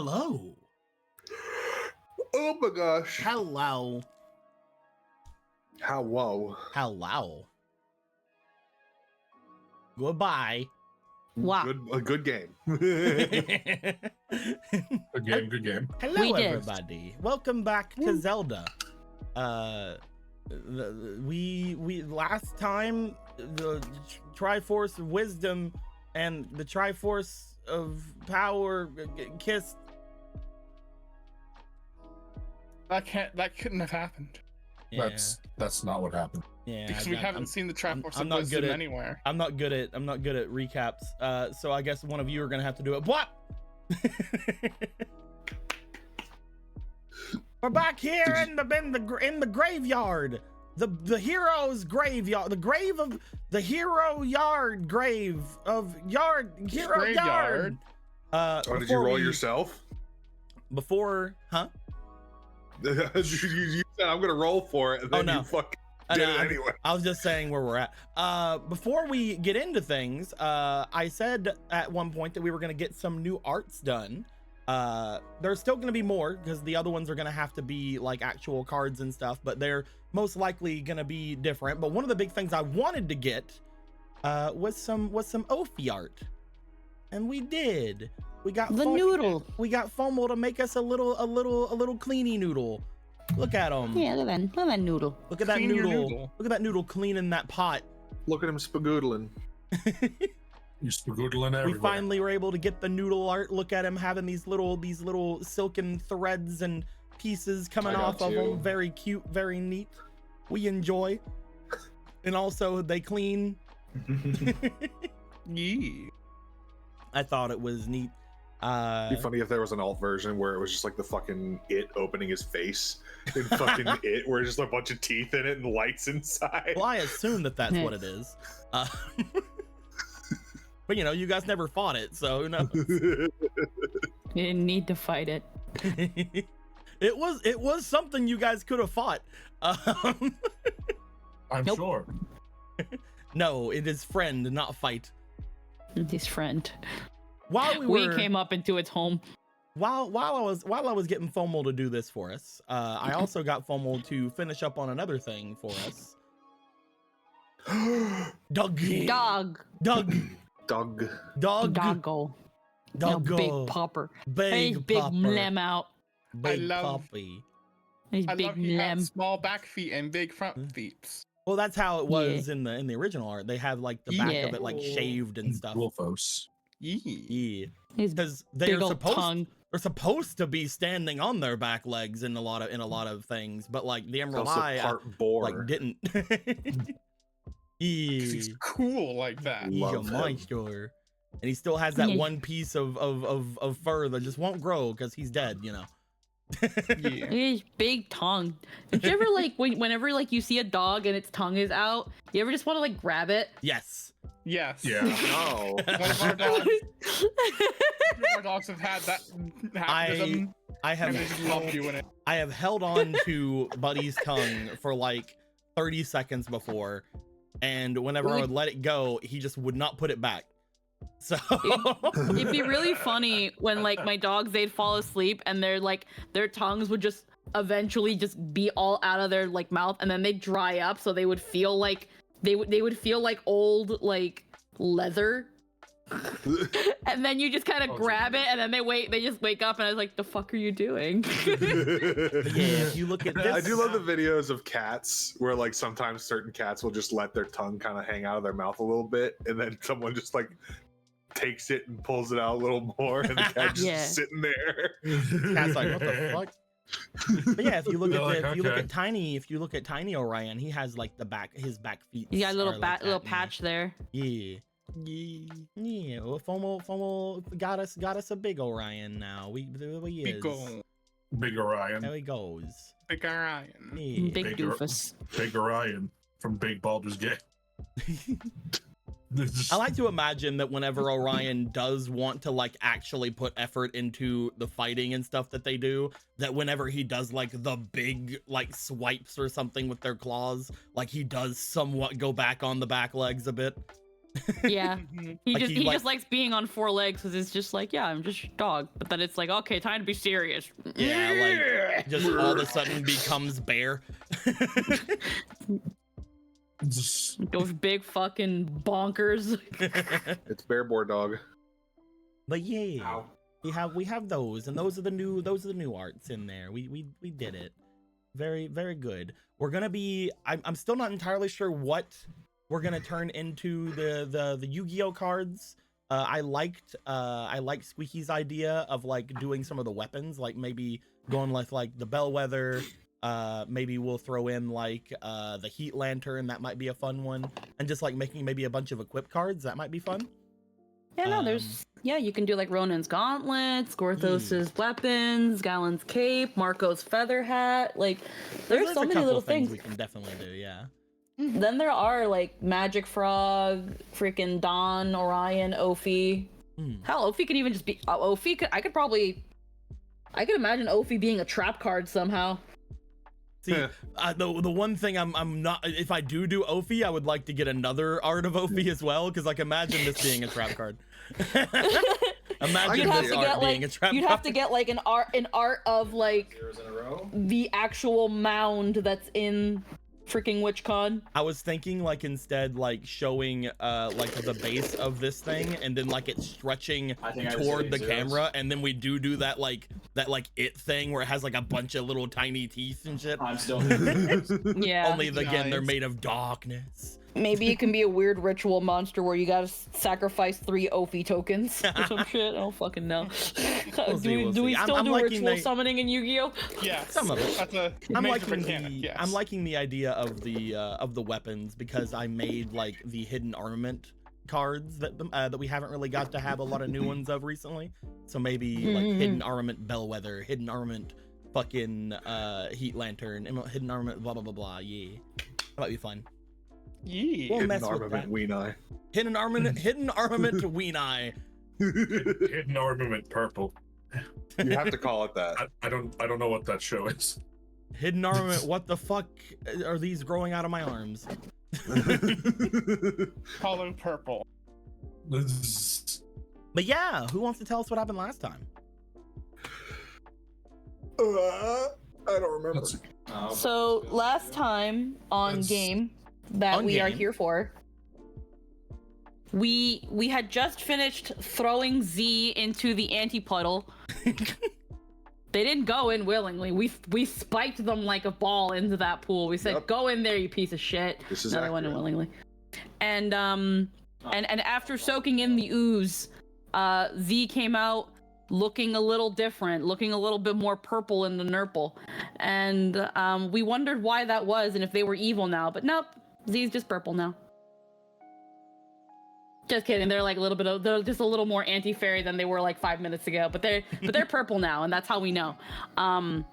Hello. Oh my gosh. Hello. Hello. Hello. Goodbye. Wow. A good game. Good Good game. Hello, We did. everybody. Welcome back to Zelda. We last time the Triforce of Wisdom and the Triforce of Power kissed. That couldn't have happened Yeah, That's not what happened. yeah. because we haven't seen the Triforce I'm of not Wisdom good at- anywhere. I'm not good at recaps. So I guess one of you are gonna have to do it. What? We're back here in the graveyard. The hero's graveyard. The grave of the hero yard grave of yard hero Graveyard. yard. Oh, did you roll yourself? Before, huh? you said I'm gonna roll for it, and then no. you fucking I did know, it anyway. I was just saying where we're at. Before we get into things, I said at one point that we were gonna get some new arts done. There's still gonna be more because the other ones are gonna have to be like actual cards and stuff, but they're most likely gonna be different. But one of the big things I wanted to get was some Ophi art, and we did. We got The noodle. We got FOMO to make us a little cleany noodle. Look at him. Yeah, look at that noodle. Look at that Clean your noodle. noodle. Look at that noodle cleaning that pot. Look at him spagoodling. You spagoodling everywhere. We finally were able to get the noodle art. Look at him having these little silken threads and pieces coming I got off of two. him. Very cute, very neat. We enjoy. And also they clean. Yeah. I thought it was neat. It'd be funny if there was an alt version where it was just like the fucking it opening his face and fucking it, where there's just a bunch of teeth in it and lights inside. Well, I assume that that's what it is. But you know, you guys never fought it, so who knows? You didn't need to fight it. It was something you guys could have fought. I'm Nope. sure. No, it is friend, not fight. His friend. While We came up into its home. while I was getting FOMO to do this for us, I also got FOMO to finish up on another thing for us. Doug. Dog. Dog. Doug. Dog. Doggo. Doggo. Big popper. Big He's big popper. lem out. Big love- puppy. He's I big love he lem. has small back feet and big front feet. Well, that's how it was in the original art. They have like the back of it like shaved and stuff. Wolfos. Yeah. Yeah, His because big they're old tongue. supposed to be standing on their back legs in a lot of things, but like the It's Emerald also Eye part boar. like didn't. 'Cause Yeah. he's cool like that. He's a Love him. monster, and he still has that Yeah. one piece of fur that just won't grow because he's dead. You know. Yeah. His big tongue. Did you ever like whenever like you see a dog and its tongue is out, you ever just want to like grab it? Yes. Yes. Yeah. No. One of our dogs, two of our dogs have had that happen to them, I and they have just love doing it. I have held on to Buddy's tongue for like 30 seconds before, and whenever I would let it go, he just would not put it back. So It'd be really funny when like my dogs they'd fall asleep and their tongues would just eventually just be all out of their like mouth and then they'd dry up so they would feel like they would feel like old like leather. And then you just kind of Oh, grab it and then they just wake up and I was like, the fuck are you doing? yeah, if you look at this, I do love the videos of cats where like sometimes certain cats will just let their tongue kind of hang out of their mouth a little bit, and then someone just like takes it and pulls it out a little more, and the cat just Yeah. sitting there. cat's like, what the fuck? But yeah, if you look They're at like, if you look okay. at Tiny Orion, he has like his back feet. You got a little are like little that, yeah. patch there. Yeah. Yeah. Well, FOMO got us a big Orion now. We is. Big ol' Big Orion. There he goes. Big Orion. Yeah. Big Big Or- doofus. Big Orion from Big Baldur's Gate. I like to imagine that whenever Orion does want to like actually put effort into the fighting and stuff that they do, that whenever he does like the big like swipes or something with their claws, like he does somewhat go back on the back legs a bit. Yeah. He Like just he, he like- just likes being on four legs because it's just like, yeah, I'm just a dog. But then it's like, okay, time to be serious. Yeah, like just all of a sudden becomes bear. Just- Those big fucking bonkers. It's bear boar dog. But yeah, Ow. we have those, and those are the new arts in there. We did it. Very good. We're gonna be. I'm still not entirely sure what we're gonna turn into the Yu-Gi-Oh cards. I liked Squeaky's idea of like doing some of the weapons, like maybe going with like the bellwether. Maybe we'll throw in like the heat lantern. That might be a fun one, and just like making maybe a bunch of equip cards. That might be fun. Yeah, no, there's you can do like Ronan's gauntlets, Gorthos's weapons, Galen's cape, Marco's feather hat. Like there's so a many couple little things things. we can definitely do. Yeah. Then there are like Magic Frog, freaking Don, Orion, Ophi. Hell, Ophi can even just be Ophi. I could imagine Ophi being a trap card somehow. See, the one thing I'm not, if I do Ophi, I would like to get another art of Ophi as well, because like imagine this being a trap card. Imagine You'd have this to art get being like a trap you'd card. have to get like an art of like Zeros in a row. the actual mound that's in freaking WitchCon. I was thinking like instead like showing like the base of this thing and then like it's stretching I think I just toward hit the zeros. camera, and then we do that like it thing where it has like a bunch of little tiny teeth and shit. I'm still. Yeah. Only again they're Nice. made of darkness. Maybe it can be a weird ritual monster where you gotta sacrifice 3 Ophi tokens or some shit. I don't fucking know. We'll see, we'll do we see. still I'm do liking ritual the- summoning in Yu-Gi-Oh? Yes. Some of it. That's a I'm major liking mechanic. the Yes. I'm liking the idea of the weapons, because I made like the hidden armament cards that we haven't really got to have a lot of new ones of recently. So maybe like hidden armament bellwether, hidden armament fucking heat lantern, hidden armament blah blah blah blah. Yeah, that might be fun. Yeah. We'll Hidden mess with armament that. Weeneye. Hidden armament Weeneye. Hidden Armament Purple. You have to call it that. I don't know what that show is. Hidden armament. What the fuck are these growing out of my arms? Color purple. But yeah, who wants to tell us what happened last time? I don't remember. So last time on That's- game that On we are game. here for, we had just finished throwing Z into the anti-puddle. They didn't go in willingly. We spiked them like a ball into that pool. We said, Yep. "Go in there, you piece of shit." This is No, they went in accurate. willingly. And after soaking in the ooze, Z came out looking a little different, looking a little bit more purple in the nurple. And we wondered why that was and if they were evil now. But nope, Z's just purple now. Just kidding. They're like they're just a little more anti-fairy than they were like 5 minutes ago. But they're purple now, and that's how we know. And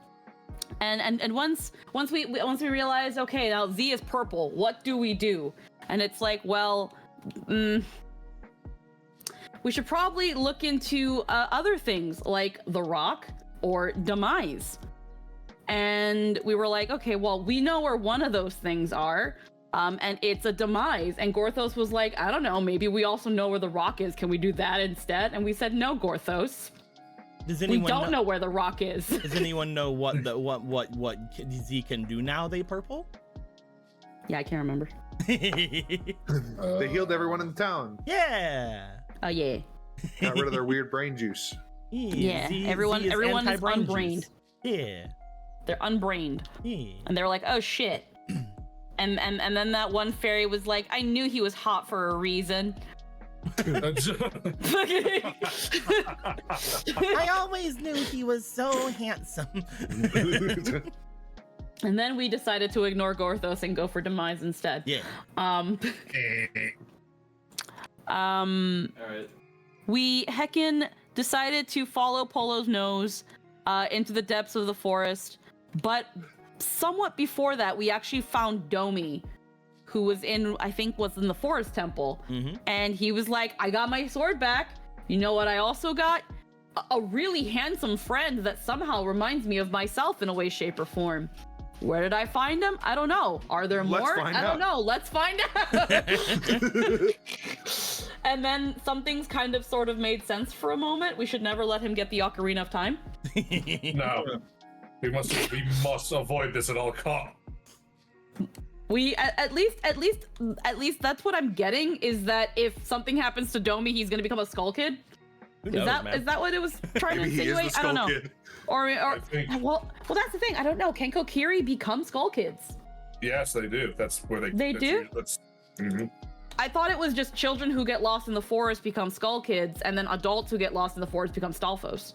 once we realize, okay, now Z is purple, what do we do? And it's like, well, we should probably look into other things like the Rock or Demise. And we were like, okay, well, we know where one of those things are, and it's a Demise. And Gorthos was like, I don't know, maybe we also know where the Rock is. Can we do that instead? And we said, no, Gorthos. Does We anyone don't know where the Rock is. Does anyone know what Z can do now? They purple? Yeah, I can't remember. They healed everyone in the town. Yeah. Oh, yeah. Got rid of their weird brain juice. Yeah, Z everyone is is anti-brain unbrained. juice. Yeah. They're unbrained. Yeah. And they're like, oh shit. And then that one fairy was like, I knew he was hot for a reason. I always knew he was so handsome. And then we decided to ignore Gorthos and go for Demise instead. Yeah. All right. We heckin' decided to follow Polo's nose into the depths of the forest, but somewhat before that, we actually found Domi, who was in the forest temple, and he was like, I got my sword back. You know what I also got? A really handsome friend that somehow reminds me of myself in a way, shape, or form. Where did I find him? I don't know. Are there Let's more? find I don't out. know. Let's find out. And then some things kind of sort of made sense for a moment. We should never let him get the Ocarina of Time. No. We must avoid this at all costs. We at least that's what I'm getting, is that if something happens to Domi, he's gonna become a Skull Kid. Who Is knows, that man? what it was trying Maybe to he is the insinuate? I don't know. Skull Kid. Or I think- well, that's the thing. I don't know. Can Kokiri become Skull Kids? Yes, they do. That's where they. They do? That's. Mhm. I thought it was just children who get lost in the forest become Skull Kids, and then adults who get lost in the forest become Stalfos.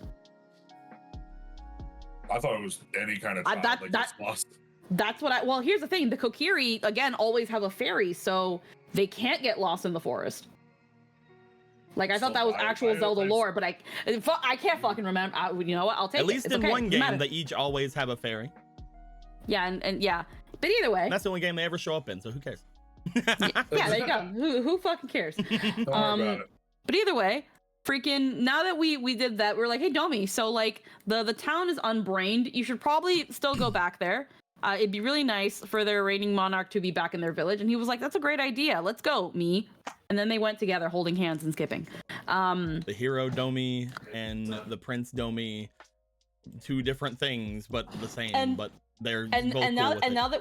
I thought it was any kind of child that- gets lost. That's what well, here's the thing. The Kokiri, again, always have a fairy, so they can't get lost in the forest. Like, I thought So that was I- actual I- Zelda I- lore, but I can't fucking remember. You know what? I'll take it. At least It's in okay. one Doesn't game, matter. they each always have a fairy. Yeah, and yeah. But either way. That's the only game they ever show up in, so who cares? Yeah, there you go. Who fucking cares? Don't worry about it. But either way, freaking now that we did that, we're like, hey Domi, so like the town is unbrained. You should probably still go back there. It'd be really nice for their reigning monarch to be back in their village. And he was like, that's a great idea. Let's go, me. And then they went together holding hands and skipping. The hero Domi and the prince Domi, two different things, but the same. But they're both cool with it. now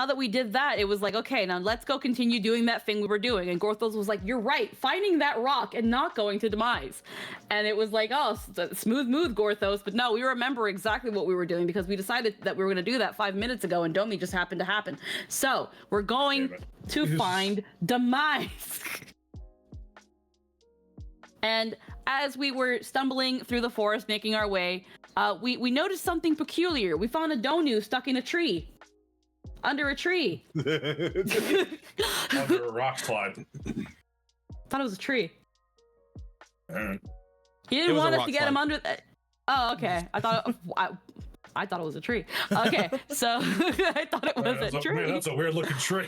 that we did that, it was like, okay, now let's go continue doing that thing we were doing. And Gorthos was like, you're right, finding that rock and not going to Demise. And it was like, oh, smooth move, Gorthos. But no, we remember exactly what we were doing because we decided that we were going to do that 5 minutes ago, and Domi just happened to happen. So we're going to find Demise. And as we were stumbling through the forest, making our way, we noticed something peculiar. We found a Donu stuck in a tree. Under a tree. Under a rock slide. Thought it was a tree. Uh, He It didn't was a want us rock to get slide. him under. Oh, okay. I thought it was a tree. Okay, so I thought it was a tree. Man, that's a weird looking tree.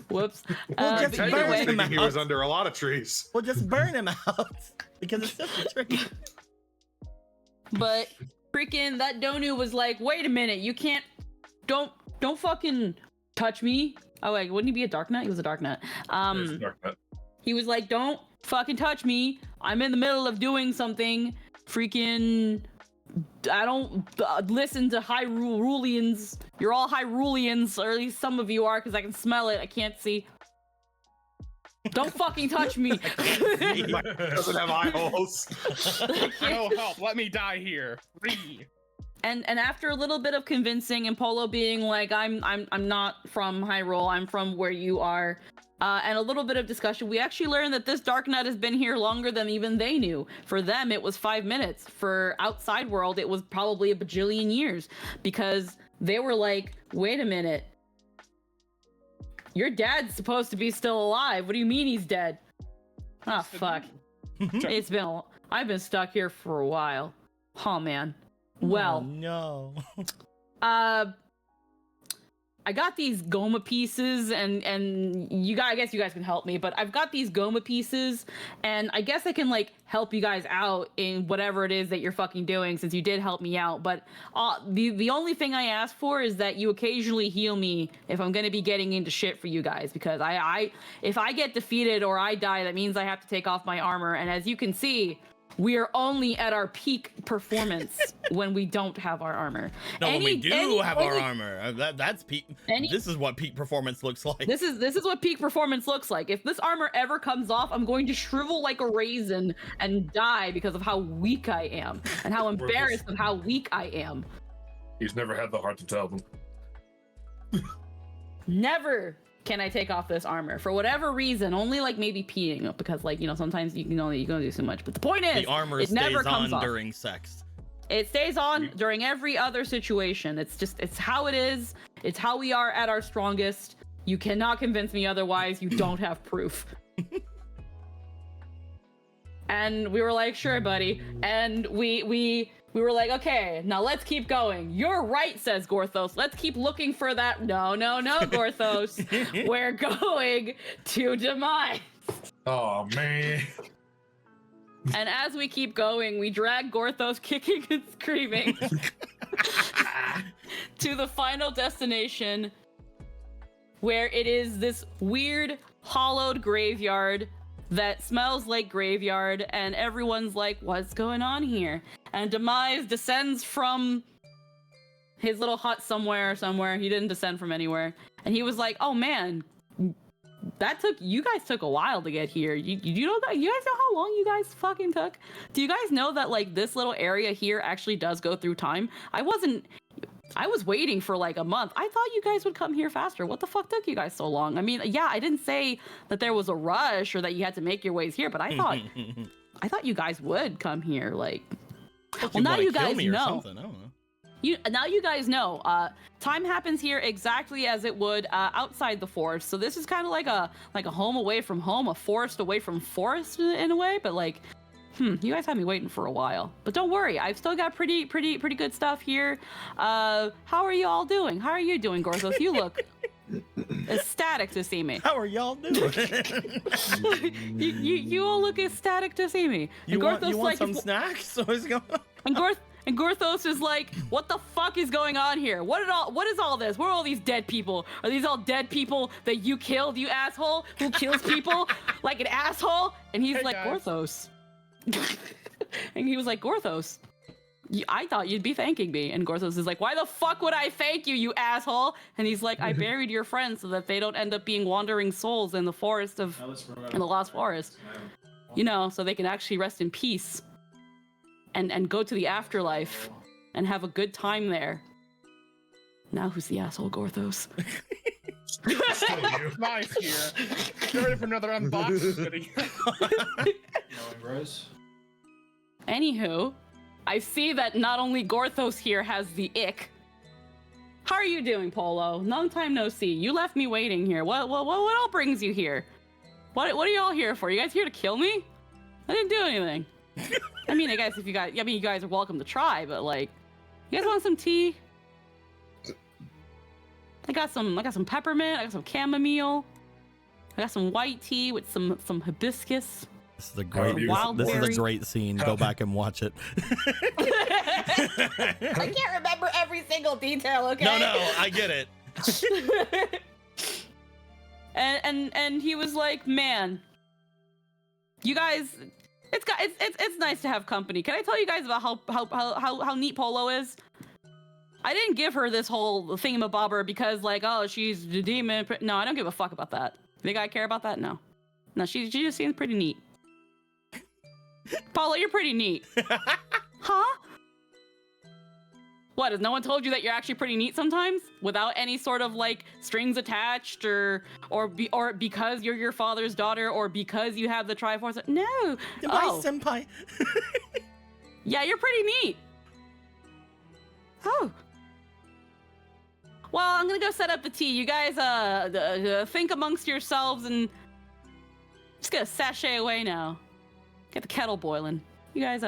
Whoops. Well, just but Teddy either was way, thinking he was under a lot of trees. Well, just burn him out because it's just a tree. but freaking that Donu was like, wait a minute, you can't, don't fucking touch me. Oh wait, wouldn't he be a Dark Knight? He was a Dark Knight. There's a dark net. He was like, don't fucking touch me. I'm in the middle of doing something. Freaking, I don't listen to Hyruleans. You're all Hyruleans, or at least some of you are, because I can smell it. I can't see. Don't fucking touch me. Doesn't have eye holes. No help. Let me die here. Free. And after a little bit of convincing and Polo being like, I'm not from Hyrule, I'm from where you are, and a little bit of discussion, we actually learned that this Dark Knight has been here longer than even they knew. For them, it was 5 minutes. For outside world, it was probably a bajillion years, because they were like, wait a minute. Your dad's supposed to be still alive. What do you mean he's dead? Oh, fuck. I've been stuck here for a while. Oh, man. Well, Oh, no. I got these Goma pieces, and you guys, I guess you guys can help me, but I've got these Goma pieces, and I guess I can like help you guys out in whatever it is that you're fucking doing, since you did help me out. But the only thing I ask for is that you occasionally heal me if I'm gonna be getting into shit for you guys, because if I get defeated or I die, that means I have to take off my armor, and as you can see, we are only at our peak performance when we don't have our armor. No, when we do have our only- armor, that's peak. Any- This is what peak performance looks like. This is what peak performance looks like. If this armor ever comes off, I'm going to shrivel like a raisin and die because of how weak I am and how embarrassed of how weak I am. He's never had the heart to tell them. Never can I take off this armor for whatever reason. Only like maybe peeing, because like, you know, sometimes you can only do so much. But the point is, The armor it never stays comes on off. during sex. It stays on during every other situation. It's how it is. It's how we are at our strongest. You cannot convince me otherwise. You don't have proof. And we were like, sure, buddy. And we were like, okay, now let's keep going. You're right, says Gorthos. Let's keep looking for that. No, Gorthos. We're going to Demise. Oh man. And as we keep going, we drag Gorthos kicking and screaming to the final destination, where it is this weird hollowed graveyard that smells like graveyard, and everyone's like, what's going on here? And Demise descends from his little hut somewhere. He didn't descend from anywhere. And he was like, oh man, you guys took a while to get here. You know that? You guys know how long you guys fucking took? Do you guys know that like this little area here actually does go through time? I was waiting for like a month. I thought you guys would come here faster. What the fuck took you guys so long? I mean, yeah, I didn't say that there was a rush or that you had to make your ways here, but I thought you guys would come here. Like, well, now you guys know. I don't know. Now you guys know. Time happens here exactly as it would outside the forest. So this is kind of like a home away from home, a forest away from forest in a way. But like, you guys had me waiting for a while. But don't worry, I've still got pretty good stuff here. How are you all doing? How are you doing, Gorthos? You look ecstatic to see me. How are y'all doing? you all look ecstatic to see me. You want some snacks? What's going on? And Gorthos is like, what the fuck is going on here? What is all this? Where are all these dead people? Are these all dead people that you killed, you asshole? Who kills people like an asshole? And he's like, guys. Gorthos. And he was like, Gorthos, I thought you'd be thanking me. And Gorthos is like, why the fuck would I thank you, you asshole? And he's like, I buried your friends so that they don't end up being wandering souls in the forest in the Lost Forest. You know, so they can actually rest in peace. And go to the afterlife and have a good time there. Now who's the asshole, Gorthos? Nice here. You ready for another unboxing video? Anywho, I see that not only Gorthos here has the ick. How are you doing, Polo? Long time no see. You left me waiting here. What all brings you here? What are you all here for? You guys here to kill me? I didn't do anything. I mean, I guess if you guys, you guys are welcome to try, but like, you guys want some tea? I got some peppermint. I got some chamomile. I got some white tea with some hibiscus. This is a great scene. Go back and watch it. I can't remember every single detail. Okay. No, I get it. and he was like, man, you guys. It's nice to have company. Can I tell you guys about how neat Polo is? I didn't give her this whole thingamabobber because like, oh, she's the demon. No, I don't give a fuck about that. You think I care about that? No, she just seems pretty neat. Polo, you're pretty neat. Huh? What, has no one told you that you're actually pretty neat sometimes? Without any sort of like strings attached or because you're your father's daughter or because you have the Triforce? No. Bye, senpai. Yeah, you're pretty neat. Oh. Well, I'm gonna go set up the tea. You guys think amongst yourselves and just gonna sashay away now. Get the kettle boiling. You guys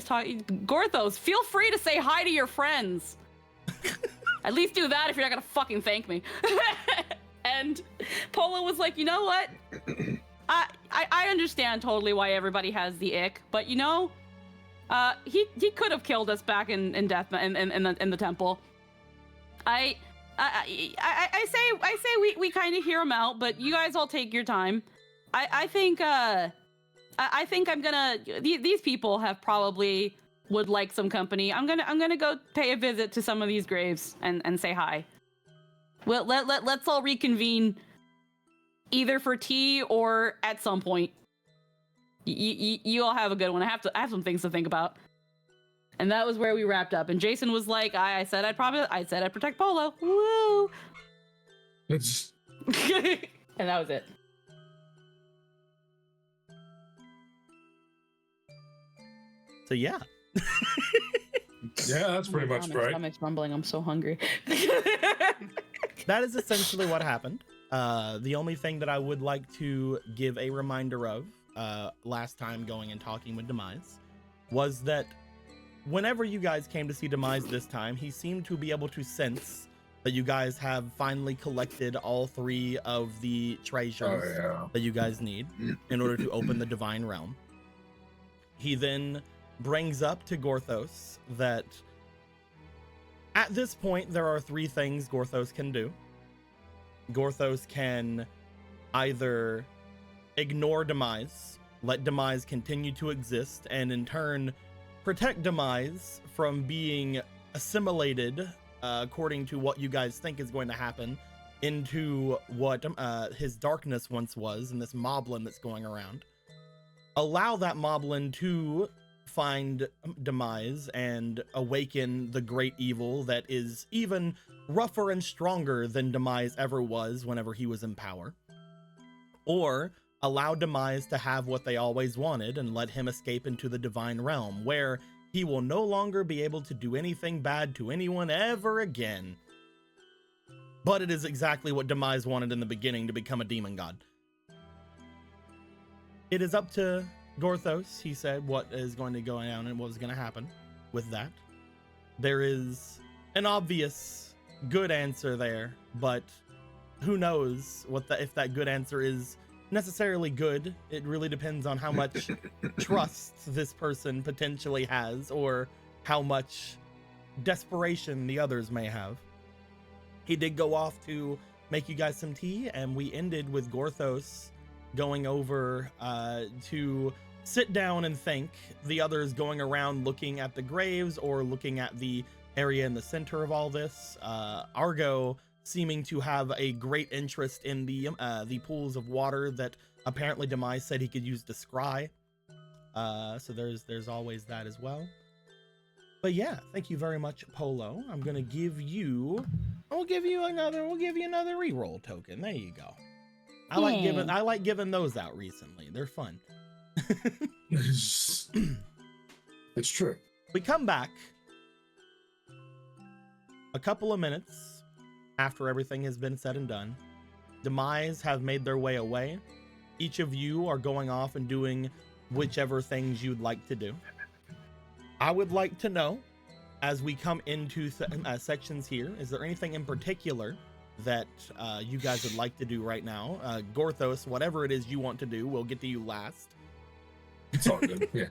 talk. Gorthos, feel free to say hi to your friends. At least do that if you're not gonna fucking thank me. And Polo was like, you know what? I understand totally why everybody has the ick, but you know, he could have killed us back in the temple. I say we kind of hear him out, but you guys all take your time. I think I'm gonna. These people have probably would like some company. I'm gonna go pay a visit to some of these graves and say hi. Well, let's all reconvene, either for tea or at some point. You all have a good one. I have some things to think about. And that was where we wrapped up. And Jason was like, I said I'd protect Polo. Woo! It's And that was it. So yeah. Yeah, that's pretty much right. Stomach's rumbling. I'm so hungry. That is essentially what happened. The only thing that I would like to give a reminder of last time going and talking with Demise was that whenever you guys came to see Demise this time, he seemed to be able to sense that you guys have finally collected all 3 of the treasures that you guys need in order to open the Divine Realm. He then brings up to Gorthos that at this point there are 3 things Gorthos can do. Gorthos can either ignore Demise, let Demise continue to exist, and in turn protect Demise from being assimilated, according to what you guys think is going to happen, into what his darkness once was, and this moblin that's going around. Allow that moblin to find Demise and awaken the great evil that is even rougher and stronger than Demise ever was whenever he was in power. Or allow Demise to have what they always wanted and let him escape into the divine realm, where he will no longer be able to do anything bad to anyone ever again. But it is exactly what Demise wanted in the beginning, to become a demon god. It is up to Gorthos, he said, what is going to go down and what is going to happen with that. There is an obvious good answer there, but who knows if that good answer is necessarily good. It really depends on how much trust this person potentially has, or how much desperation the others may have. He did go off to make you guys some tea, and we ended with Gorthos going over to sit down and think, the others going around looking at the graves or looking at the area in the center of all this. Argo seeming to have a great interest in the pools of water that apparently Demise said he could use to scry. So there's always that as well. But yeah, thank you very much, Polo. I'm gonna give you, we'll give you another reroll token. There you go. I like giving those out recently. They're fun. It's true. We come back a couple of minutes after everything has been said and done. Demise have made their way away. Each of you are going off and doing whichever things you'd like to do. I would like to know, as we come into sections here, is there anything in particular that you guys would like to do right now? Gorthos, whatever it is you want to do, we'll get to you last. It's all good, yeah.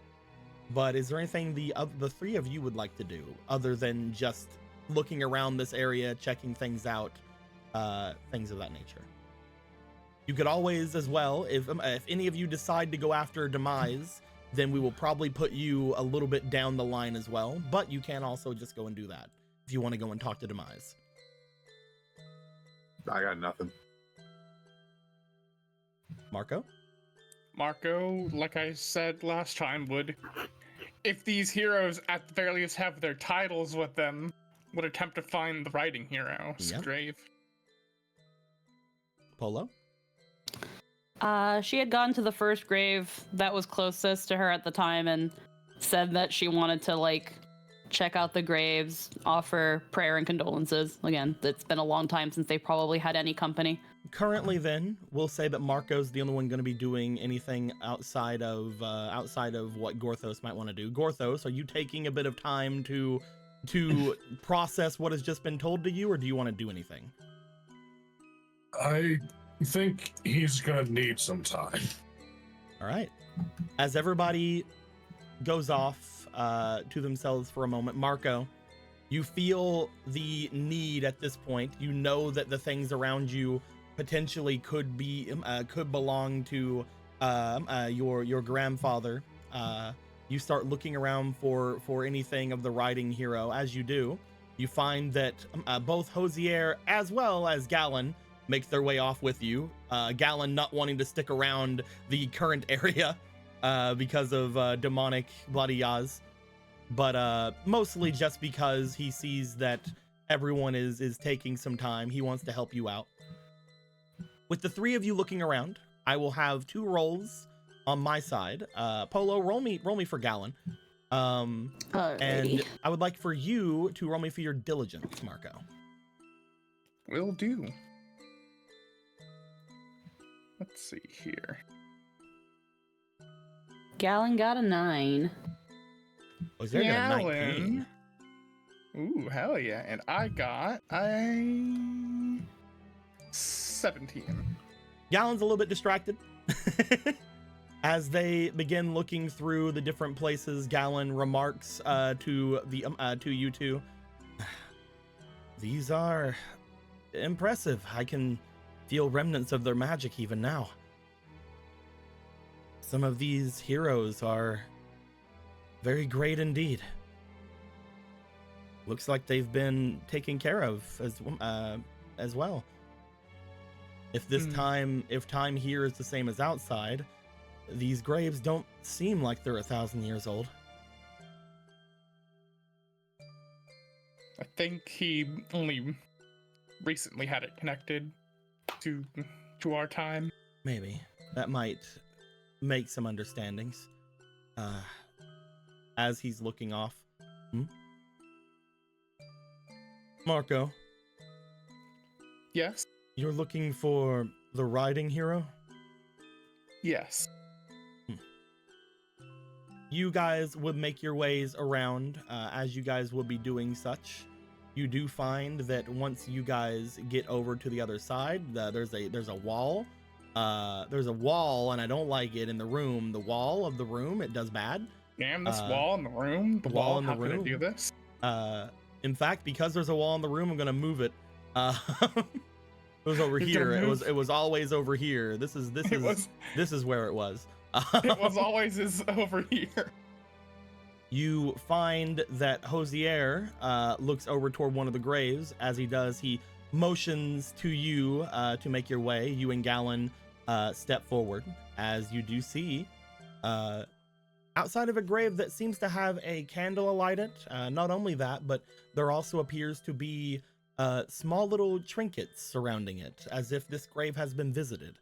But is there anything the three of you would like to do, other than just looking around this area, checking things out, things of that nature? You could always, as well, if any of you decide to go after Demise, then we will probably put you a little bit down the line as well. But you can also just go and do that if you want to go and talk to Demise. I got nothing. Marco? Marco, like I said last time, if these heroes at the very least have their titles with them, would attempt to find the writing hero, Yep. Grave. Polo? She had gone to the first grave that was closest to her at the time and said that she wanted to, like, check out the graves, offer prayer and condolences. Again, it's been a long time since they probably had any company. Currently, then, we'll say that Marco's the only one going to be doing anything outside of what Gorthos might want to do. Gorthos, are you taking a bit of time to process what has just been told to you, or do you want to do anything? I think he's gonna need some time. All right. As everybody goes off to themselves for a moment, Marco, you feel the need at this point. You know that the things around you potentially could belong to your grandfather. You start looking around for anything of the riding hero. As you do, you find that both Hosier as well as Gallon make their way off with you. Gallon not wanting to stick around the current area because of demonic Bloody Yaz, but mostly just because he sees that everyone is taking some time. He wants to help you out. With the three of you looking around, I will have 2 rolls on my side. Polo, roll me for Gallon. And I would like for you to roll me for your diligence, Marco. Will do. Let's see here. Gallon got a 9. Was there a 19? Ooh, hell yeah. And I got a 17. Gallon's a little bit distracted. As they begin looking through the different places, Gallon remarks to you two, "These are impressive. I can feel remnants of their magic even now. Some of these heroes are very great indeed. Looks like they've been taken care of as well. If time here is the same as outside, these graves don't seem like they're 1,000 years old. I think he only recently had it connected to our time. Maybe that might make some understandings. As he's looking off. Marco, Yes. you're looking for the riding hero? Yes. You guys would make your ways around as you guys would be doing such. You do find that once you guys get over to the other side, there's a wall. There's a wall, and I don't like it in the room. The wall of the room, it does bad. Damn, this wall in the room. The wall wall. in the How can room. it do this? In fact, because there's a wall in the room, I'm gonna move it. It was over You're here. gonna move- It was always over here. This is where it was. It was always is over here. You find that Hosier looks over toward one of the graves. As he does, he motions to you to make your way. You and Gallon step forward, as you do see outside of a grave that seems to have a candle alight it. Not only that, but there also appears to be small little trinkets surrounding it, as if this grave has been visited.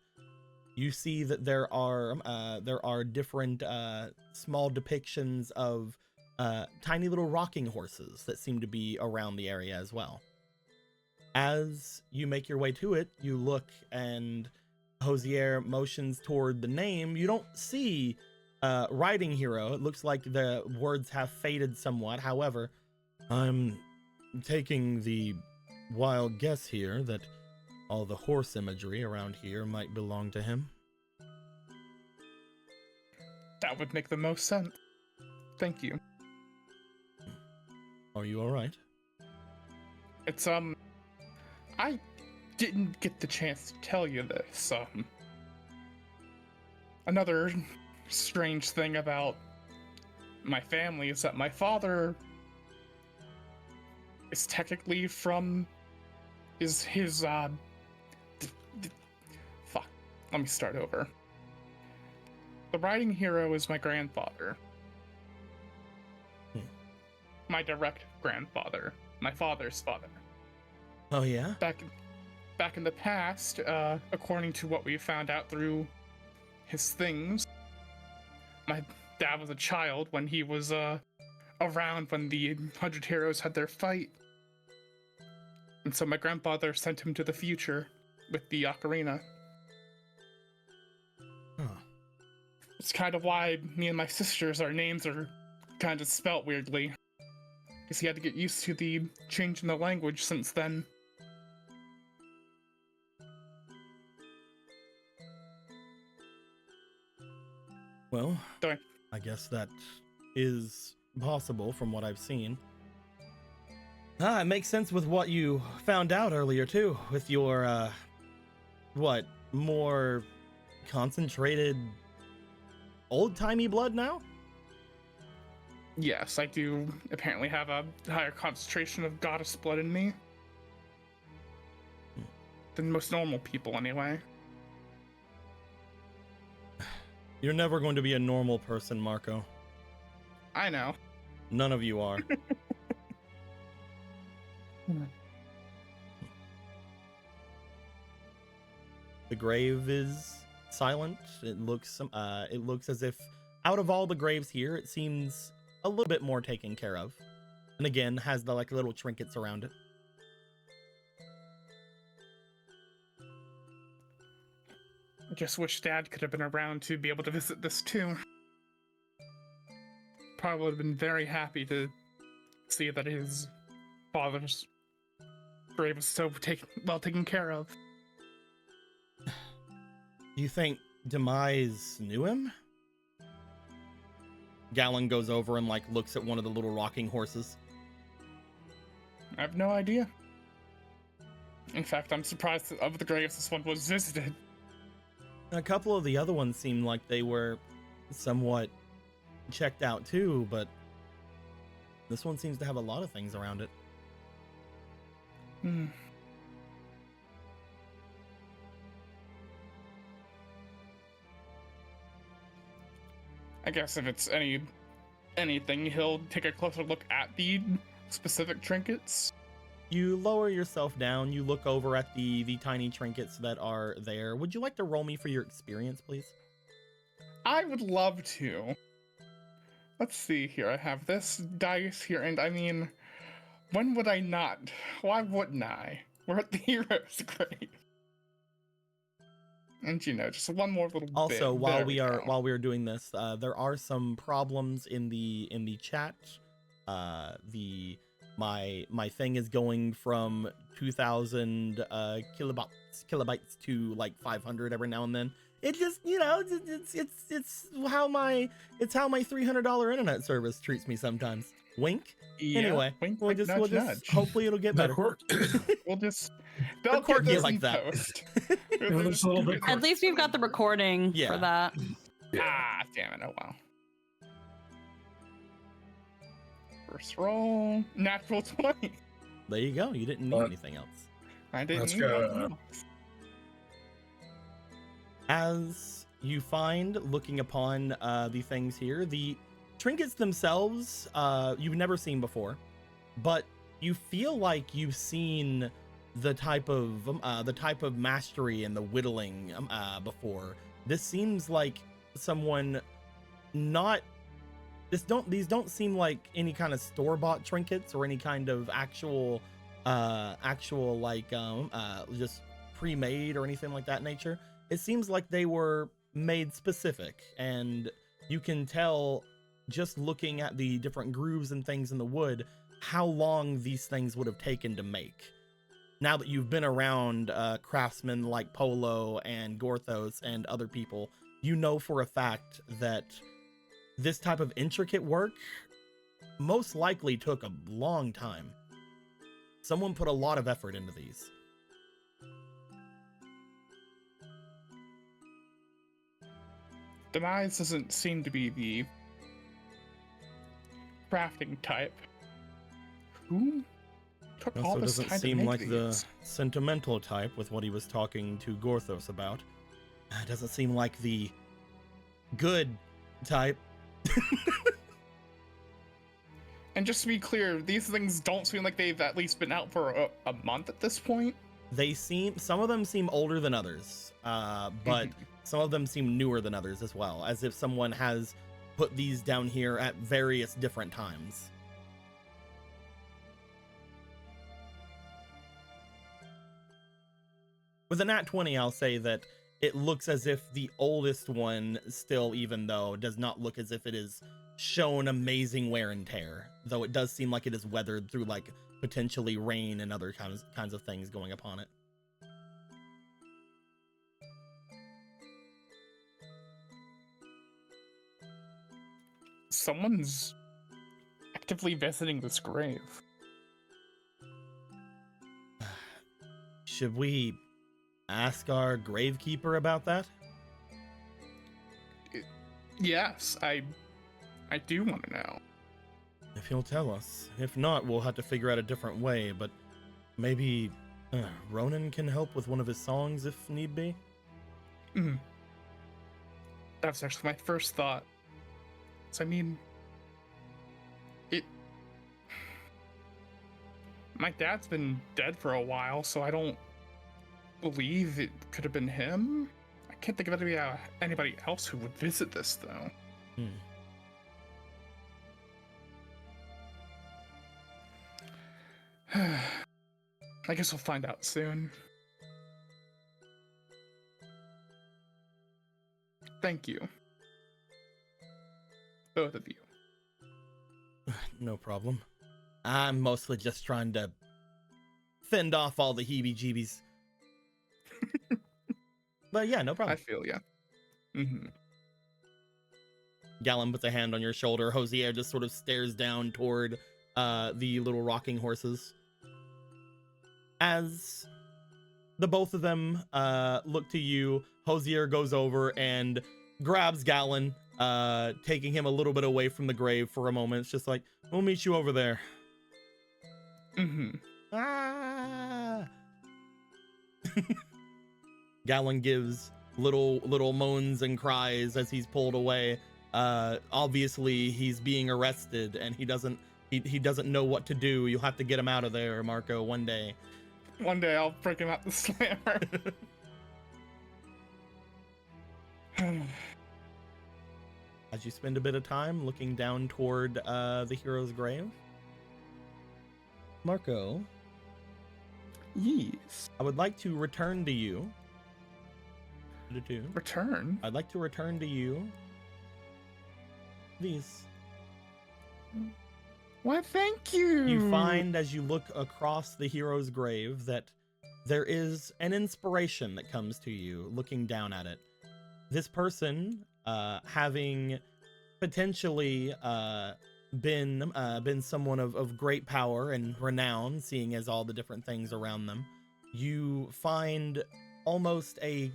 You see that there are different small depictions of tiny little rocking horses that seem to be around the area as well. As you make your way to it, you look, and Hosier motions toward the name. You don't see riding hero. It looks like the words have faded somewhat. However, I'm taking the wild guess here that all the horse imagery around here might belong to him. That would make the most sense. Thank you. Are you all right? It's I didn't get the chance to tell you this. Another strange thing about my family is that my father is technically from fuck. Let me start over. The riding hero is my grandfather. My direct grandfather. My father's father. Oh yeah? Back in the past, according to what we found out through his things, my dad was a child when he was around when the 100 heroes had their fight. And so my grandfather sent him to the future with the ocarina. Huh. It's kind of why me and my sisters, our names are kind of spelt weirdly. Because he had to get used to the change in the language since then. Well, Sorry. I guess that is possible from what I've seen. It makes sense with what you found out earlier too, with your more concentrated old-timey blood now? Yes, I do apparently have a higher concentration of goddess blood in me. Than most normal people, anyway. You're never going to be a normal person, Marco. I know. None of you are. The grave is silent. It looks as if out of all the graves here, it seems a little bit more taken care of. And again, has the like little trinkets around it. I just wish Dad could have been around to be able to visit this too. Probably would have been very happy to see that his father's grave was so well taken care of. Do you think Demise knew him? Gallon goes over and like looks at one of the little rocking horses. I have no idea. In fact, I'm surprised that of the graves this one was visited. A couple of the other ones seemed like they were somewhat checked out too, but this one seems to have a lot of things around it. Hmm. I guess if it's anything, he'll take a closer look at the specific trinkets. You lower yourself down, you look over at the tiny trinkets that are there. Would you like to roll me for your experience, please? I would love to. Let's see here. I have this dice here, and I mean, when would I not? Why wouldn't I? We're at the hero's grave. And you know, just one more little bit. Also, while There we go. are doing this, there are some problems in the chat. My thing is going from 2,000 kilobytes to like 500 every now and then. It just, you know, it's how my $300 internet service treats me sometimes. Wink. Yeah, Anyway, wink, we'll wink, just nudge, nudge. hopefully it'll get better. Network. We'll just They'll they'll get quirky this like in that. post. there's a little bit At least we've got the recording Yeah. for that. Ah, damn it! Oh wow. First roll, natural 20. There you go. You didn't need anything else. I didn't. Let's need go. nothing else. As you find, looking upon the things here, the trinkets themselves you've never seen before, but you feel like you've seen the type of mastery and the whittling before. This seems like someone not. These don't seem like any kind of store-bought trinkets or any kind of actual like just pre-made or anything like that nature. It seems like they were made specific, and you can tell just looking at the different grooves and things in the wood how long these things would have taken to make. Now that you've been around craftsmen like Polo and Gorthos and other people, you know for a fact that this type of intricate work most likely took a long time. Someone put a lot of effort into these. Demise doesn't seem to be the crafting type. Who took all Also this doesn't time to seem make like these? the sentimental type with what he was talking to Gorthos about. Doesn't seem like the good type. And just to be clear, these things don't seem like they've at least been out for a month at this point. Some of them seem older than others, but some of them seem newer than others as well, as if someone has put these down here at various different times. With a nat 20, I'll say that it looks as if the oldest one still, even though, does not look as if it is shown amazing wear and tear, though it does seem like it is weathered through like potentially rain and other kinds of things going upon it. Someone's actively visiting this grave. Should we ask our gravekeeper about that? Yes, I do want to know. If he'll tell us. If not, we'll have to figure out a different way, but maybe Ronan can help with one of his songs if need be? That was actually my first thought. So I mean, my dad's been dead for a while, so I don't believe it could have been him. I can't think of anybody else who would visit this though. I guess we'll find out soon. Thank you. Both of you. No problem. I'm mostly just trying to fend off all the heebie-jeebies. But yeah, no problem. I feel ya. Mm-hmm. Gallon puts a hand on your shoulder. Hosier just sort of stares down toward the little rocking horses. As the both of them look to you. Hosier goes over and grabs Gallon, taking him a little bit away from the grave for a moment. It's just like, we'll meet you over there. Mm-hmm. Ah! Gallon gives little moans and cries as he's pulled away. Obviously he's being arrested and he doesn't know what to do. You'll have to get him out of there, Marco, one day. One day I'll break him out the slammer. As you spend a bit of time looking down toward the hero's grave, Marco, Yes. I would like to return to you. Return? I'd like to return to you these. Why, thank you. You find as you look across the hero's grave that there is an inspiration that comes to you looking down at it. This person, having potentially been someone of great power and renown, seeing as all the different things around them, you find almost a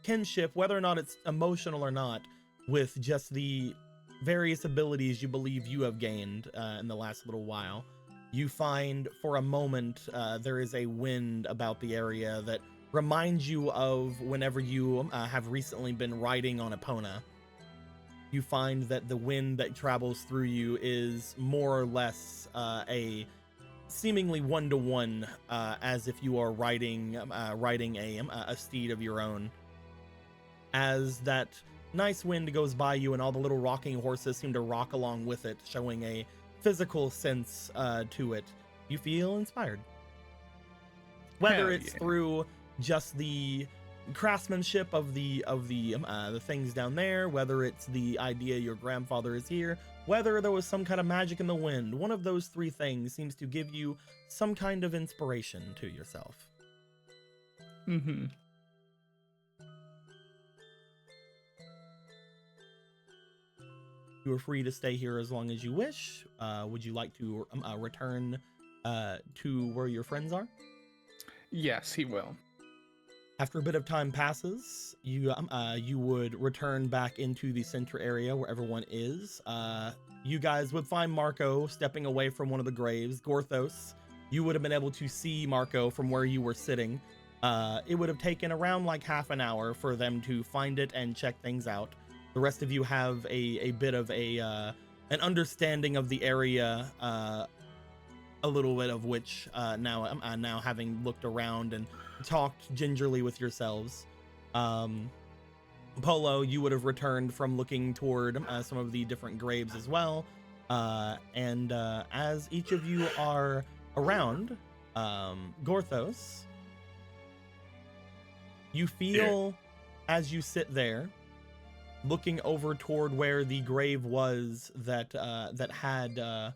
kinship, whether or not it's emotional or not, with just the various abilities you believe you have gained in the last little while. You find for a moment there is a wind about the area that reminds you of whenever you have recently been riding on Epona. You find that the wind that travels through you is more or less a seemingly one-to-one, as if you are riding a steed of your own. As that nice wind goes by you and all the little rocking horses seem to rock along with it, showing a physical sense to it, you feel inspired. Whether it's through just the craftsmanship of the things down there, whether it's the idea your grandfather is here, whether there was some kind of magic in the wind, one of those three things seems to give you some kind of inspiration to yourself. Mm-hmm. You are free to stay here as long as you wish. Would you like to return to where your friends are? Yes, he will. After a bit of time passes, you would return back into the center area where everyone is. You guys would find Marco stepping away from one of the graves. Gorthos, you would have been able to see Marco from where you were sitting. It would have taken around like half an hour for them to find it and check things out. The rest of you have a bit of an understanding of the area, a little bit of which now having looked around and talked gingerly with yourselves. Polo, you would have returned from looking toward some of the different graves as well. And as each of you are around, Gorthos, you feel as you sit there, looking over toward where the grave was where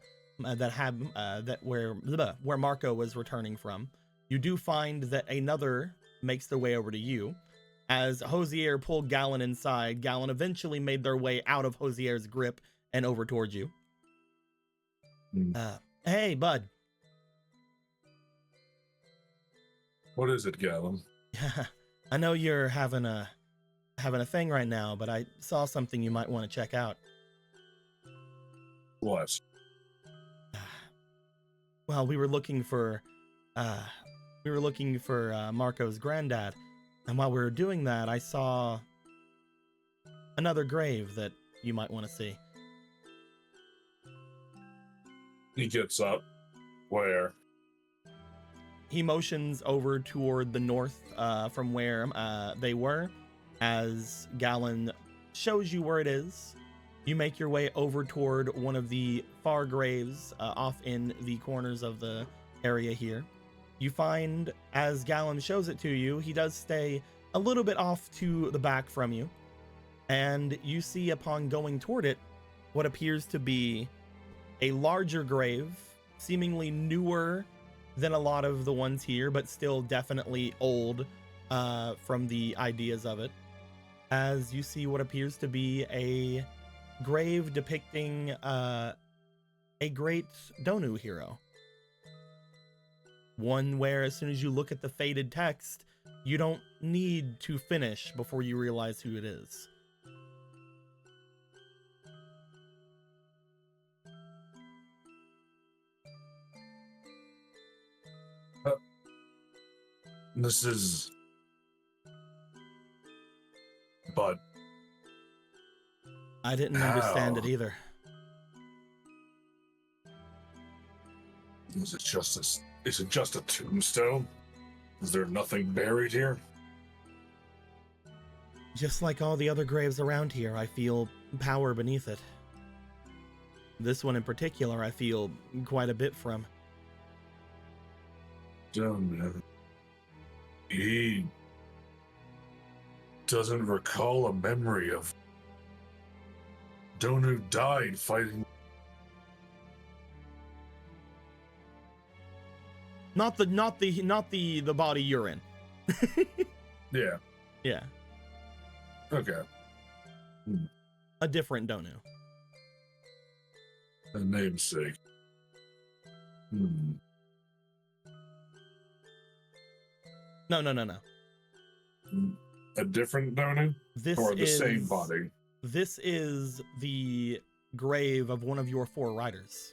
Marco was returning from. You do find that another makes their way over to you. As Hosier pulled Gallon inside, Gallon eventually made their way out of Hosier's grip and over towards you. Hey, bud. What is it, Gallon? I know you're having a thing right now, but I saw something you might want to check out. What? Well, we were looking for Marco's granddad, and while we were doing that, I saw another grave that you might want to see. He gets up. Where? He motions over toward the north from where they were. As Gallon shows you where it is, you make your way over toward one of the far graves off in the corners of the area here. You find, as Gallon shows it to you, he does stay a little bit off to the back from you. And you see upon going toward it, what appears to be a larger grave, seemingly newer than a lot of the ones here, but still definitely old from the ideas of it. As you see what appears to be a grave depicting a great Donu hero. One where as soon as you look at the faded text, you don't need to finish before you realize who it is. This is. But I didn't understand it How? either. is it just a tombstone? Is there nothing buried here? Just like all the other graves around here, I feel power beneath it. This one in particular, I feel quite a bit from. Don't know. He doesn't recall a memory of Donu died fighting. Not the body you're in. Yeah. Yeah, Okay. a different Donu. A namesake. Hmm. No. A different Donu? This Or the is same body? This is the grave of one of your 4 riders.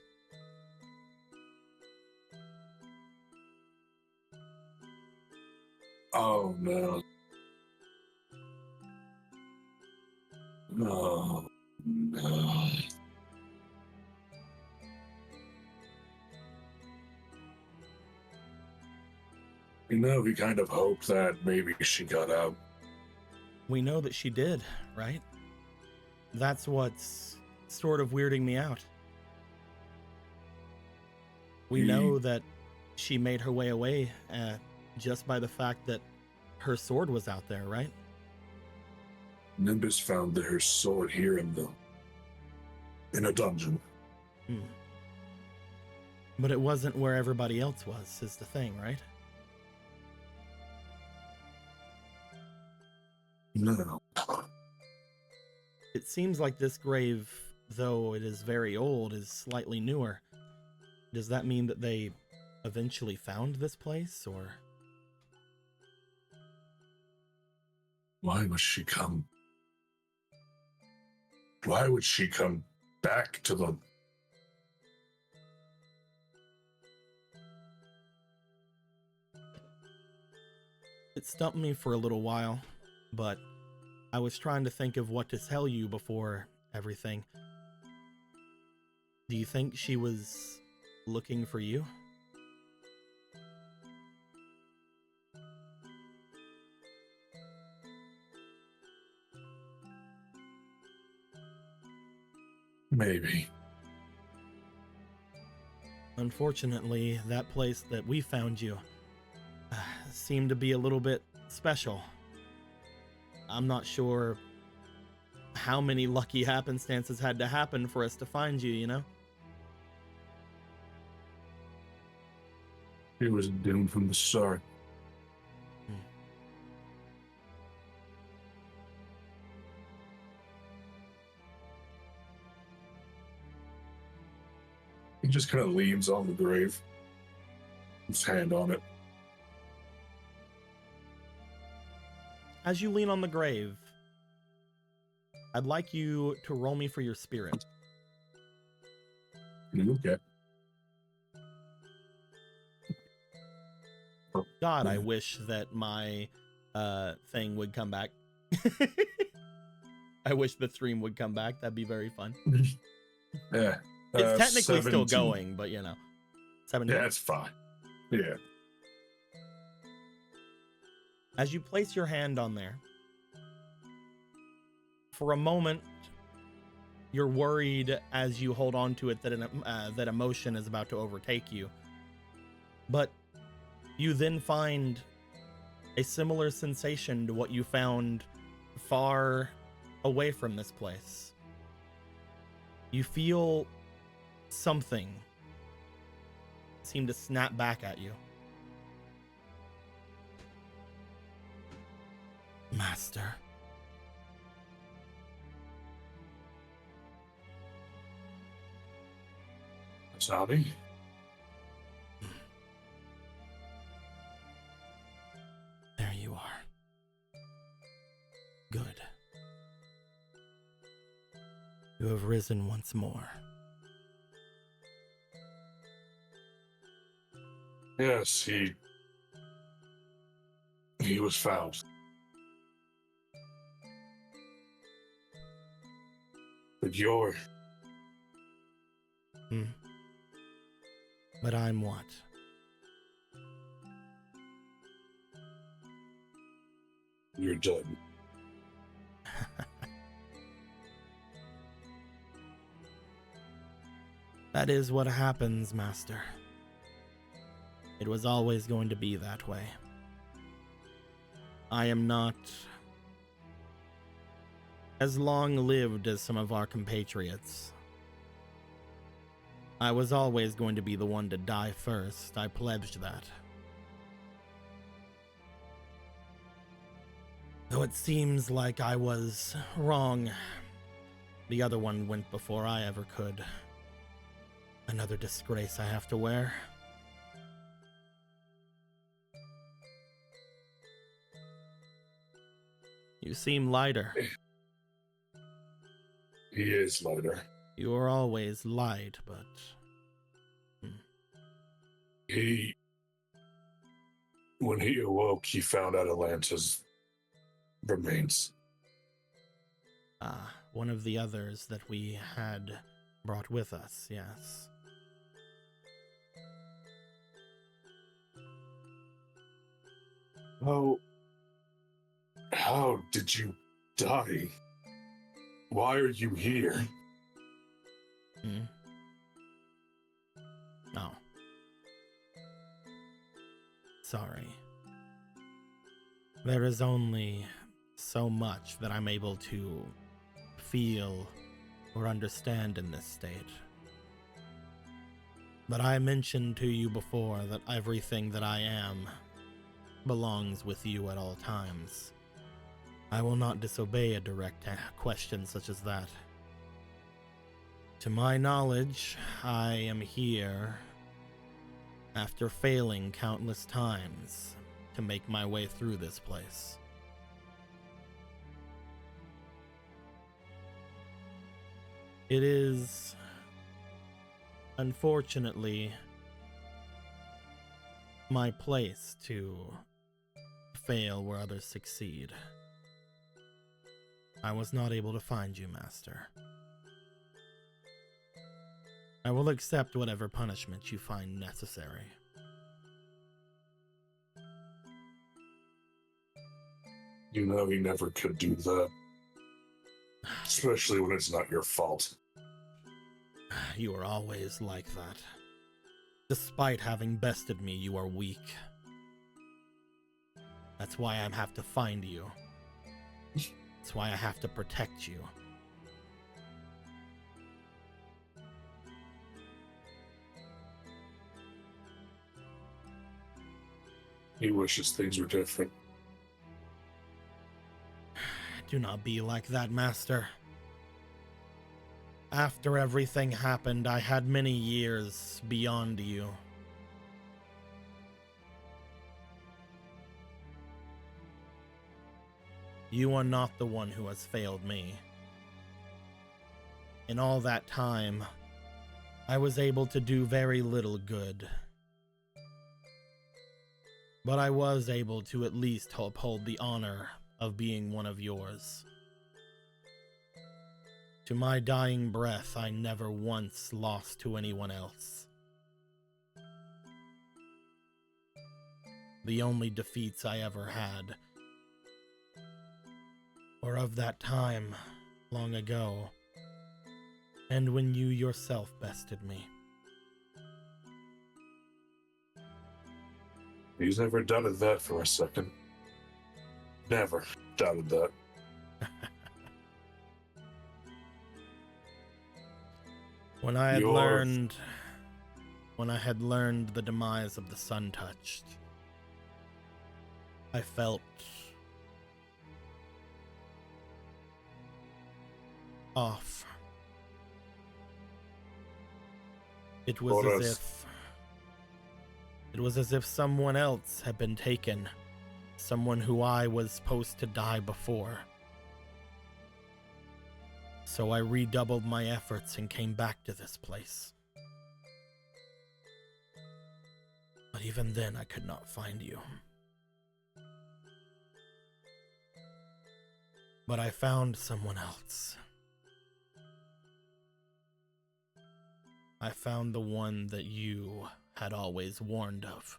Oh no. Oh no. You know, we kind of hoped that maybe she got out. We know that she did, right? That's what's sort of weirding me out. We know that she made her way away just by the fact that her sword was out there, right? Nimbus found her sword here in a dungeon. But it wasn't where everybody else was, is the thing, right? No. It seems like this grave, though it is very old, is slightly newer. Does that mean that they eventually found this place, or? Why would she come? Why would she come back to the... It stumped me for a little while, but I was trying to think of what to tell you before everything. Do you think she was looking for you? Maybe. Unfortunately, that place that we found you seemed to be a little bit special. I'm not sure how many lucky happenstances had to happen for us to find you, you know? It was doomed from the start. He just kind of leans on the grave, his hand on it. As you lean on the grave, I'd like you to roll me for your spirit. Okay. God, I wish that my thing would come back. I wish the stream would come back. That'd be very fun. Yeah. It's technically still 17. going, but you know. 17. Yeah, it's fine. Yeah. As you place your hand on there, for a moment, you're worried as you hold on to it that that emotion is about to overtake you. But you then find a similar sensation to what you found far away from this place. You feel something seem to snap back at you. Master. Sabi? You have risen once more. Yes, he was found. But you're But I'm what? you're dead. That is what happens, Master. It was always going to be that way. I am not as long-lived as some of our compatriots. I was always going to be the one to die first. I pledged that. Though it seems like I was wrong. The other one went before I ever could. Another disgrace I have to wear. You seem lighter. He is lighter. You were always light, but... When he awoke, he found Atalanta's remains. Ah, one of the others that we had brought with us, yes. How did you die? Why are you here? Oh. Sorry. There is only so much that I'm able to feel or understand in this state. But I mentioned to you before that everything that I am belongs with you at all times. I will not disobey a direct question such as that. To my knowledge, I am here after failing countless times to make my way through this place. It is, unfortunately, my place to fail where others succeed. I was not able to find you, Master. I will accept whatever punishment you find necessary. You know he never could do that. Especially when it's not your fault. You are always like that. Despite having bested me, you are weak. That's why I have to find you. That's why I have to protect you. He wishes things were different. Do not be like that, Master. After everything happened, I had many years beyond you. You are not the one who has failed me. In all that time, I was able to do very little good. But I was able to at least uphold the honor of being one of yours. To my dying breath, I never once lost to anyone else. The only defeats I ever had were of that time long ago, and when you yourself bested me. He's never doubted that for a second. Never doubted that. When I had learned the demise of the Sun Touched, I felt off. It was as if someone else had been taken, someone who I was supposed to die before. So I redoubled my efforts and came back to this place. But even then, I could not find you. But I found someone else. I found the one that you had always warned of.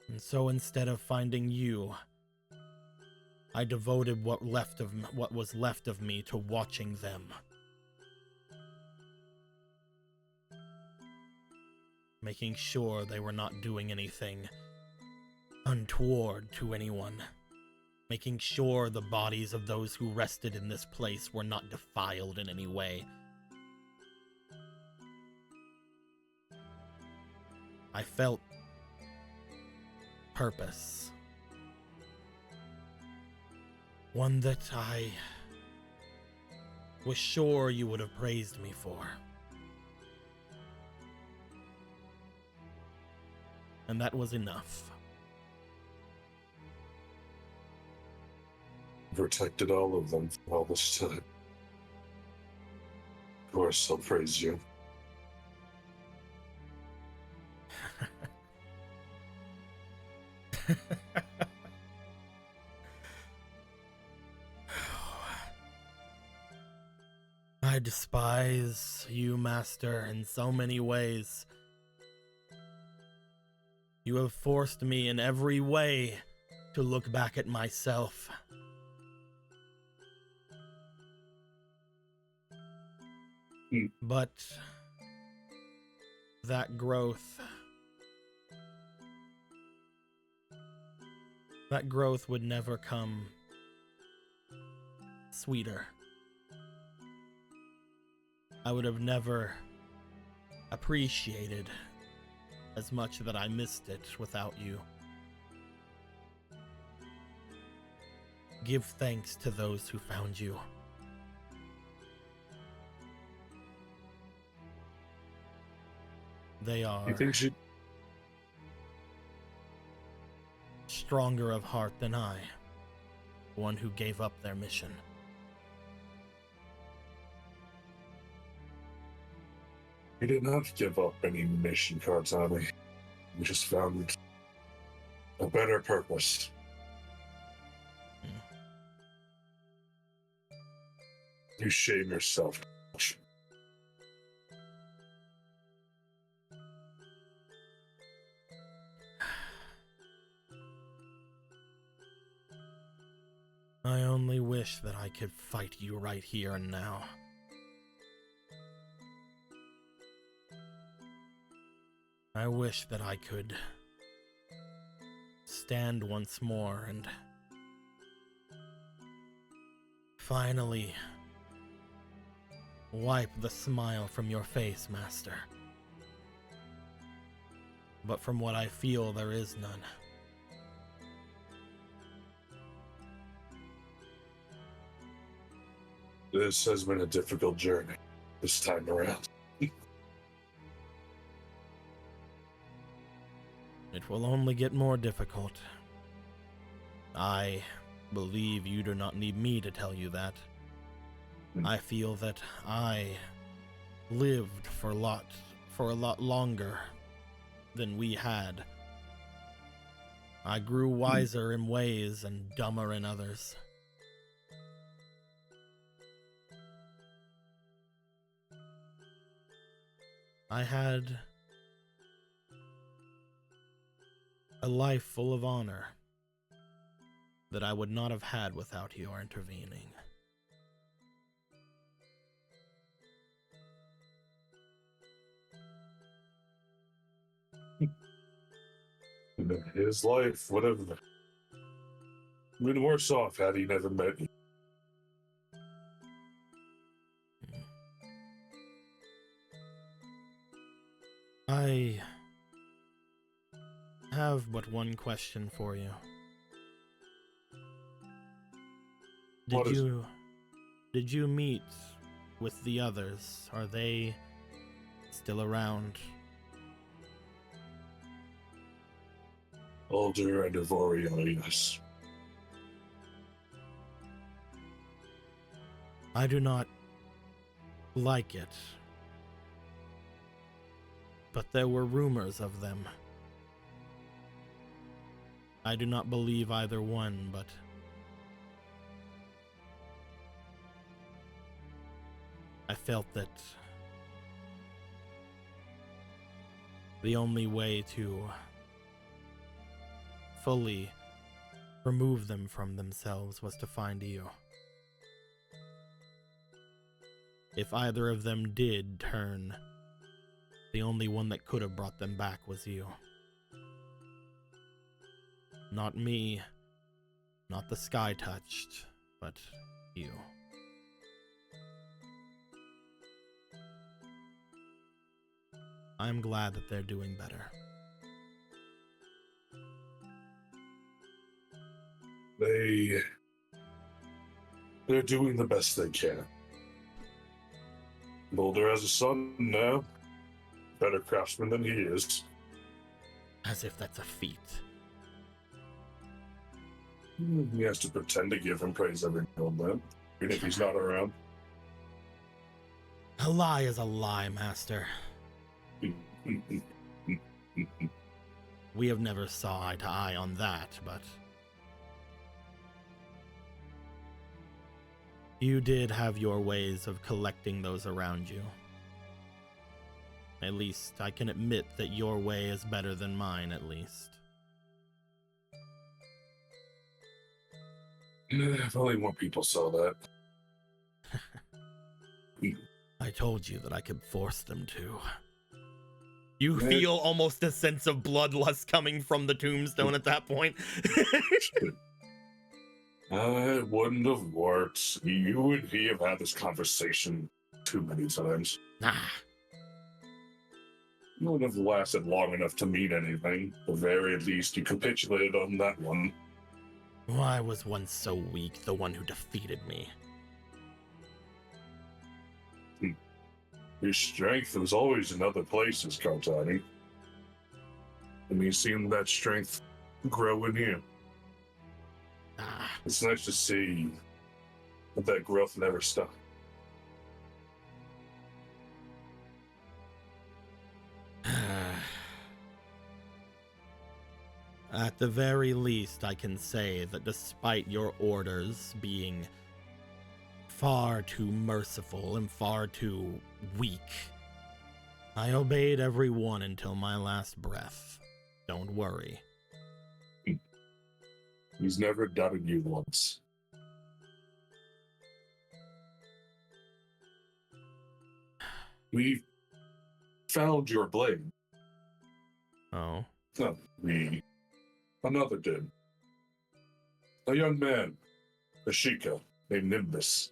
And so instead of finding you, I devoted what was left of me to watching them. Making sure they were not doing anything untoward to anyone. Making sure the bodies of those who rested in this place were not defiled in any way. I felt purpose. One that I was sure you would have praised me for. And that was enough. Protected all of them for all this time. Of course, I'll praise you. I despise you, Master, in so many ways. You have forced me in every way to look back at myself. But that growth would never come sweeter. I would have never appreciated as much that I missed it without you. Give thanks to those who found you. They are You think she... stronger of heart than I, one who gave up their mission. We did not give up any mission cards, Army. We just found a better purpose. You shame yourself. I only wish that I could fight you right here and now. I wish that I could stand once more and finally wipe the smile from your face, Master. But from what I feel, there is none. This has been a difficult journey this time around. It will only get more difficult. I believe you do not need me to tell you that. I feel that I lived for a lot longer than we had. I grew wiser in ways and dumber in others. I had a life full of honor that I would not have had without your intervening. His life would have been worse off had he never met you. I have but one question for you. What is it? Did you meet with the others? Are they still around? Alder and Evorio, yes. I do not like it. But there were rumors of them. I do not believe either one, but I felt that the only way to fully remove them from themselves was to find you. If either of them did turn, the only one that could have brought them back was you. Not me, not the Sky Touched, but you. I'm glad that they're doing better. They're doing the best they can. Boulder has a son now. Better craftsman than he is. As if that's a feat. He has to pretend to give him praise every now and then, even if he's not around. A lie is a lie, Master. We have never saw eye to eye on that, but you did have your ways of collecting those around you. At least I can admit that your way is better than mine, at least. If only more people saw that. I told you that I could force them to. You feel almost a sense of bloodlust coming from the tombstone at that point. It wouldn't have worked. You and he have had this conversation too many times. Nah. It wouldn't have lasted long enough to mean anything. At the very least, you capitulated on that one. Why was one so weak, the one who defeated me? Your strength was always in other places, Kartani. And you've seen that strength grow in you. Ah. It's nice to see that growth never stopped. At the very least, I can say that despite your orders being far too merciful and far too weak, I obeyed every one until my last breath. Don't worry. He's never doubted you once. We found your blade. Oh. No, another did. A young man, a Sheikah, named Nimbus.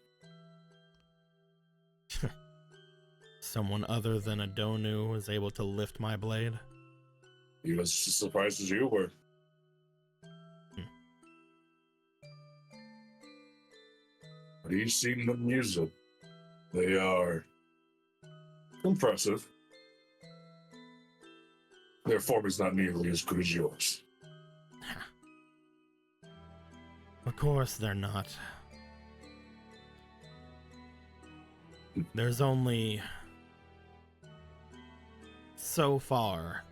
Someone other than a Donu was able to lift my blade? He was as surprised as you were. But you've seen them use it. They are impressive. Their form is not nearly as good as yours. Of course they're not. There's only so far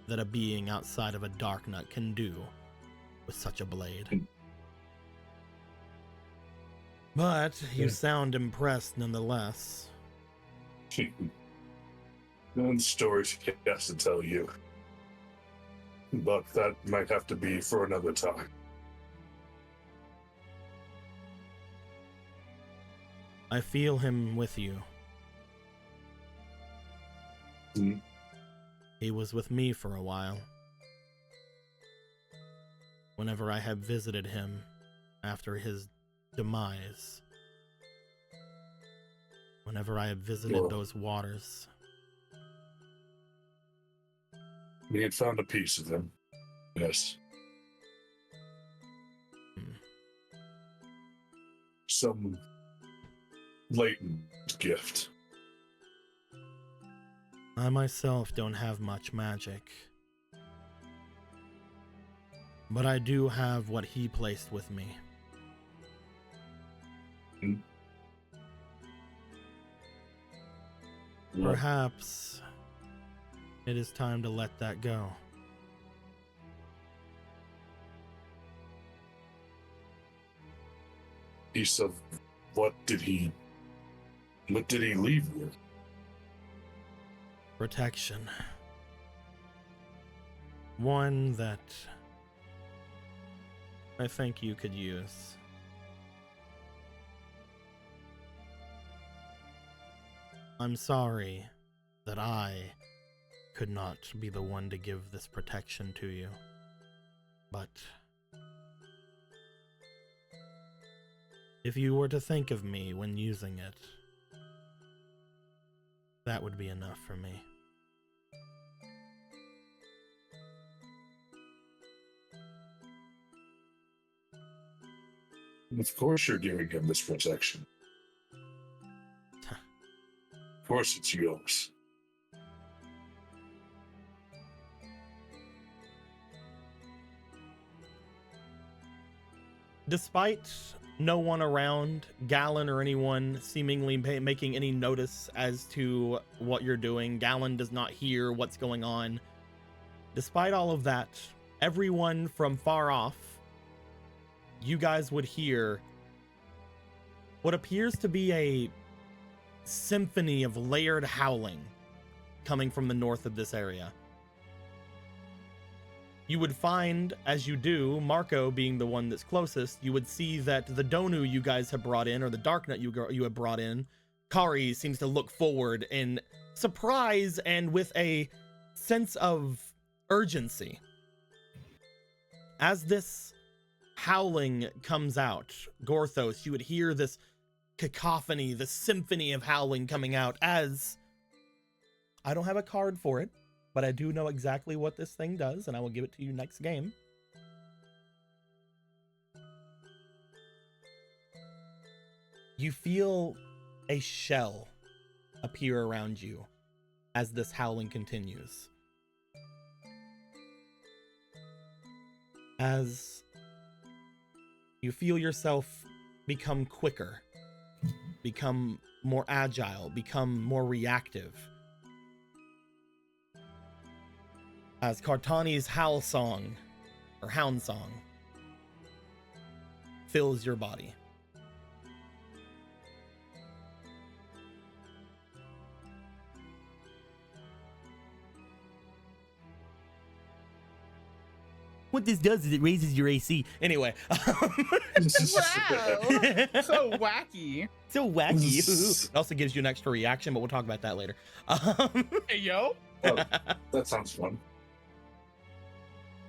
that a being outside of a Darknut can do with such a blade. But you sound impressed nonetheless. And stories he has to tell you. But that might have to be for another time. I feel him with you. He was with me for a while. Whenever I had visited him after his demise. Whenever I had visited those waters. We had found a piece of him. Yes. Some latent gift. I myself don't have much magic. But I do have what he placed with me. Perhaps it is time to let that go. He said, what did he leave with? Protection. One that I think you could use. I'm sorry that I could not be the one to give this protection to you, but if you were to think of me when using it, that would be enough for me. Of course you're giving him this protection. Of course it's yours. Despite no one around, Gallon or anyone seemingly making any notice as to what you're doing, Gallon does not hear what's going on. Despite all of that, everyone from far off, you guys would hear what appears to be a symphony of layered howling coming from the north of this area. You would find, as you do, Marco being the one that's closest, you would see that the Donu you guys have brought in, or the Darknut you have brought in, Kari seems to look forward in surprise and with a sense of urgency. As this howling comes out, Gorthos, you would hear this cacophony, the symphony of howling coming out as... I don't have a card for it, but I do know exactly what this thing does, and I will give it to you next game. You feel a shell appear around you as this howling continues. As you feel yourself become quicker, become more agile, become more reactive. As Kartani's howl song, or hound song, fills your body. What this does is it raises your AC. Anyway. Wow. So wacky. So wacky. It also gives you an extra reaction, but we'll talk about that later. Hey, yo. Oh, that sounds fun.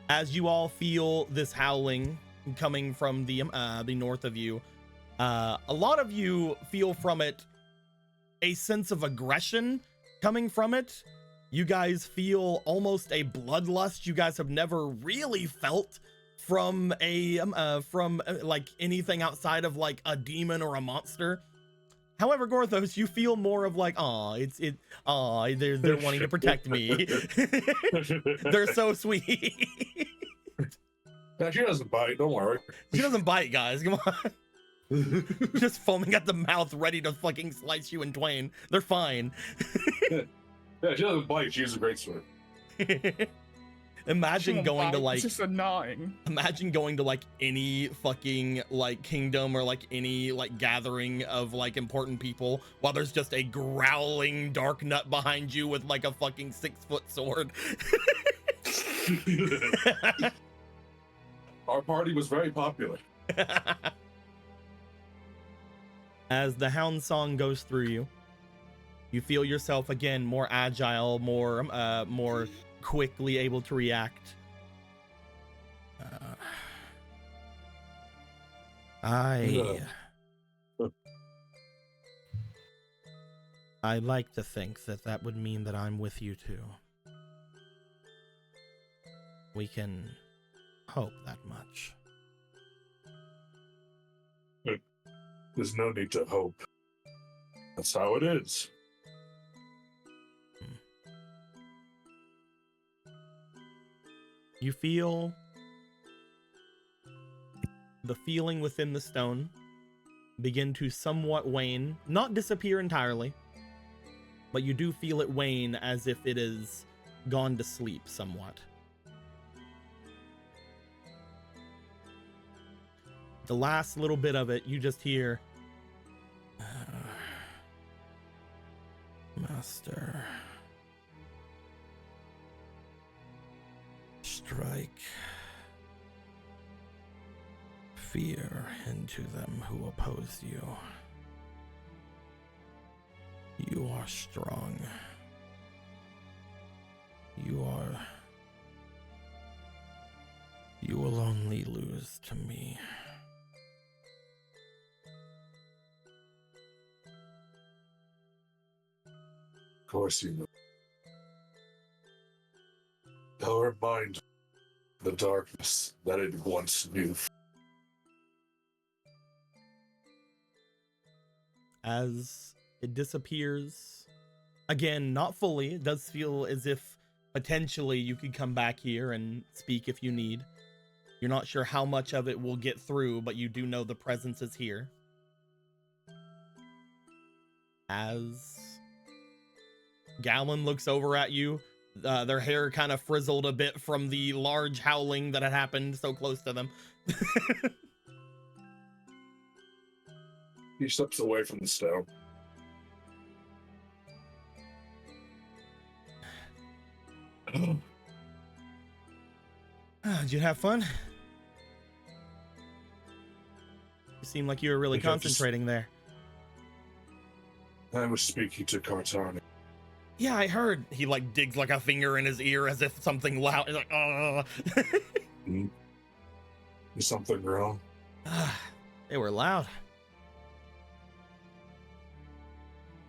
As you all feel this howling coming from the north of you, a lot of you feel from it a sense of aggression coming from it. You guys feel almost a bloodlust you guys have never really felt from like anything outside of like a demon or a monster. However, Gorthos, you feel more of like, they're wanting to protect me. They're so sweet. Now, she doesn't bite, don't worry. She doesn't bite, guys. Come on. Just foaming at the mouth, ready to fucking slice you in twain. They're fine. Yeah, she doesn't bite. She's a great swimmer. Imagine going to like, It's just annoying. imagine going to like any fucking like kingdom or like any like gathering of like important people while there's just a growling dark nut behind you with like a fucking 6-foot sword. Our party was very popular. As the hound song goes through you, you feel yourself again more agile, more quickly able to react. I like to think that that would mean that I'm with you too. We can hope that much. There's no need to hope. That's how it is. You feel the feeling within the stone begin to somewhat wane, not disappear entirely, but you do feel it wane as if it is gone to sleep somewhat. The last little bit of it, you just hear, Master, strike fear into them who oppose you. You are strong. You will only lose to me. Of course you know. Our mind, the darkness that it once knew. As it disappears, again, not fully, it does feel as if potentially you could come back here and speak if you need. You're not sure how much of it will get through, but you do know the presence is here. As Gallon looks over at you, their hair kind of frizzled a bit from the large howling that had happened so close to them. He steps away from the stone. Did you have fun? You seem like you were really concentrating there. I was speaking to Kartani. Yeah, I heard. He like digs like a finger in his ear as if something loud. He's like, Is something wrong? They were loud.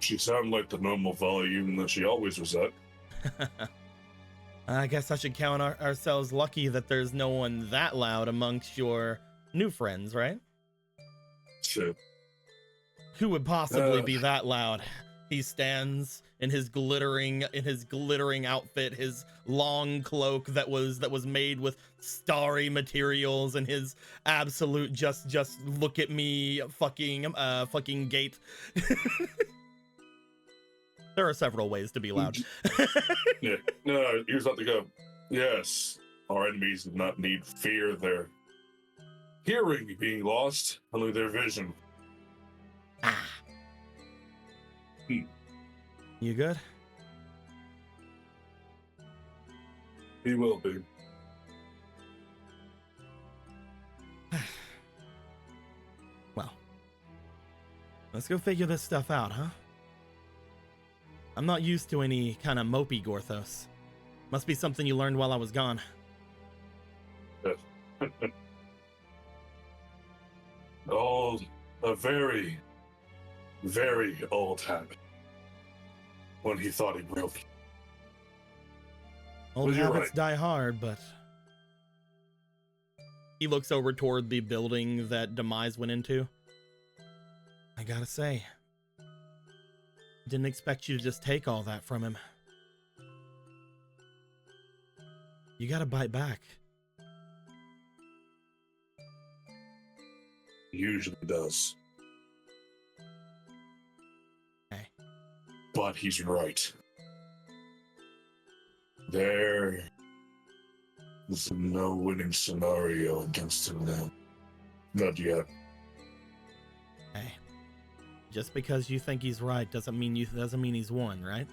She sounded like the normal volume that she always was at. I guess I should count ourselves lucky that there's no one that loud amongst your new friends, right? Shit. Who would possibly be that loud? He stands in his glittering outfit, his long cloak that was made with starry materials, and his absolute just look at me fucking gait. There are several ways to be loud. Yeah. No, here's about to go. Yes, our enemies do not need fear their hearing being lost, only their vision. You good? He will be. Well, let's go figure this stuff out, huh? I'm not used to any kind of mopey Gorthos. Must be something you learned while I was gone. Old, a very, very old habit. When he thought he broke. Old Well, you're habits right. die hard, but... He looks over toward the building that Demise went into. I gotta say, didn't expect you to just take all that from him. You gotta bite back. He usually does. Hey. But he's right. There is no winning scenario against him now. Not yet. Hey. Just because you think he's right doesn't mean he's won, right?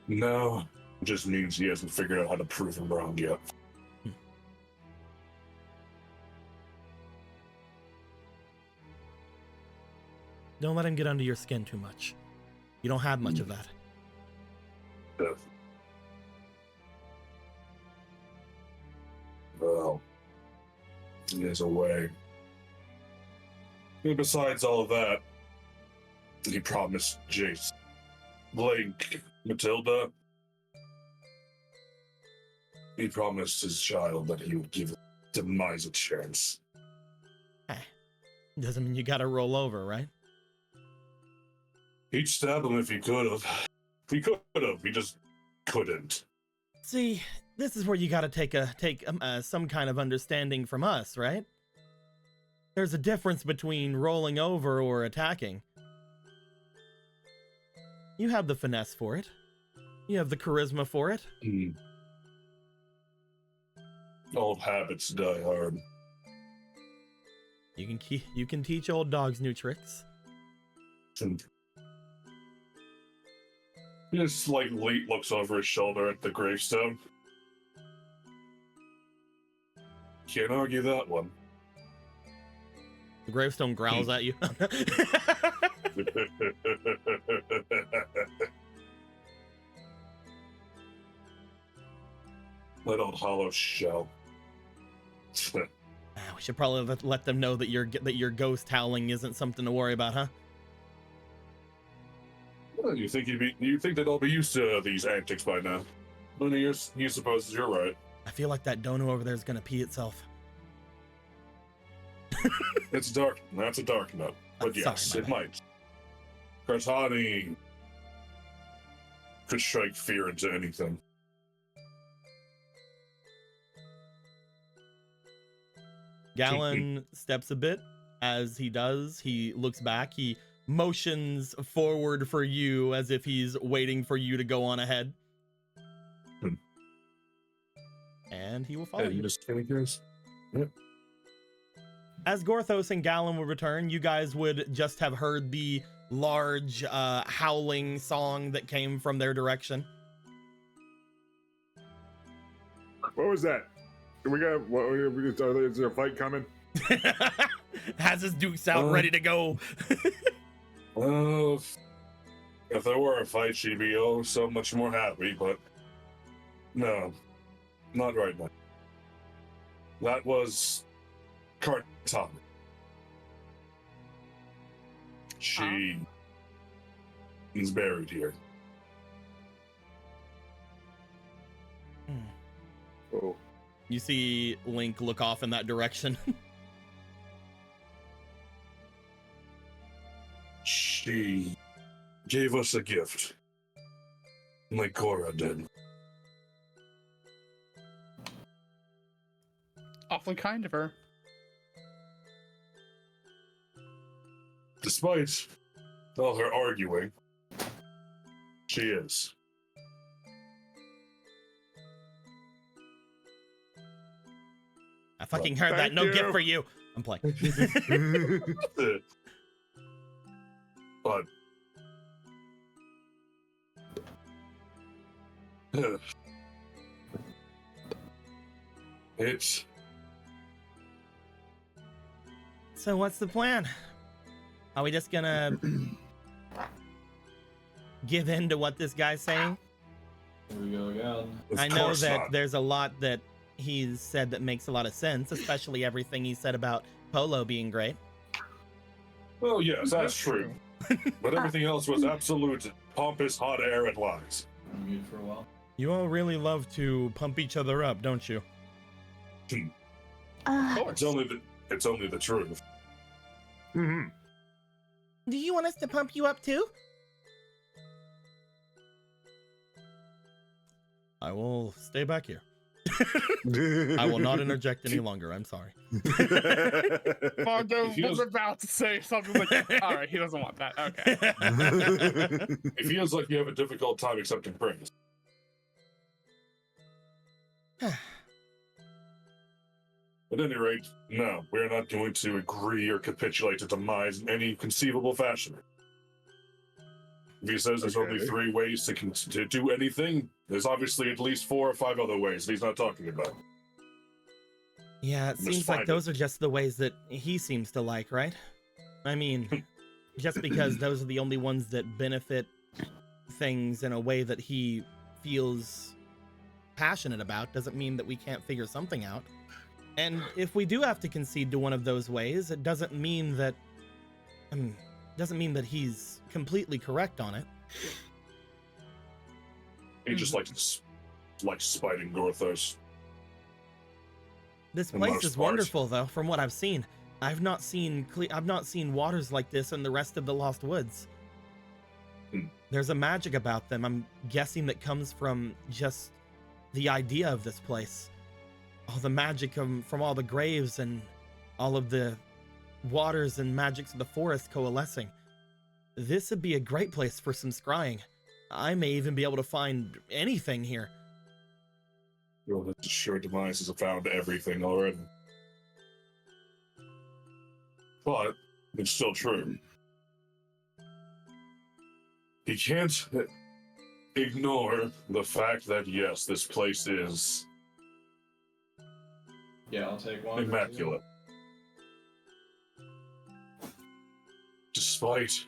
No, it just means he hasn't figured out how to prove him wrong yet. Don't let him get under your skin too much. You don't have much of that. Yeah. Well, there's a way. And besides all of that, he promised Jace, Blake, Matilda. He promised his child that he would give Demise a chance. Hey. Doesn't mean you gotta roll over, right? He'd stab him if he could have. He could have. He just couldn't. See, this is where you gotta take some kind of understanding from us, right? There's a difference between rolling over or attacking. You have the finesse for it. You have the charisma for it. Old habits die hard. You can teach old dogs new tricks. He just like looks over his shoulder at the gravestone. Can't argue that one. The gravestone growls at you. That old hollow shell. We should probably let them know that your ghost howling isn't something to worry about, huh? Well, you think they'd all be used to these antics by now? Well, you suppose you're right. I feel like that dono over there is gonna pee itself. It's dark. That's a dark note. But yes, Sorry, it might. Kartani could strike fear into anything. Gallon steps a bit. As he does, he looks back. He motions forward for you as if he's waiting for you to go on ahead. And he will follow you. Just figures. Yep. As Gorthos and Gallon would return, you guys would just have heard the large howling song that came from their direction. What was that? Is there a fight coming? Has his dukes out ready to go. Well, if there were a fight, she'd be so much more happy, but no, not right now. That was Kartani. She is buried here. Oh. You see Link look off in that direction. She gave us a gift, like Cora did. Awfully kind of her. Despite all her arguing, she is. I fucking heard that. No gift for you. I'm playing. But it's So what's the plan? Are we just gonna give in to what this guy's saying? Here we go again. I know that there's a lot that he's said that makes a lot of sense, especially everything he said about Polo being great. Well, yes, that's true. But everything else was absolute pompous hot air and lies. I'm good for a while. You all really love to pump each other up, don't you? Of course. It's only the truth. Mm-hmm. Do you want us to pump you up too? I will stay back here. I will not interject any longer. I'm sorry. Fongo was about to say something like, all right, he doesn't want that. Okay. It feels like you have a difficult time accepting praise. At any rate, no, we're not going to agree or capitulate to demise in any conceivable fashion. If he says there's only 3 ways to do anything, there's obviously at least 4 or 5 other ways that he's not talking about. Yeah, it seems like those are just the ways that he seems to like, right? I mean, just because those are the only ones that benefit things in a way that he feels passionate about doesn't mean that we can't figure something out. And if we do have to concede to one of those ways, it doesn't mean that he's completely correct on it. He just likes spiting Gorthos. This For place most is part. wonderful, though, from what I've seen. I've not seen waters like this in the rest of the Lost Woods. There's a magic about them. I'm guessing that comes from just the idea of this place. All the magic from all the graves and all of the waters and magics of the forest coalescing. This would be a great place for some scrying. I may even be able to find anything here. Well, the sure demise has found everything already. But it's still true. He can't ignore the fact that, yes, this place is Yeah, I'll take one. immaculate. Despite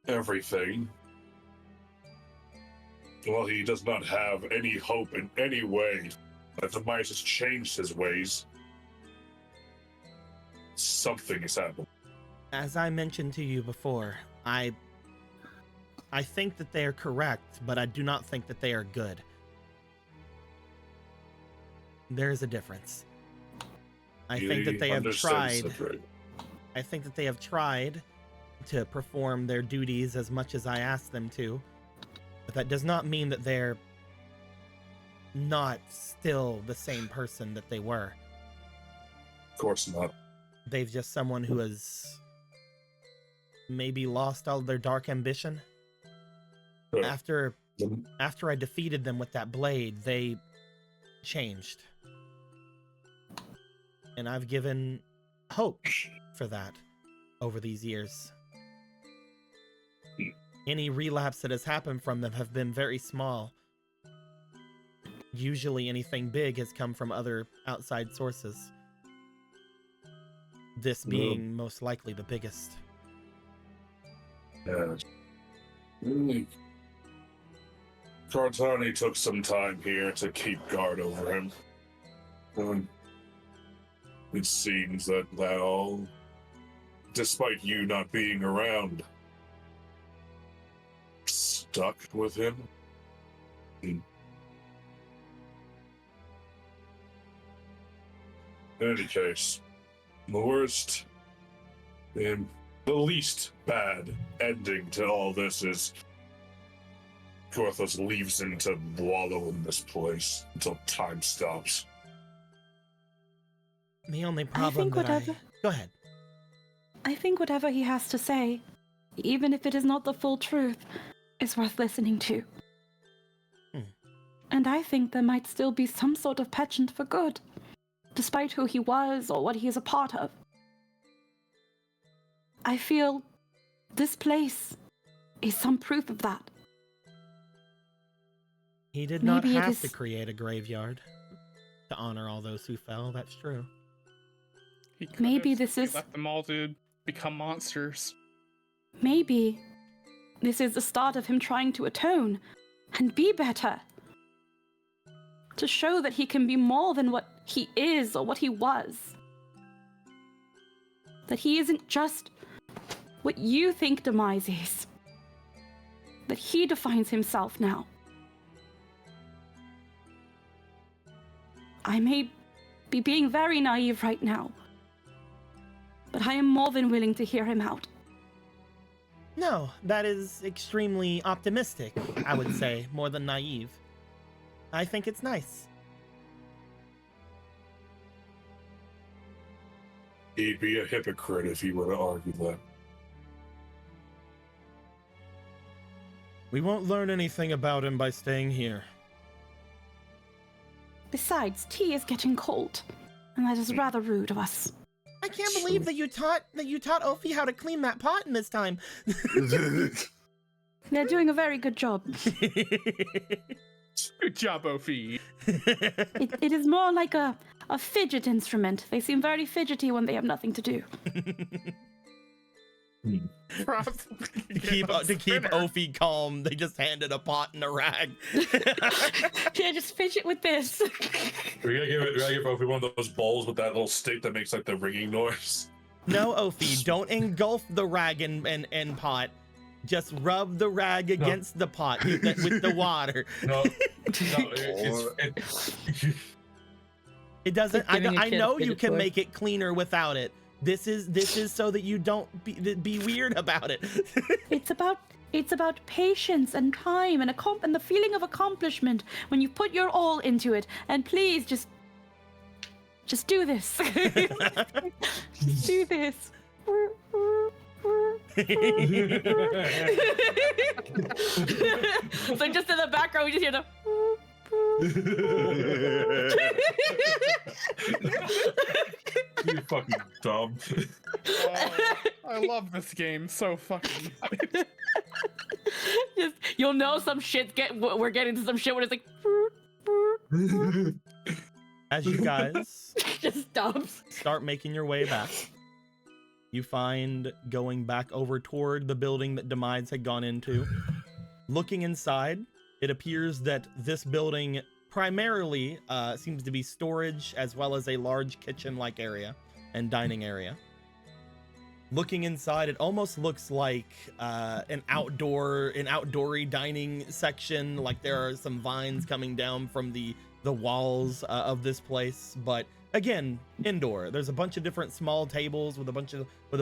everything, well, he does not have any hope in any way that the mice has changed his ways. Something has happened. As I mentioned to you before, I think that they are correct, but I do not think that they are good. There's a difference. I think that they have tried. I think that they have tried to perform their duties as much as I asked them to, but that does not mean that they're not still the same person that they were. Of course not. They've just someone who has maybe lost all of their dark ambition. But After I defeated them with that blade, they changed. And I've given hope for that over these years. Any relapse that has happened from them have been very small. Usually anything big has come from other outside sources. This being most likely the biggest. yeah, really, Cartani took some time here to keep guard over him. And it seems that all, despite you not being around, stuck with him. In any case, the worst and the least bad ending to all this is Gorthos leaves him to wallow in this place until time stops. The only problem Go ahead. I think whatever he has to say, even if it is not the full truth, is worth listening to. And I think there might still be some sort of penchant for good, despite who he was or what he is a part of. I feel this place is some proof of that. He did not Maybe it have is- to create a graveyard to honor all those who fell. That's true. He could Maybe have this simply is- left them all to become monsters. Maybe this is the start of him trying to atone and be better. To show that he can be more than what he is or what he was. That he isn't just what you think Demise is. That he defines himself now. I may be being very naive right now, but I am more than willing to hear him out. No, that is extremely optimistic, I would say, more than naive. I think it's nice. He'd be a hypocrite if he were to argue that. We won't learn anything about him by staying here. Besides, tea is getting cold, and that is rather rude of us. I can't believe that you taught Ophi how to clean that pot in this time. They're doing a very good job. Good job, Ophi. It is more like a fidget instrument. They seem very fidgety when they have nothing to do. Probably to keep Ophi calm, they just handed a pot and a rag. Yeah, just fidget with this. We gotta give Ophi one of those bowls with that little stick that makes like the ringing noise. No, Ophi, don't engulf the rag and pot. Just rub the rag against the pot with the water. No, It doesn't. Like giving a I kid a know you fidget can toy. make it cleaner without it. This is so that you don't be weird about it. It's about patience and time and and the feeling of accomplishment when you put your all into it. And please just do this. Just do this. So just in the background, we just hear the. You fucking dumb. I love this game so fucking much. Just, you'll know some shit's we're getting to some shit when it's like. As you guys Just stops. start making your way back, you find going back over toward the building that Demise had gone into. Looking inside, it appears that this building primarily seems to be storage as well as a large kitchen-like area and dining area. Looking inside, it almost looks like an outdoory dining section. Like there are some vines coming down from the walls of this place, but again, indoor. There's a bunch of different small tables with a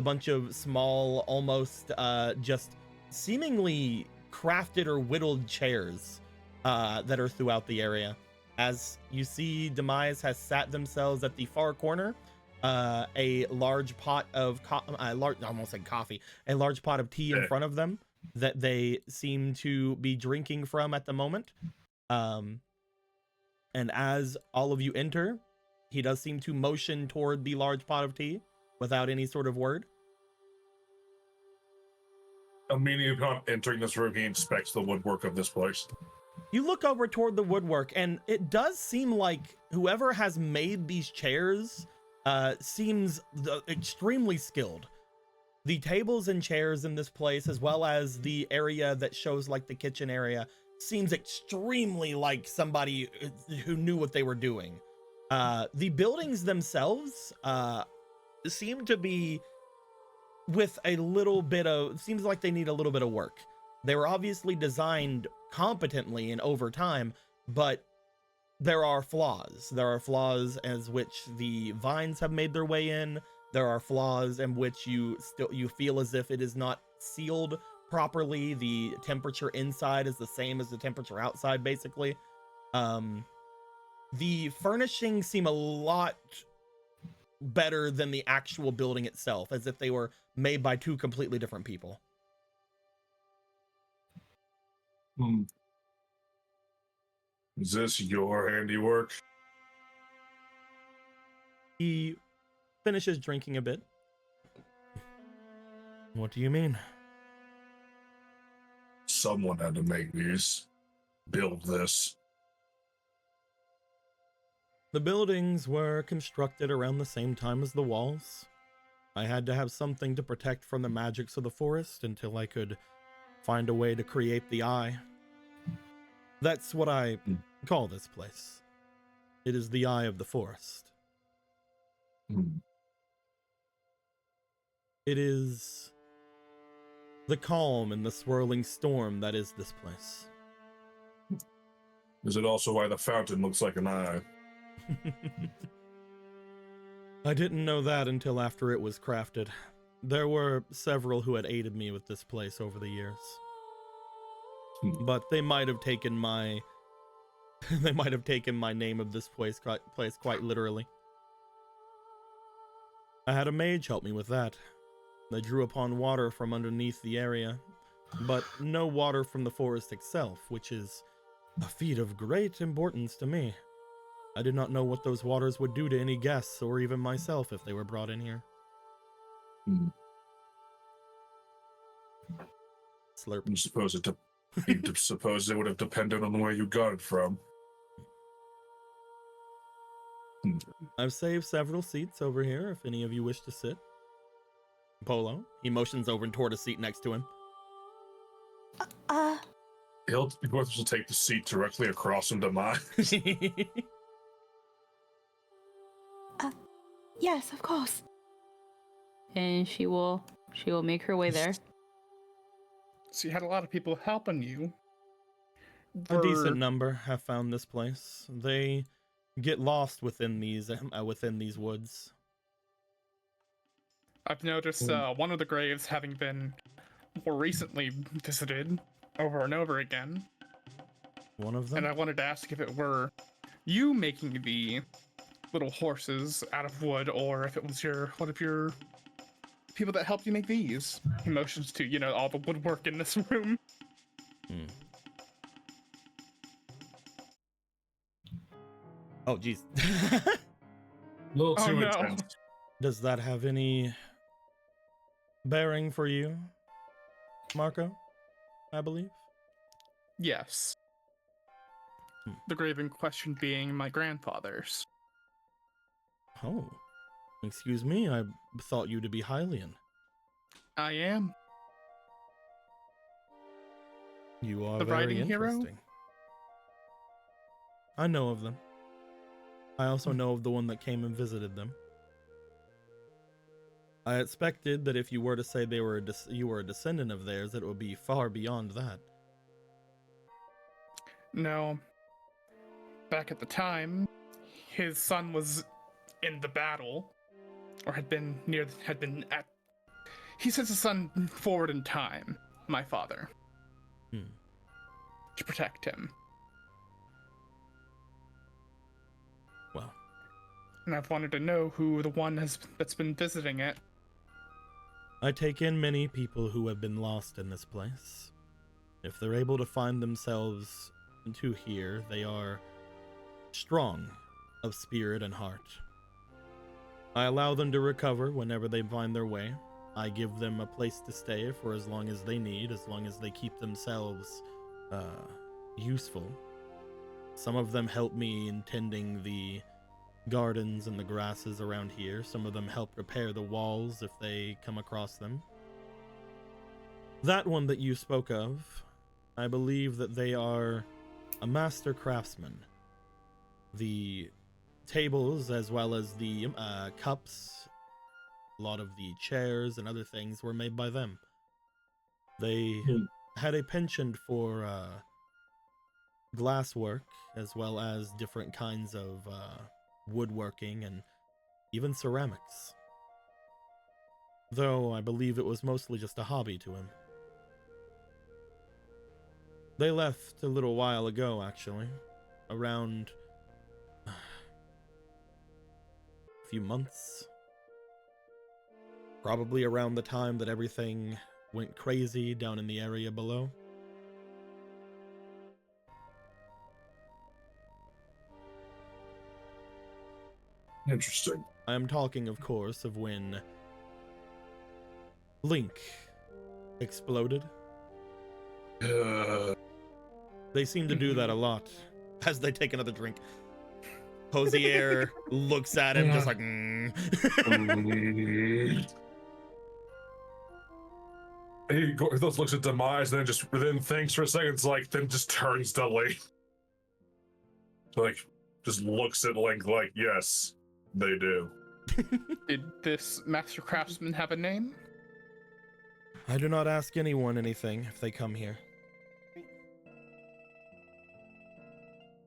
bunch of small, almost just seemingly crafted or whittled chairs that are throughout the area. As you see, Demise has sat themselves at the far corner. A large pot of a large pot of tea in front of them that they seem to be drinking from at the moment. And as all of you enter, he does seem to motion toward the large pot of tea without any sort of word. Immediately upon entering this room, he inspects the woodwork of this place. You look over toward the woodwork, and it does seem like whoever has made these chairs seems extremely skilled. The tables and chairs in this place, as well as the area that shows like the kitchen area, seems extremely like somebody who knew what they were doing. The buildings themselves seem to be with a little bit of, seems like they need a little bit of work. They were obviously designed competently and over time, but there are flaws. There are flaws as which the vines have made their way in. There are flaws in which you feel as if it is not sealed properly. The temperature inside is the same as the temperature outside, basically. The furnishings seem a lot better than the actual building itself, as if they were made by two completely different people. Is this your handiwork? He finishes drinking a bit. What do you mean? Someone had to make these. Build this. The buildings were constructed around the same time as the walls. I had to have something to protect from the magics of the forest until I could find a way to create the eye. That's what I call this place. It is the eye of the forest. It is the calm and the swirling storm that is this place. Is it also why the fountain looks like an eye? I didn't know that until after it was crafted. There were several who had aided me with this place over the years. But they might have taken my name of this place quite literally. I had a mage help me with that. They drew upon water from underneath the area, but no water from the forest itself, which is a feat of great importance to me. I did not know what those waters would do to any guests or even myself if they were brought in here. Slurp. You suppose it would have depended on where you got it from. I've saved several seats over here if any of you wish to sit. Polo. He motions over toward a seat next to him. He'll take the seat directly across from Demise. Yes, of course. And she will make her way there. So you had a lot of people helping you. A decent number have found this place. They get lost within these woods. I've noticed one of the graves having been more recently visited over and over again. One of them? And I wanted to ask if it were you making the little horses out of wood, or if it was one of your people that helped you make these. He motions to, you know, all the woodwork in this room. Hmm. Oh, geez. A little Oh, too no. intense. Does that have any bearing for you, Marco? I believe. Yes. Hmm. The grave in question being my grandfather's. Oh, excuse me. I thought you to be Hylian. I am. You are The very writing hero? interesting. I know of them. I also know of the one that came and visited them. I expected that if you were to say they were you were a descendant of theirs, that it would be far beyond that. No. Back at the time, his son was in the battle, or had been at. He sends his son forward in time, my father, to protect him. Well, And I've wanted to know who the one that's been visiting it. I take in many people who have been lost in this place. If they're able to find themselves to here, they are strong of spirit and heart. I allow them to recover whenever they find their way. I give them a place to stay for as long as they need, as long as they keep themselves useful. Some of them help me in tending the gardens and the grasses around here. Some of them help repair the walls if they come across them. That one that you spoke of, I believe that they are a master craftsman. The tables as well as the cups, a lot of the chairs and other things were made by them. They had a penchant for glasswork as well as different kinds of woodworking and even ceramics. Though I believe it was mostly just a hobby to him. They left a little while ago, actually. Around a few months. Probably around the time that everything went crazy down in the area below. Interesting. I am talking, of course, of when Link exploded. They seem to do that a lot. As they take another drink. Hosier looks at him just like, He looks at Demise and then thinks for a second, it's like, then just turns to Link. Like, just looks at Link like, yes, they do. Did this master craftsman have a name? I do not ask anyone anything if they come here.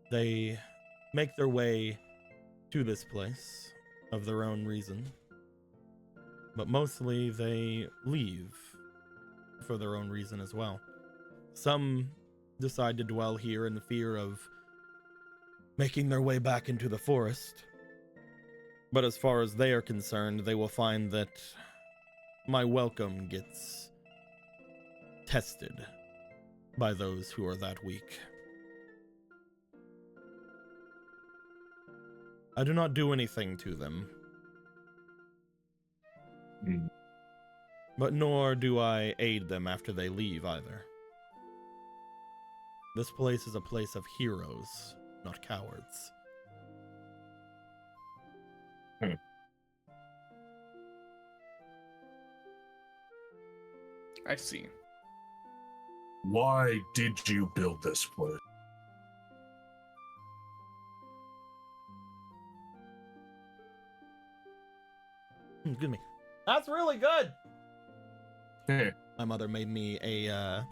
They make their way to this place of their own reason. But mostly they leave for their own reason as well. Some decide to dwell here in fear of making their way back into the forest. But as far as they are concerned, they will find that my welcome gets tested by those who are that weak. I do not do anything to them. But nor do I aid them after they leave either. This place is a place of heroes, not cowards. I see. Why did you build this place? Excuse me. That's really good. Hey. My mother made me a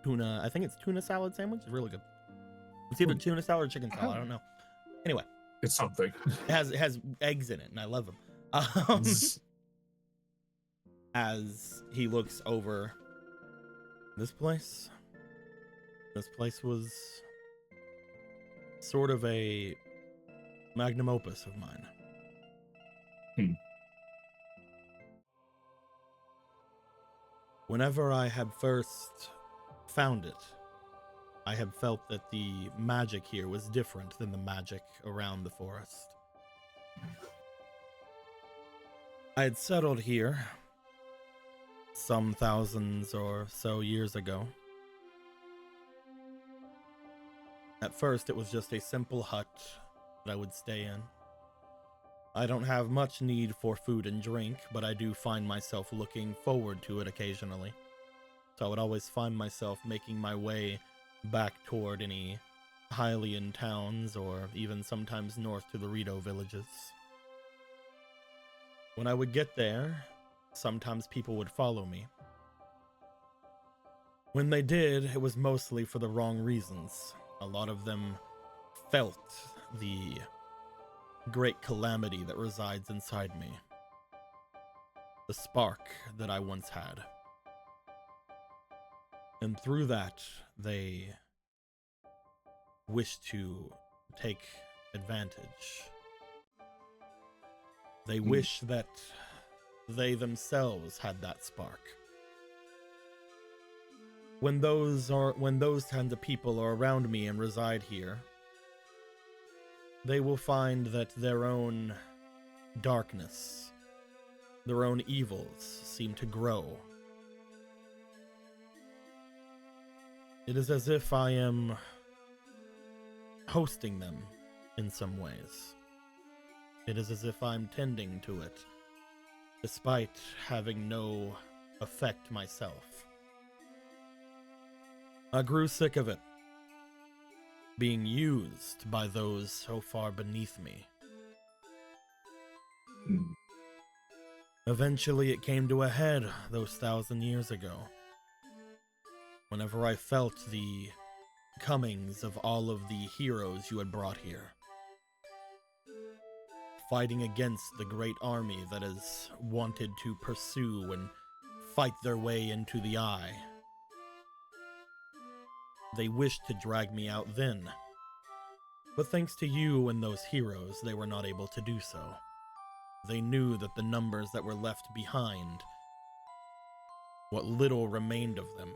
tuna, I think it's tuna salad sandwich. It's really good. It's either tuna salad or chicken salad. I don't know. Anyway, It's something. it has eggs in it, and I love them. As he looks over this place was sort of a magnum opus of mine. Whenever I had first found it, I had felt that the magic here was different than the magic around the forest. I had settled here some thousands or so years ago. At first, it was just a simple hut that I would stay in. I don't have much need for food and drink, but I do find myself looking forward to it occasionally. So I would always find myself making my way back toward any Hylian towns or even sometimes north to the Rito villages. When I would get there, sometimes people would follow me. When they did, it was mostly for the wrong reasons. A lot of them felt the great calamity that resides inside me. The spark that I once had. And through that, they wished to take advantage. They wish that they themselves had that spark. When those kinds of people are around me and reside here, they will find that their own darkness, their own evils seem to grow. It is as if I am hosting them in some ways. It is as if I'm tending to it, despite having no effect myself. I grew sick of it, being used by those so far beneath me. Eventually it came to a head those 1,000 years ago, whenever I felt the comings of all of the heroes you had brought here, fighting against the great army that has wanted to pursue and fight their way into the Eye. They wished to drag me out then, but thanks to you and those heroes, they were not able to do so. They knew that the numbers that were left behind, what little remained of them,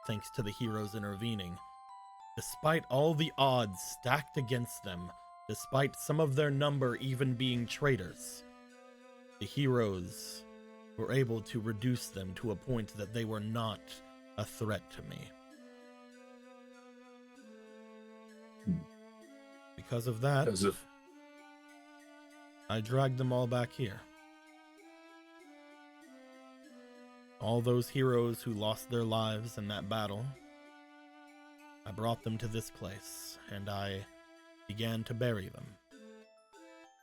thanks to the heroes intervening, despite all the odds stacked against them, despite some of their number even being traitors, the heroes were able to reduce them to a point that they were not a threat to me. Because of that, I dragged them all back here. All those heroes who lost their lives in that battle, I brought them to this place, and I began to bury them.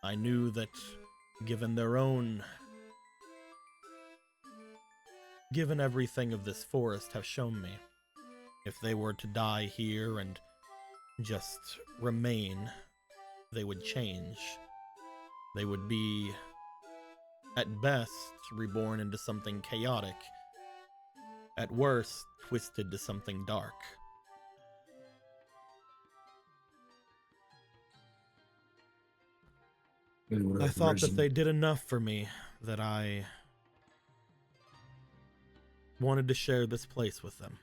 I knew that given everything of this forest have shown me, if they were to die here and just remain, they would change. They would be, at best, reborn into something chaotic, at worst, twisted to something dark. I thought that they did enough for me, that I wanted to share this place with them.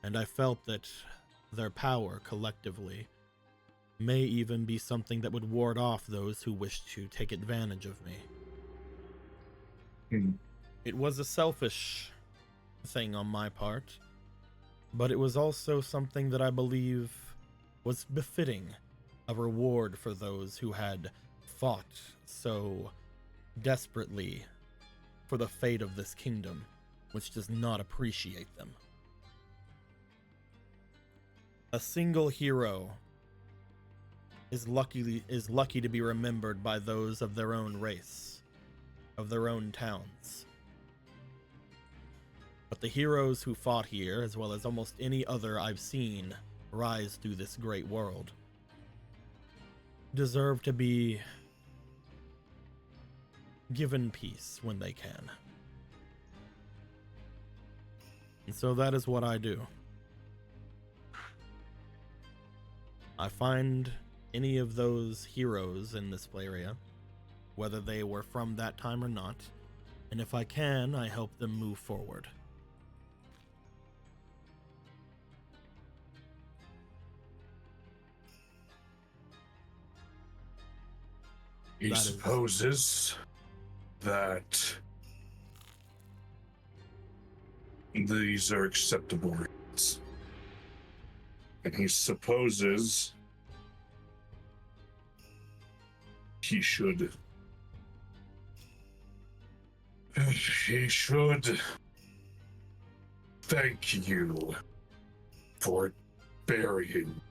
And I felt that their power, collectively, may even be something that would ward off those who wish to take advantage of me. It was a selfish thing on my part, but it was also something that I believe was befitting a reward for those who had fought so desperately for the fate of this kingdom, which does not appreciate them. A single hero is lucky to be remembered by those of their own race, of their own towns. But the heroes who fought here, as well as almost any other I've seen rise through this great world, deserve to be given peace when they can. And so that is what I do. I find any of those heroes in this area, whether they were from that time or not, And if I can, I help them move forward. He That is- supposes that these are acceptable rates. And he supposes he should thank you for burying.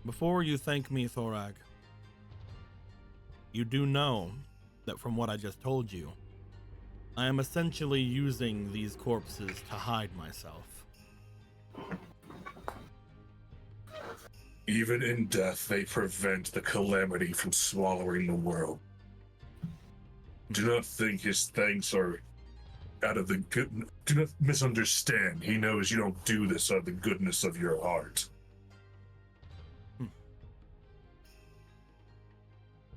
Before you thank me, Thorag, you do know that from what I just told you, I am essentially using these corpses to hide myself. Even in death, they prevent the calamity from swallowing the world. Do not think his thanks are out of the good. Do not misunderstand. He knows you don't do this out of the goodness of your heart.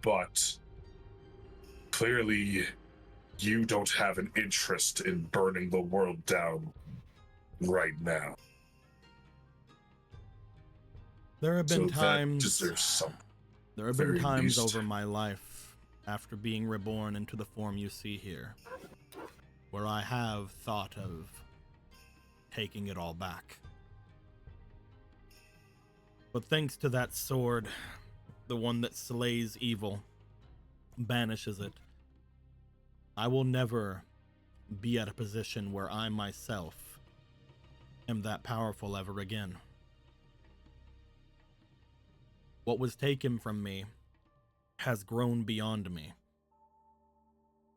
But clearly, you don't have an interest in burning the world down right now. There have been So times. that deserves some. There have been very times least. over my life, after being reborn into the form you see here, where I have thought of taking it all back. But thanks to that sword, the one that slays evil, banishes it, I will never be at a position where I myself am that powerful ever again. What was taken from me has grown beyond me.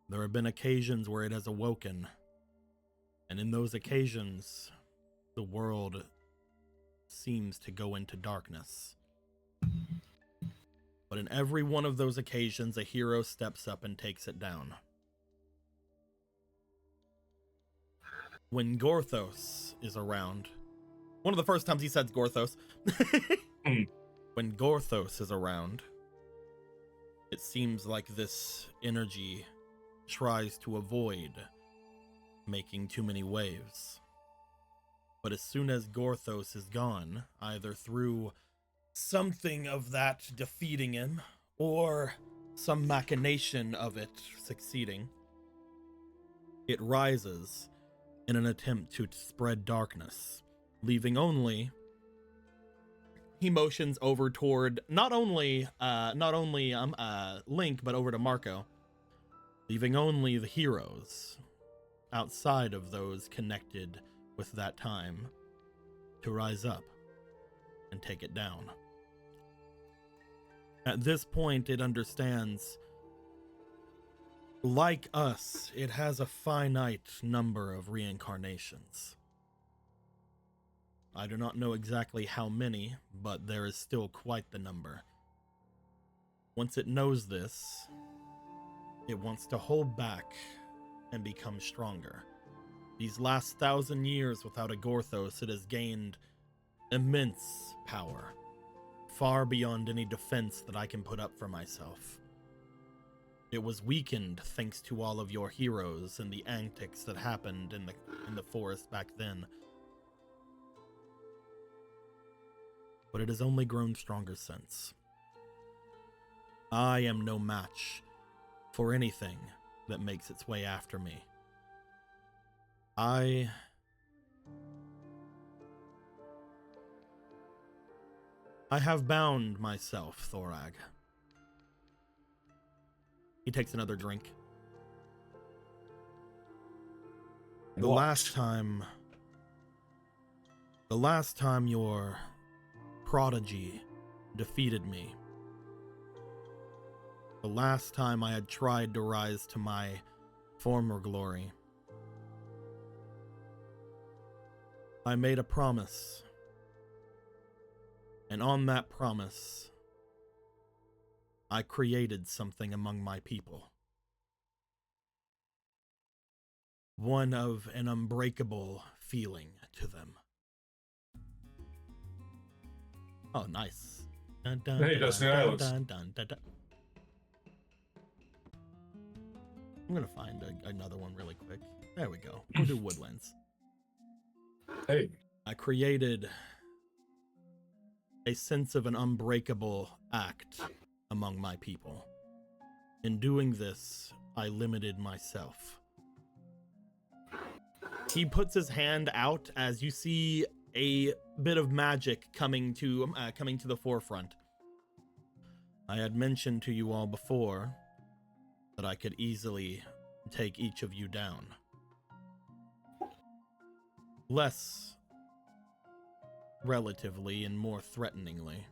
There have been occasions where it has awoken, and in those occasions, the world seems to go into darkness. But in every one of those occasions, a hero steps up and takes it down. When Gorthos is around, one of the first times he said Gorthos, when Gorthos is around, it seems like this energy tries to avoid making too many waves. But as soon as Gorthos is gone, either through something of that defeating him, or some machination of it succeeding, it rises in an attempt to spread darkness, leaving only. He motions over toward not only Link, but over to Marco, leaving only the heroes outside of those connected with that time to rise up and take it down. At this point, it understands, like us, it has a finite number of reincarnations. I do not know exactly how many, but there is still quite the number. Once it knows this, it wants to hold back and become stronger. These last 1,000 years without a Gorthos, it has gained immense power, far beyond any defense that I can put up for myself. It was weakened thanks to all of your heroes and the antics that happened in the forest back then. But it has only grown stronger since. I am no match for anything that makes its way after me. I have bound myself, Thorag. He takes another drink. The last time your prodigy defeated me, the last time I had tried to rise to my former glory, I made a promise, and on that promise, I created something among my people. One of an unbreakable feeling to them. Oh, nice. Dun, dun, Hey, dun, Destiny dun, Islands. dun, dun, dun, dun. I'm gonna find another one really quick. There we go. We'll do woodlands. Hey, I created a sense of an unbreakable act among my people. In doing this, I limited myself. He puts his hand out as you see a bit of magic coming to the forefront. I had mentioned to you all before that I could easily take each of you down. Less relatively and more threateningly.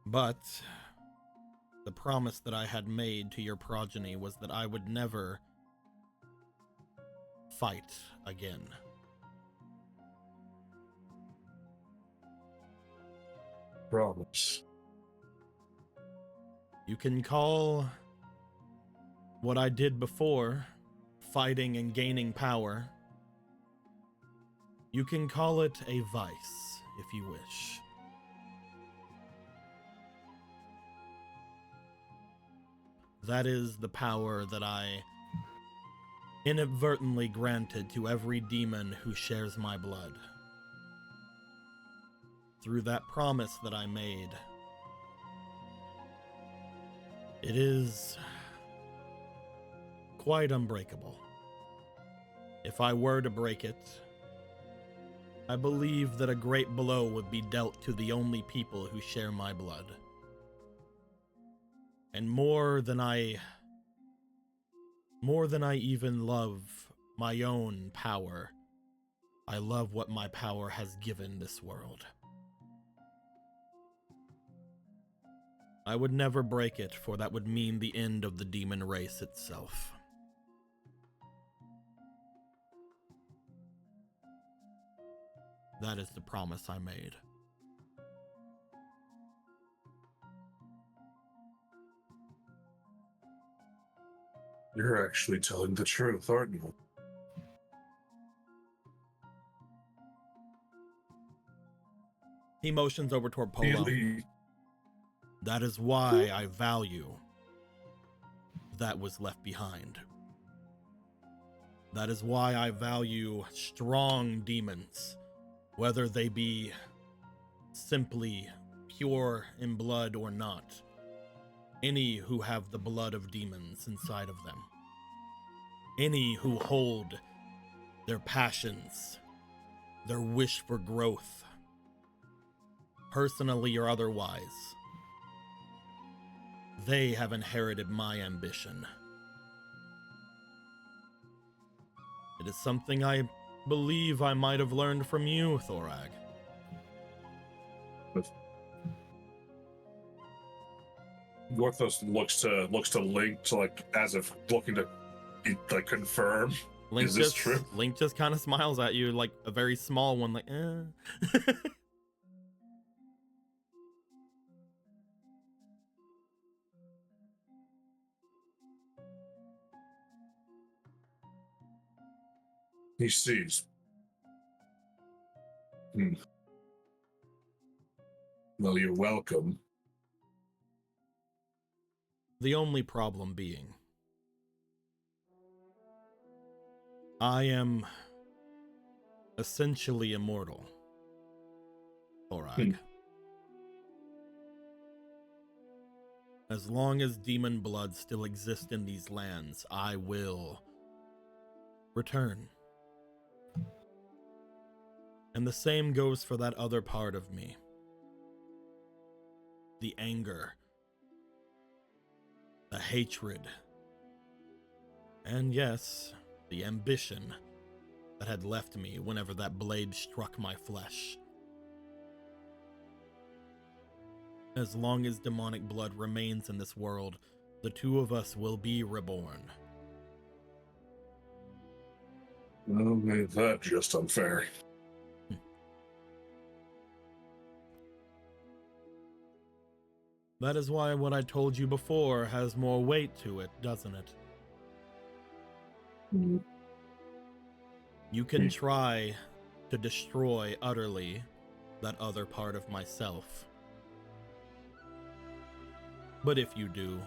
But the promise that I had made to your progeny was that I would never fight again. promise. You can call what I did before fighting and gaining power. You can call it a vice, if you wish. That is the power that I inadvertently granted to every demon who shares my blood. Through that promise that I made, it is quite unbreakable. If I were to break it, I believe that a great blow would be dealt to the only people who share my blood. And more than I even love my own power, I love what my power has given this world. I would never break it, for that would mean the end of the demon race itself. That is the promise I made. You're actually telling the truth, aren't you? He motions over toward Polo. Really? That is why I value that was left behind. That is why I value strong demons, whether they be simply pure in blood or not. Any who have the blood of demons inside of them. Any who hold their passions, their wish for growth, personally or otherwise. They have inherited my ambition. It is something I believe I might have learned from you, Thorag. Gorthos looks to Link to like as if looking to like confirm. Link Is this true? Link just kind of smiles at you like a very small one, like, eh. He sees. Well, you're welcome. The only problem being, I am essentially immortal, Thorag. As long as demon blood still exists in these lands, I will return. And the same goes for that other part of me. The anger, the hatred, and yes, the ambition that had left me whenever that blade struck my flesh. As long as demonic blood remains in this world, the two of us will be reborn. Well, ain't that just unfair? That is why what I told you before has more weight to it, doesn't it? You can try to destroy utterly that other part of myself. But if you do,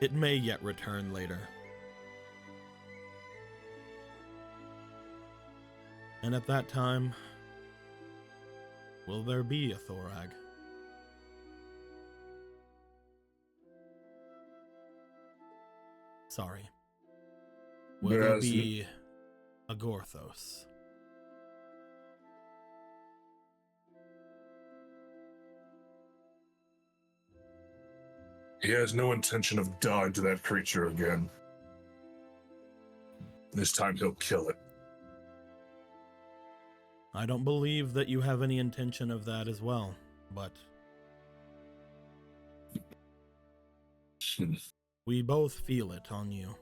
It may yet return later. And at that time, will there be a Thorag? Sorry. Will there Yes. be a Gorthos? He has no intention of dying to that creature again. This time he'll kill it. I don't believe that you have any intention of that as well, but we both feel it on you.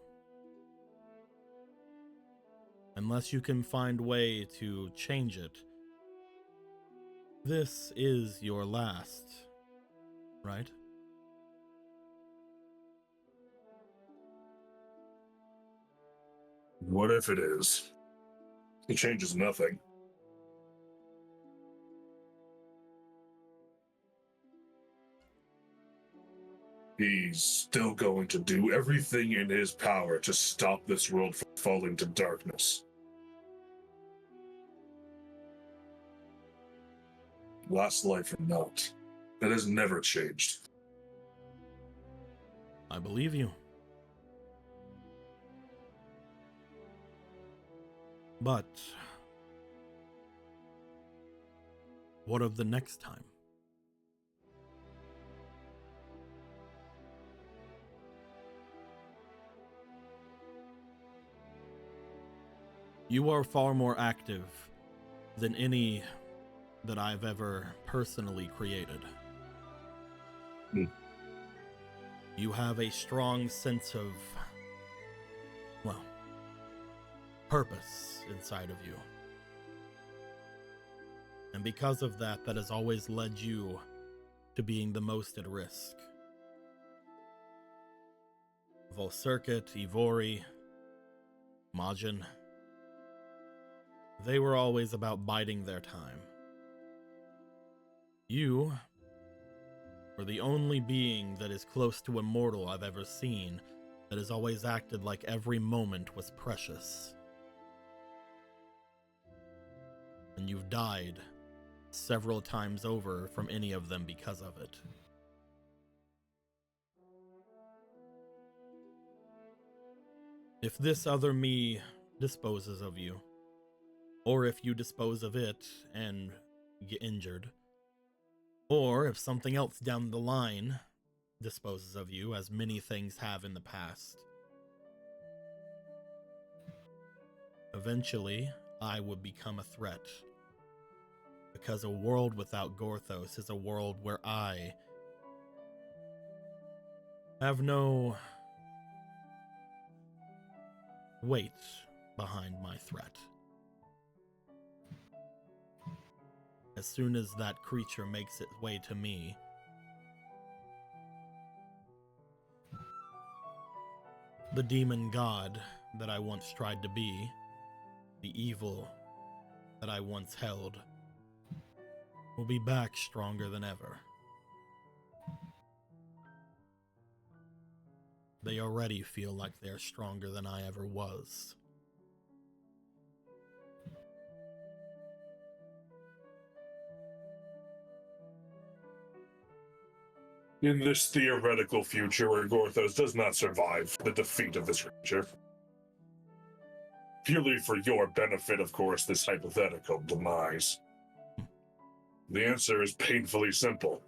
Unless you can find a way to change it, this is your last, right? What if it is? It changes nothing. He's still going to do everything in his power to stop this world from falling to darkness. Last life or not, that has never changed. I believe you. But what of the next time? You are far more active than any that I've ever personally created. You have a strong sense of, well, purpose inside of you. And because of that, that has always led you to being the most at risk. Volcircuit, Ivori, Majin, they were always about biding their time. You were the only being that is close to immortal I've ever seen that has always acted like every moment was precious. And you've died several times over from any of them because of it. If this other me disposes of you, or if you dispose of it and get injured, or if something else down the line disposes of you, as many things have in the past, eventually I would become a threat. Because a world without Gorthos is a world where I have no weight behind my threat. As soon as that creature makes its way to me, the demon god that I once tried to be, the evil that I once held, will be back stronger than ever. They already feel like they're stronger than I ever was. In this theoretical future where Gorthos does not survive the defeat of this creature, purely for your benefit, of course, this hypothetical demise, the answer is painfully simple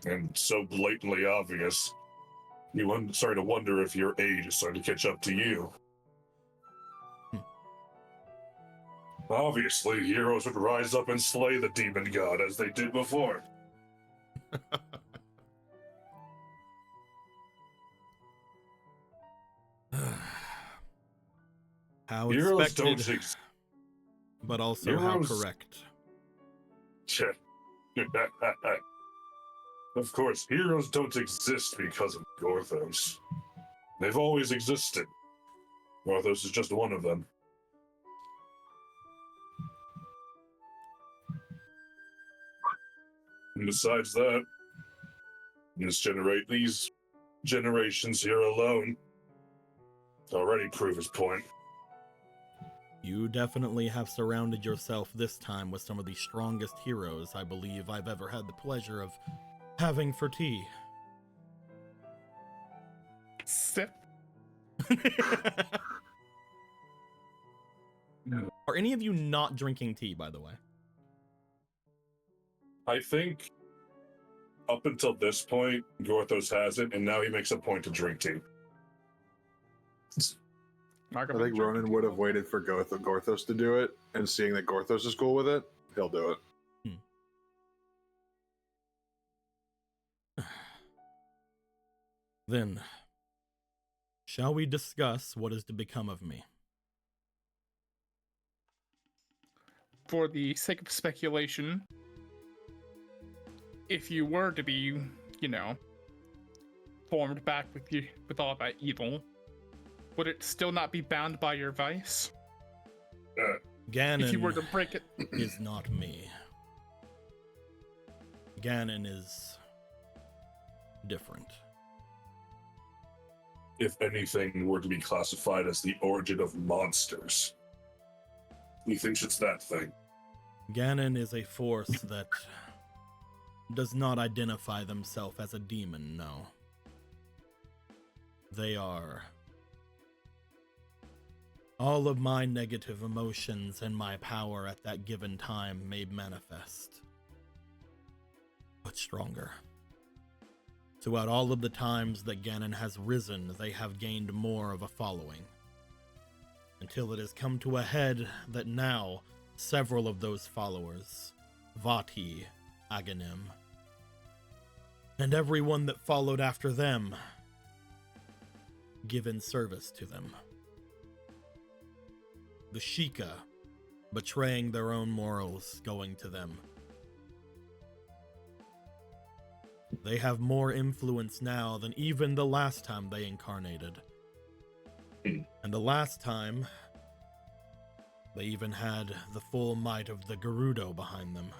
and so blatantly obvious. You start to wonder if your age is starting to catch up to you. Obviously, heroes would rise up and slay the demon god as they did before. How Heroes expected, don't exist. but also how Heroes- correct. Of course, heroes don't exist because of Gorthos. They've always existed. Gorthos is just one of them. And besides that, you just generate these generations here alone already prove his point. You definitely have surrounded yourself this time with some of the strongest heroes I believe I've ever had the pleasure of having for tea. Sip. Are any of you not drinking tea, by the way? I think up until this point, Gorthos has it, and now he makes a point to drink tea. I think Ronan would have waited for Gorthos to do it, and seeing that Gorthos is cool with it, he'll do it. Then, shall we discuss what is to become of me? For the sake of speculation, if you were to be, formed back with all that evil, would it still not be bound by your vice? Ganon If you were to break it, is not me. Ganon is different. If anything were to be classified as the origin of monsters, he thinks it's that thing. Ganon is a force that does not identify themselves as a demon, no. They are all of my negative emotions and my power at that given time made manifest, but stronger. Throughout all of the times that Ganon has risen, they have gained more of a following, until it has come to a head that now several of those followers, Vati, Aghanim, and everyone that followed after them, give in service to them. The Sheikah, betraying their own morals, going to them. They have more influence now than even the last time they incarnated. And the last time, they even had the full might of the Gerudo behind them.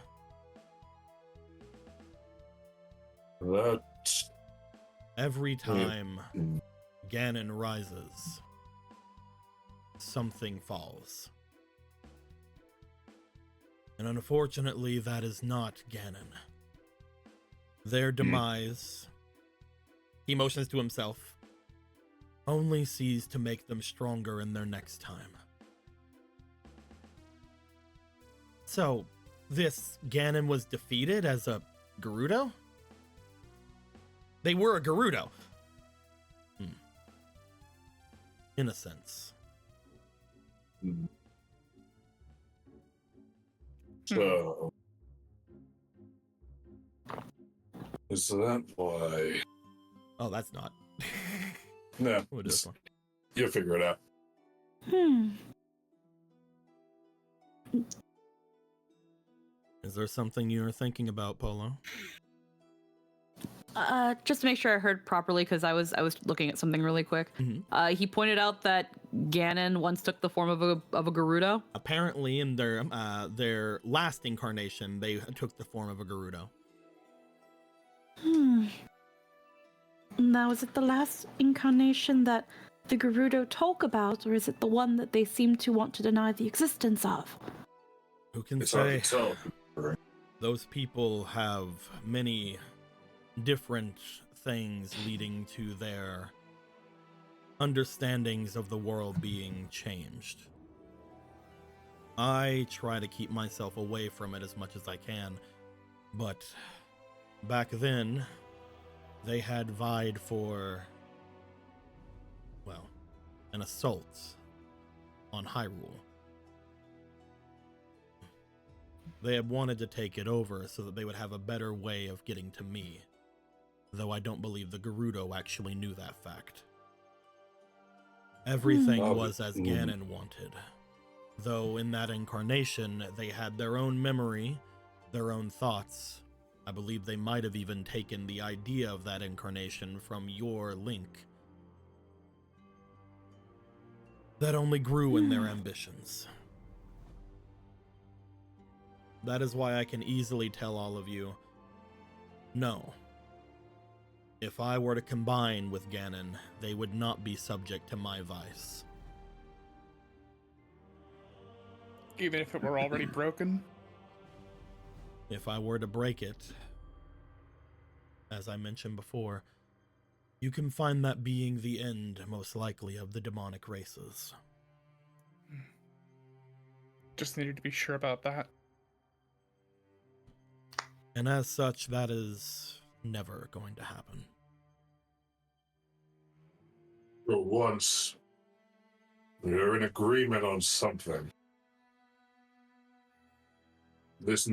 That... Every time Ganon rises, something falls. And unfortunately, that is not Ganon. Their demise, he motions to himself, only sees to make them stronger in their next time. So, this Ganon was defeated as a Gerudo? They were a Gerudo. In a sense. So, is that why? Oh, that's not. No, We'll do this one. you'll figure it out. Is there something you're thinking about, Polo? Just to make sure I heard properly, because I was looking at something really quick. He pointed out that Ganon once took the form of a Gerudo. Apparently, in their last incarnation, they took the form of a Gerudo. Now, is it the last incarnation that the Gerudo talk about, or is it the one that they seem to want to deny the existence of? Who can It's hard say? to tell. Those people have many different things leading to their understandings of the world being changed. I try to keep myself away from it as much as I can, but back then, they had vied for, well, an assault on Hyrule. They had wanted to take it over so that they would have a better way of getting to me, though I don't believe the Gerudo actually knew that fact. Everything was as Ganon wanted, though in that incarnation they had their own memory, their own thoughts. I believe they might have even taken the idea of that incarnation from your Link. That only grew in their ambitions. That is why I can easily tell all of you, no. If I were to combine with Ganon, they would not be subject to my vice. Even if it were already broken? If I were to break it, as I mentioned before, you can find that being the end, most likely, of the demonic races. Just needed to be sure about that. And as such, that is never going to happen. For once, we're in agreement on something. This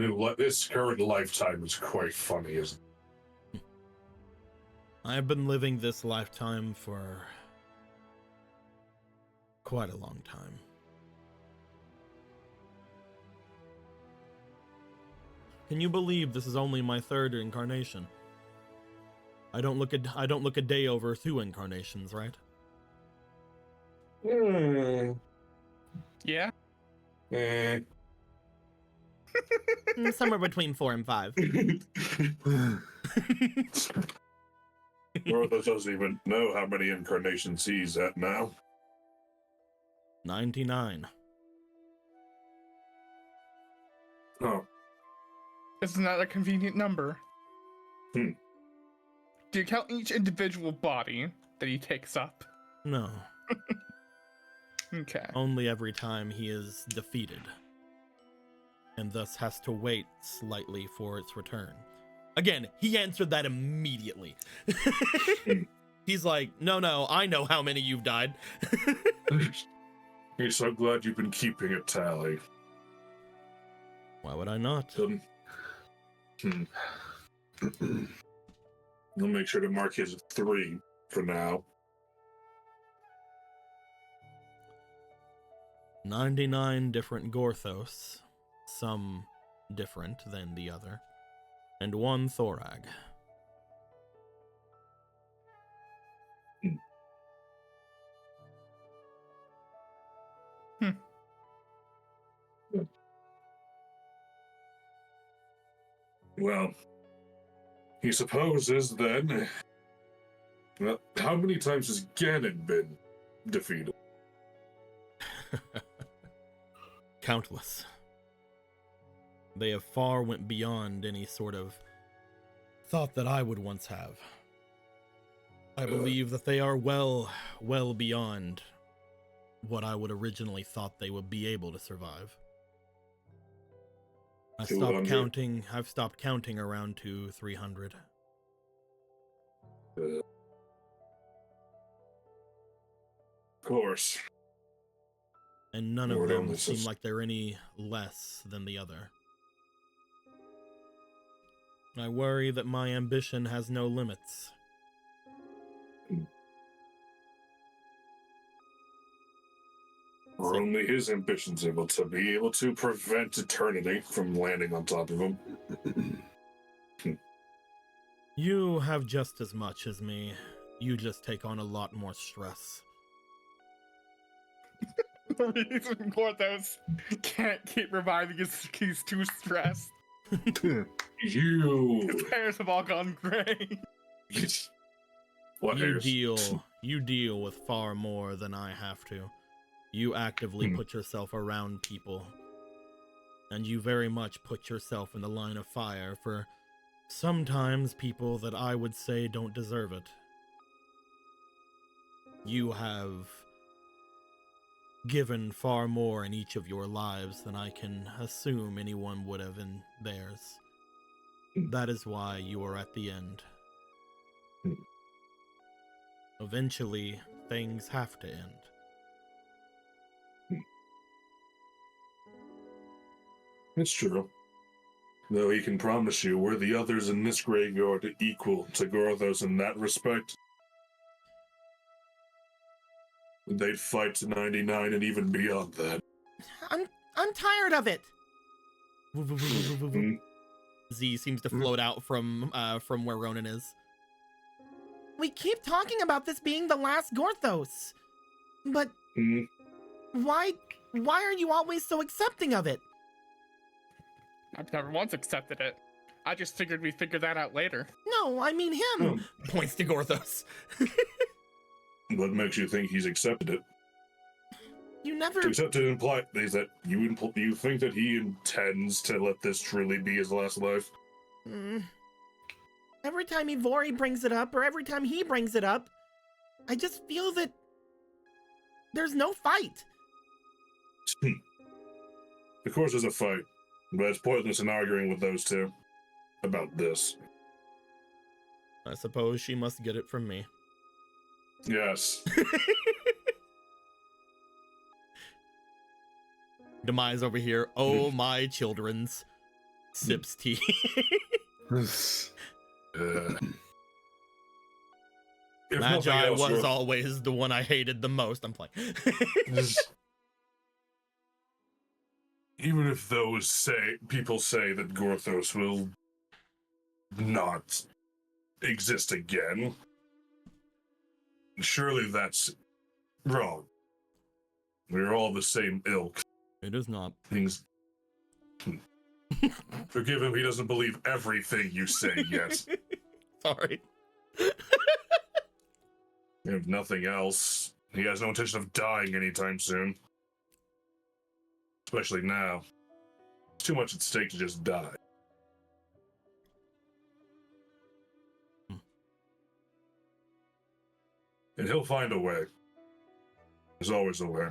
current lifetime is quite funny, isn't it? I've been living this lifetime for quite a long time. Can you believe this is only my third incarnation? I don't look a day over 2 incarnations, right? Yeah? Somewhere between 4 and 5. Rotha doesn't even know how many incarnations he's at now. 99. Oh. Isn't that a convenient number? Hmm. Do you count each individual body that he takes up? No. Okay. Only every time he is defeated, and thus has to wait slightly for its return. Again, he answered that immediately. He's like, no, I know how many you've died. He's so glad you've been keeping a tally. Why would I not? I'll make sure to mark his 3 for now. 99 different Gorthos, some different than the other, and 1 Thorag. Well, he supposes then. Well, how many times has Ganon been defeated? Countless. They have far went beyond any sort of thought that I would once have. I believe that they are well beyond what I would originally thought they would be able to survive. I've stopped counting around 200-300. Of course. And none Lord of them Endless seem is- like they're any less than the other. I worry that my ambition has no limits. Or only his ambitions able to prevent eternity from landing on top of him. You have just as much as me. You just take on a lot more stress. The reason Gorthos can't keep reviving is he's too stressed. His hairs have all gone gray. What hairs? You deal with far more than I have to. You actively put yourself around people. And you very much put yourself in the line of fire for sometimes people that I would say don't deserve it. You have given far more in each of your lives than I can assume anyone would have in theirs. That is why you are at the end. Eventually, things have to end. It's true. Though he can promise you were the others in this graveyard equal to Gorthos in that respect, they'd fight to 99 and even beyond that. I'm tired of it. Z seems to float out from where Ronan is. We keep talking about this being the last Gorthos, but why are you always so accepting of it? I've never once accepted it. I just figured we'd figure that out later. No, I mean him. Points to Gorthos. What makes you think he's accepted it? You never. To accept it implies that you think that he intends to let this truly be his last life? Every time Ivori brings it up, or every time he brings it up, I just feel that there's no fight. Of course there's a fight, but it's pointless in arguing with those two about this. I suppose she must get it from me. Yes. Demise over here. Oh, my children's. Sips tea. If Magi nothing else, was always the one I hated the most. I'm playing. Even if people say that Gorthos will not exist again, surely that's wrong. We're all the same ilk. It is not. Things. Forgive him, he doesn't believe everything you say yet. Sorry. If nothing else, he has no intention of dying anytime soon. Especially now. It's too much at stake to just die. And he'll find a way. There's always a way.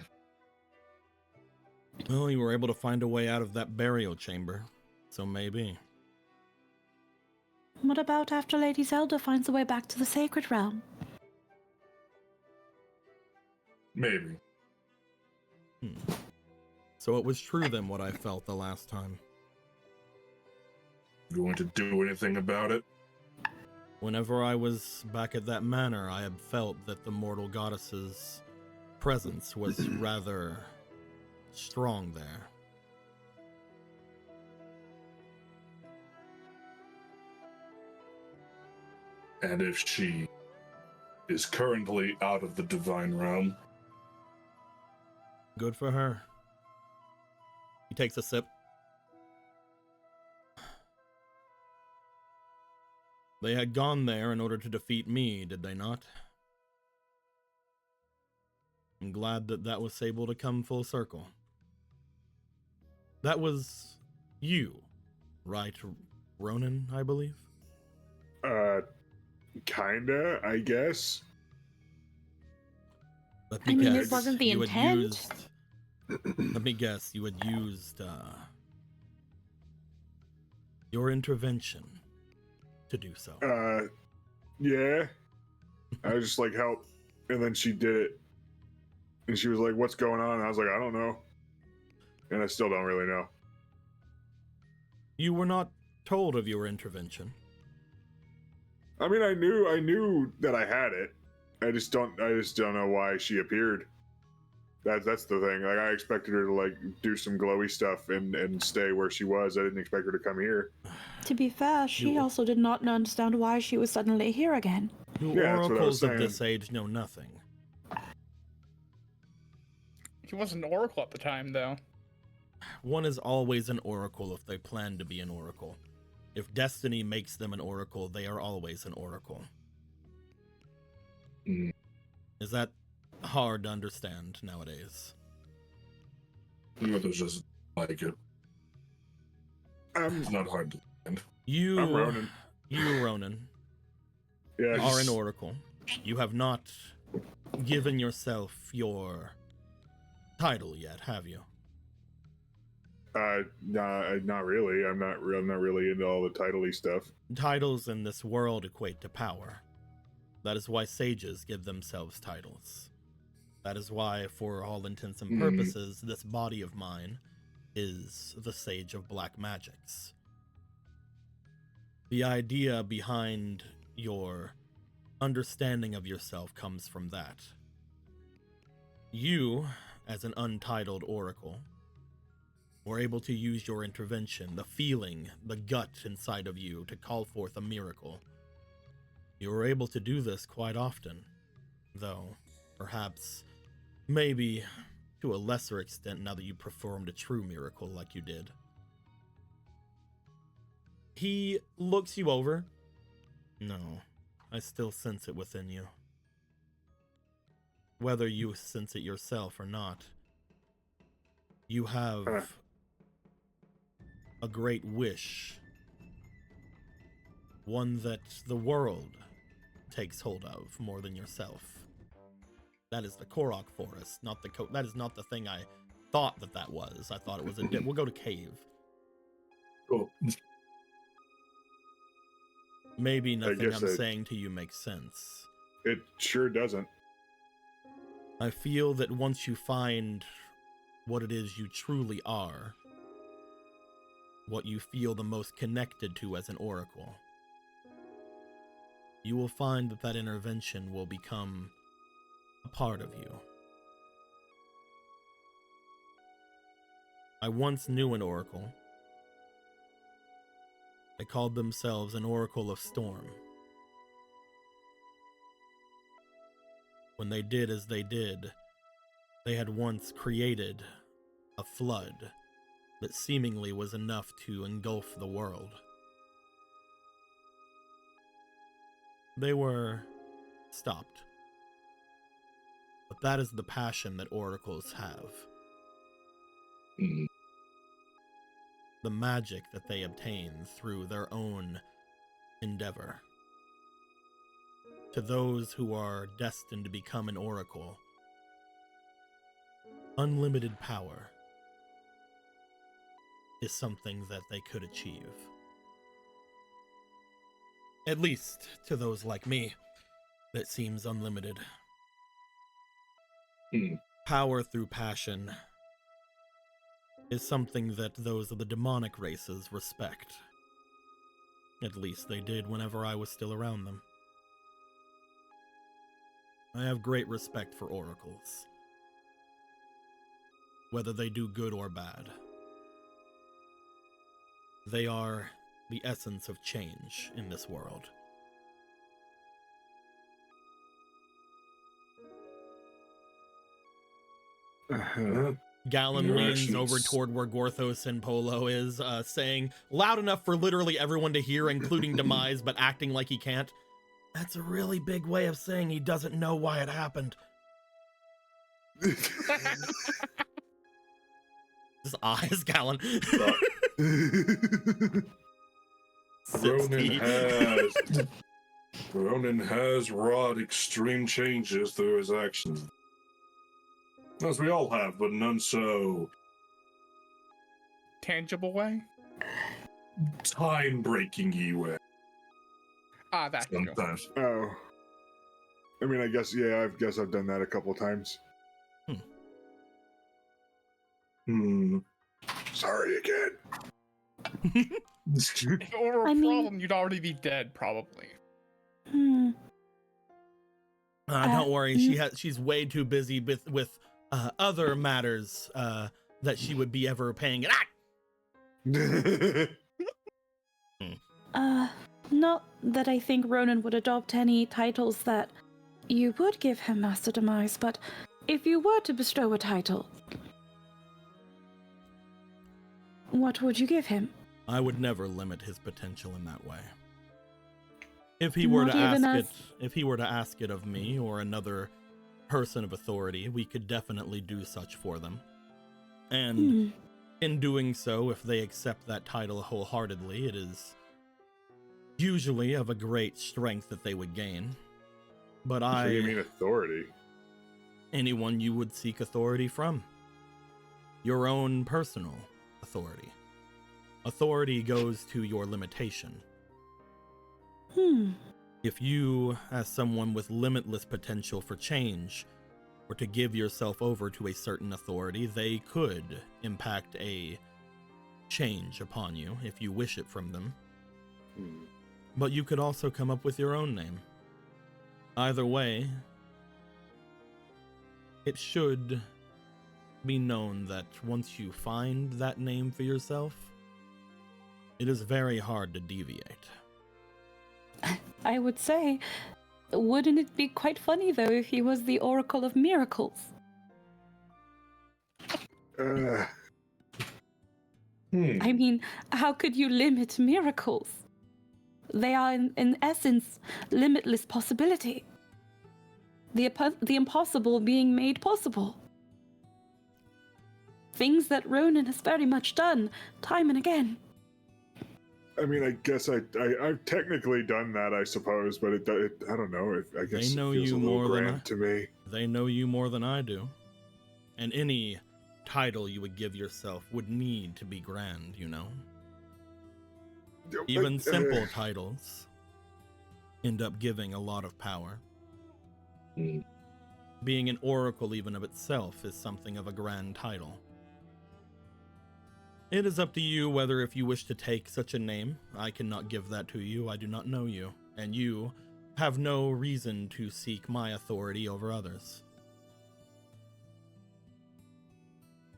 Well, you were able to find a way out of that burial chamber, so maybe. What about after Lady Zelda finds a way back to the sacred realm? Maybe. So it was true then what I felt the last time. Going to do anything about it? Whenever I was back at that manor, I had felt that the mortal goddess's presence was rather strong there. And if she is currently out of the divine realm, Good for her. He takes a sip. They had gone there in order to defeat me, did they not? I'm glad that that was able to come full circle. That was you, right, Ronan, I believe? Kinda, I guess. Let I mean, guess, it wasn't the you had intent. used- let me guess, you had used your intervention to do so. Yeah. I was just like, help. And then she did it. And she was like, what's going on? And I was like, I don't know. And I still don't really know. You were not told of your intervention. I mean, I knew that I had it. I just don't know why she appeared. That's the thing. Like, I expected her to like do some glowy stuff and stay where she was. I didn't expect her to come here. To be fair, she You- also did not understand why she was suddenly here again. You Yeah, that's what I was oracles of saying. this age know nothing. He wasn't an oracle at the time, though. One is always an oracle if they plan to be an oracle. If destiny makes them an oracle, they are always an oracle. Mm. Is that hard to understand nowadays? others just like it. I'm It's not hard to find. You, Ronan. Ronan, Yeah. are an oracle. You have not given yourself your title yet, have you? Not really. I'm not really into all the title-y stuff. Titles in this world equate to power. That is why sages give themselves titles. That is why, for all intents and purposes, this body of mine is the Sage of Black Magics. The idea behind your understanding of yourself comes from that. You, as an untitled oracle, were able to use your intervention, the feeling, the gut inside of you to call forth a miracle. You were able to do this quite often, though perhaps, maybe to a lesser extent now that you performed a true miracle like you did. He looks you over. No, I still sense it within you. Whether you sense it yourself or not, you have a great wish. One that the world takes hold of more than yourself. That is the Korok Forest, not the that is not the thing I thought that was. I thought it was a we'll go to cave. Cool. Maybe nothing I'm it- saying to you makes sense. It sure doesn't. I feel that once you find what it is you truly are, what you feel the most connected to as an oracle, you will find that intervention will become a part of you. I once knew an oracle. They called themselves an Oracle of Storm. When they did as they did, they had once created a flood that seemingly was enough to engulf the world. They were stopped. But that is the passion that oracles have. Mhm. The magic that they obtain through their own endeavor. To those who are destined to become an oracle, unlimited power is something that they could achieve. At least to those like me, that seems unlimited. Power through passion is something that those of the demonic races respect. At least they did whenever I was still around them. I have great respect for oracles, whether they do good or bad. They are the essence of change in this world. Galen Your leans actions. over toward where Gorthos and Polo is, saying, loud enough for literally everyone to hear, including Demise, but acting like he can't. That's a really big way of saying he doesn't know why it happened. His eyes, Galen. Ronan has wrought extreme changes through his actions. As we all have, but none so Tangible way? time-breaking way. Ah, that too. Sometimes. Oh. I mean, I guess I've done that a couple times. Sorry again. If it were a I mean- problem, you'd already be dead, probably. Hmm. Don't worry, she's way too busy with other matters that she would be ever paying. Not that I think Ronan would adopt any titles that you would give him, Master Demise, but if you were to bestow a title, what would you give him? I would never limit his potential in that way. If he were Not to even ask it of me or another person of authority, we could definitely do such for them. And in doing so, if they accept that title wholeheartedly, it is usually of a great strength that they would gain. But So you mean authority? anyone you would seek authority from. Your own personal authority. Authority goes to your limitation. If you, as someone with limitless potential for change, were to give yourself over to a certain authority, they could impact a change upon you if you wish it from them. But you could also come up with your own name. Either way, it should be known that once you find that name for yourself, it is very hard to deviate. I would say, wouldn't it be quite funny though if he was the Oracle of Miracles? I mean, how could you limit miracles? They are, in essence, limitless possibility. The impossible being made possible. Things that Ronan has very much done, time and again. I mean, I guess I've technically done that, I suppose, but I don't know. I guess They know it feels you a little more than grand to me. They know you more than I do. And any title you would give yourself would need to be grand, you know? Even simple titles end up giving a lot of power. Being an oracle even of itself is something of a grand title. It is up to you whether if you wish to take such a name. I cannot give that to you. I do not know you, and you have no reason to seek my authority over others.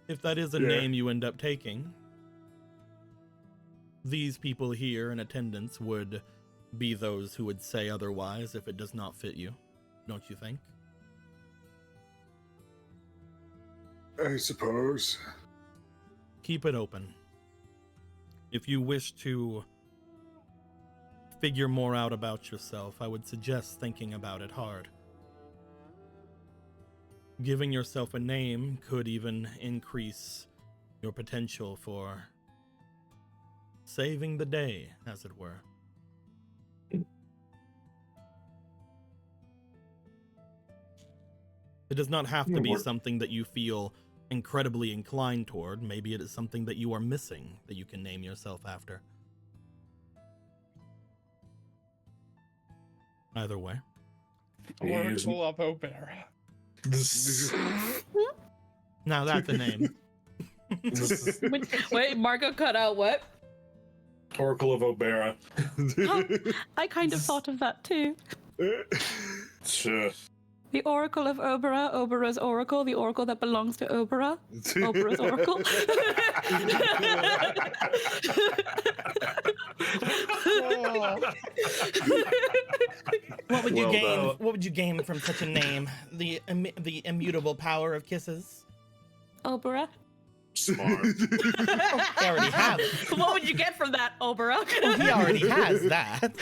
If that is a name you end up taking, these people here in attendance would be those who would say otherwise if it does not fit you, don't you think? I suppose. Keep it open. If you wish to figure more out about yourself, I would suggest thinking about it hard. Giving yourself a name could even increase your potential for saving the day, as it were. It does not have to be something that you feel incredibly inclined toward. Maybe it is something that you are missing that you can name yourself after. Either way. Oracle of Obera. Now that's a name. Wait, Marco cut out what? Oracle of Obera. I kind of thought of that too. Sure. The Oracle of Obera, Obera's Oracle, the Oracle that belongs to Obera, Obera's Oracle. What would you Well gain? done. What would you gain from such a name? The immutable power of kisses. Obera. Smart. He already has it. What would you get from that, Obera? He already has that.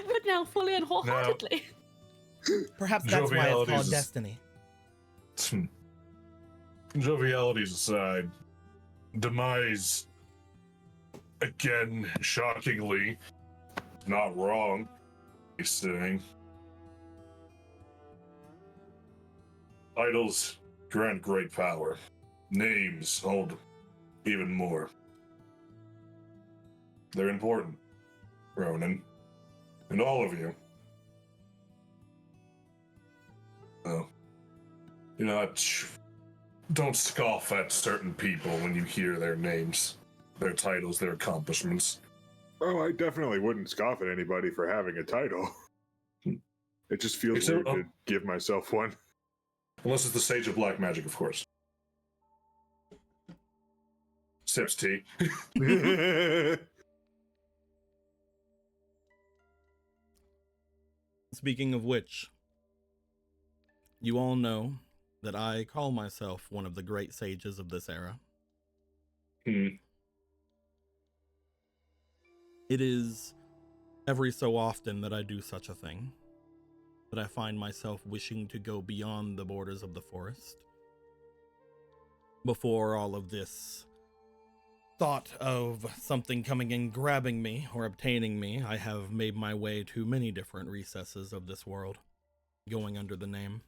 But now fully and wholeheartedly. Perhaps that's why it's called Joviality's- destiny. Jovialities aside, demise, again, shockingly, not wrong, he's saying. Titles grant great power. Names hold even more. They're important, Ronan. And all of you. Oh. You know, don't scoff at certain people when you hear their names, their titles, their accomplishments. Oh, I definitely wouldn't scoff at anybody for having a title. It just feels Except- weird to give myself one. Unless it's the Sage of Black Magic, of course. Sips tea. Speaking of which, you all know that I call myself one of the great sages of this era. It is every so often that I do such a thing, that I find myself wishing to go beyond the borders of the forest. Before all of this thought of something coming and grabbing me or obtaining me, I have made my way to many different recesses of this world, going under the name.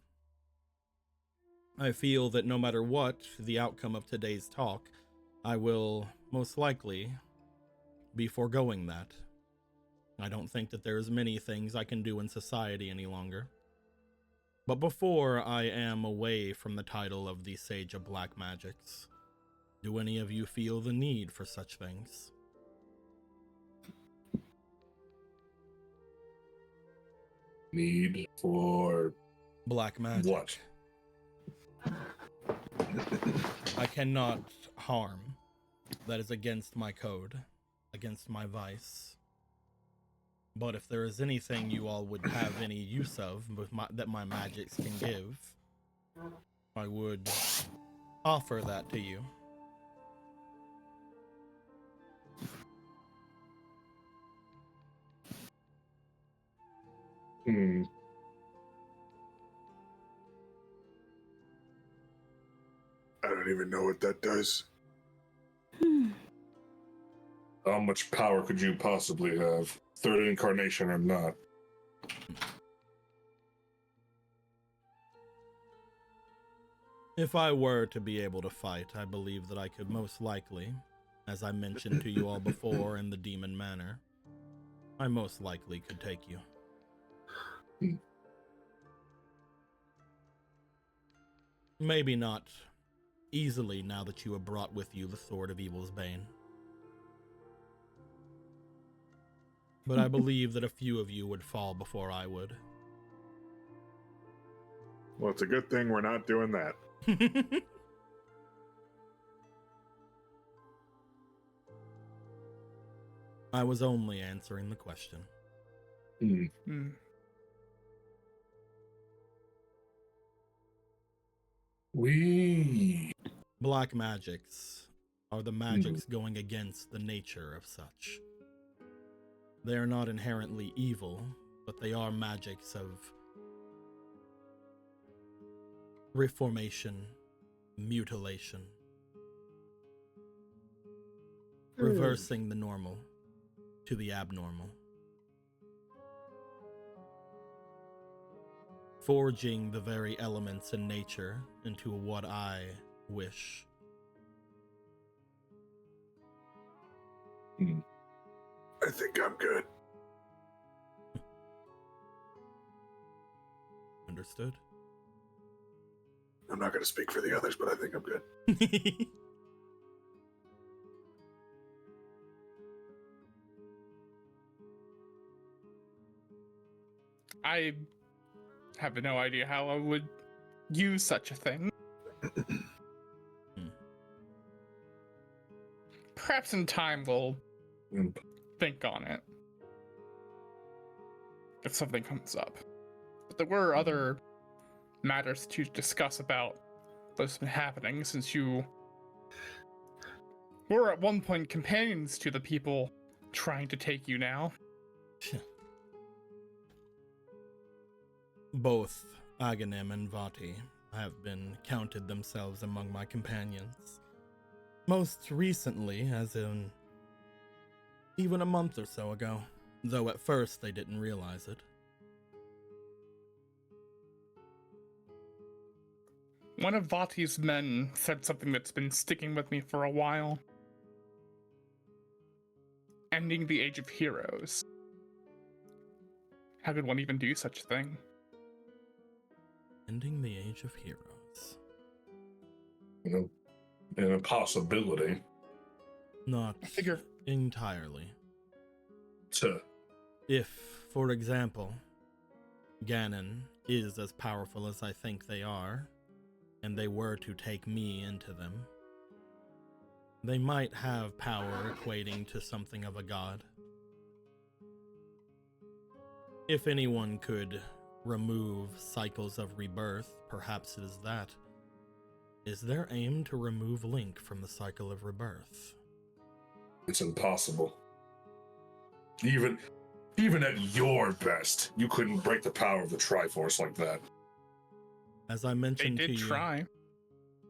I feel that no matter what the outcome of today's talk, I will most likely be foregoing that. I don't think that there's many things I can do in society any longer. But before I am away from the title of the Sage of Black Magics, do any of you feel the need for such things? Need for Black magic. what? I cannot harm. That is against my code, against my vice. But if there is anything you all would have any use of that my magics can give, I would offer that to you. Hmm. I don't even know what that does. Hmm. How much power could you possibly have? Third incarnation or not? If I were to be able to fight, I believe that I could most likely, as I mentioned to you all before in the Demon Manor, I most likely could take you. Maybe not easily now that you have brought with you the Sword of Evil's Bane. But I believe that a few of you would fall before I would. Well, it's a good thing we're not doing that. I was only answering the question. Hmm. We Black magics are the magics going against the nature of such. They are not inherently evil, but they are magics of reformation, mutilation, reversing the normal to the abnormal, forging the very elements in nature into what I wish. I think I'm good. Understood? I'm not going to speak for the others, but I think I'm good. I have no idea how I would use such a thing. Perhaps in time we'll think on it. If something comes up. But there were other matters to discuss about what's been happening since you were at one point companions to the people trying to take you now. Both Aghanim and Vati have been counted themselves among my companions. Most recently, as in even a month or so ago, though at first they didn't realize it. One of Vati's men said something that's been sticking with me for a while. Ending the Age of Heroes. How could one even do such a thing? Ending the Age of Heroes. An impossibility. Not I figure entirely. To If, for example, Ganon is as powerful as I think they are, and they were to take me into them, they might have power equating to something of a god. If anyone could remove cycles of rebirth, perhaps it is that. Is their aim to remove Link from the cycle of rebirth? it's impossible. Even at your best, you couldn't break the power of the Triforce like that. As I they mentioned to did you, try.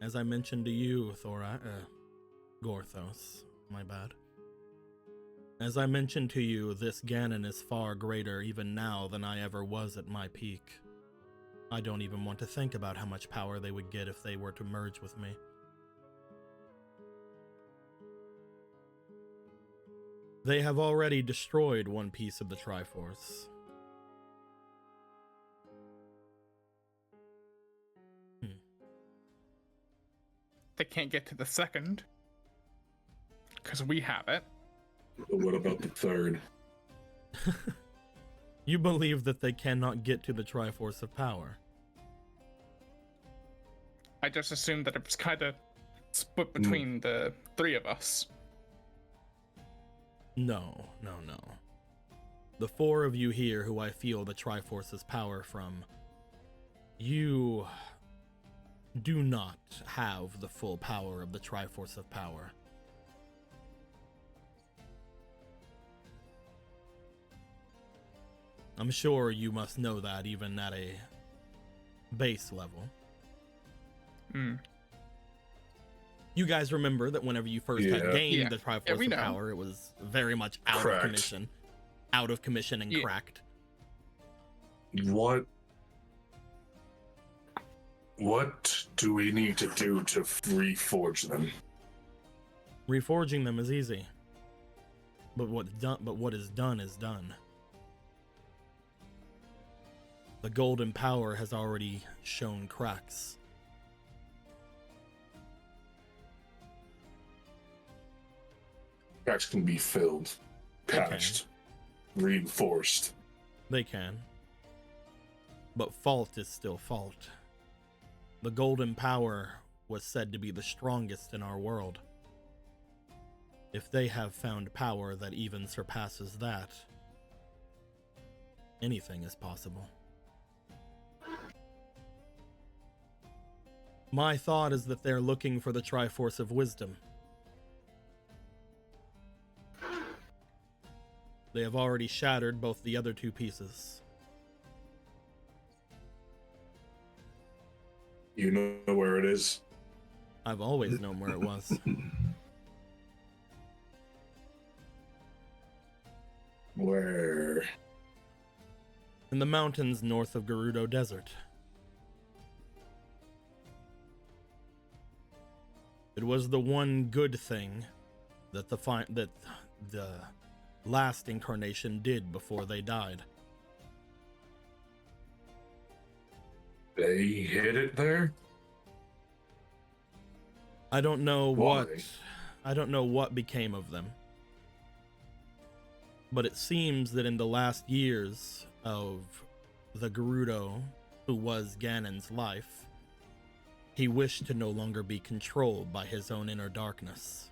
as I mentioned to you, Gorthos, my bad. As I mentioned to you, this Ganon is far greater even now than I ever was at my peak. I don't even want to think about how much power they would get if they were to merge with me. They have already destroyed one piece of the Triforce. They can't get to the second. Because we have it. But what about the third? You believe that they cannot get to the Triforce of Power? I just assumed that it was kind of split between the three of us. No. The four of you here who I feel the Triforce's power from, you do not have the full power of the Triforce of Power. I'm sure you must know that even at a base level. You guys remember that whenever you first had gained the Triforce of Power, it was very much out of commission and cracked. What do we need to do to reforge them? Reforging them is easy. But what is done is done. The golden power has already shown cracks. Cracks can be filled, patched, reinforced. They can. But fault is still fault. The golden power was said to be the strongest in our world. If they have found power that even surpasses that, anything is possible. My thought is that they're looking for the Triforce of Wisdom. They have already shattered both the other two pieces. You know where it is? I've always known where it was. Where? In the mountains north of Gerudo Desert. It was the one good thing that the last incarnation did before they died. They hid it there? I don't know Why? what became of them. But it seems that in the last years of the Gerudo, who was Ganon's life, he wished to no longer be controlled by his own inner darkness.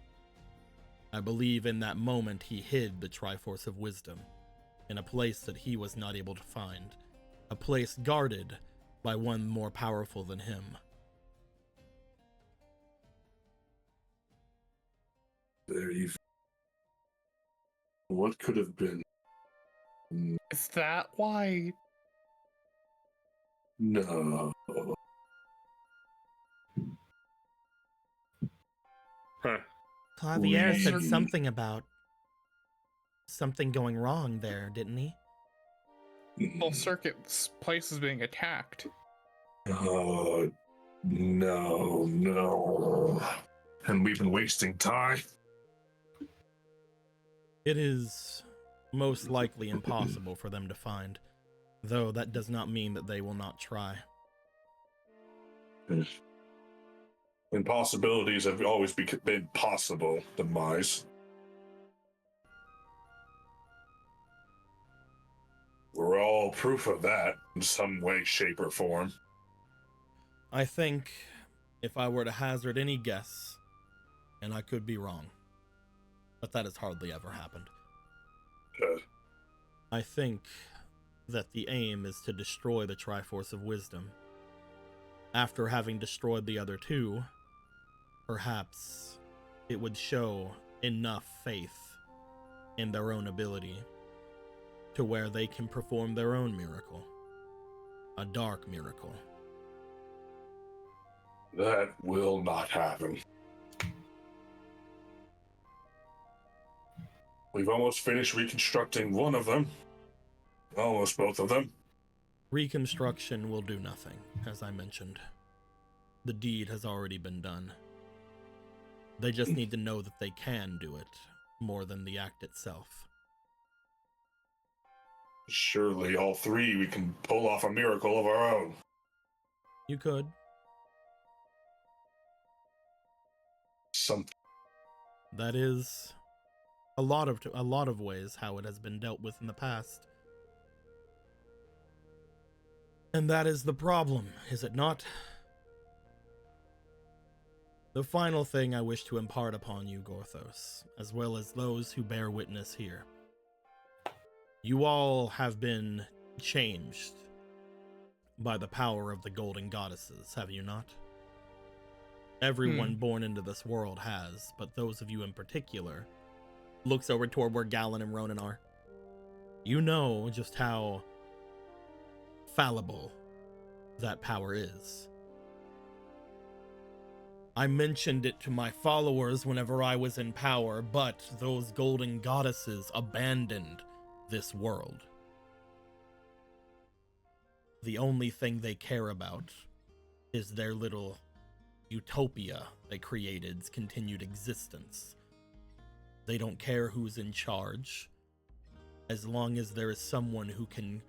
I believe in that moment he hid the Triforce of Wisdom in a place that he was not able to find, a place guarded by one more powerful than him. There you. What could have been? Is that why? No. Huh. Javier said We- something about something going wrong there, didn't he? Well, Circuit's place is being attacked. Oh, no. And we've been wasting time. It is most likely impossible for them to find, though that does not mean that they will not try. Impossibilities have always been possible, Demise. We're all proof of that in some way, shape, or form. I think if I were to hazard any guess, and I could be wrong, but that has hardly ever happened. I think that the aim is to destroy the Triforce of Wisdom. After having destroyed the other two, perhaps it would show enough faith in their own ability to where they can perform their own miracle. A dark miracle. That will not happen. We've almost finished reconstructing one of them. Almost both of them. Reconstruction will do nothing, as I mentioned. The deed has already been done. They just need to know that they can do it, more than the act itself. Surely all three we can pull off a miracle of our own. You could. That is a lot of ways how it has been dealt with in the past. And that is the problem, is it not? The final thing I wish to impart upon you, Gorthos, as well as those who bear witness here. You all have been changed by the power of the golden goddesses, have you not? Everyone born into this world has, but those of you in particular, looks over toward where Galen and Ronan are. You know just how fallible that power is. I mentioned it to my followers whenever I was in power, but those golden goddesses abandoned this world. The only thing they care about is their little utopia they created's continued existence. They don't care who's in charge, as long as there is someone who can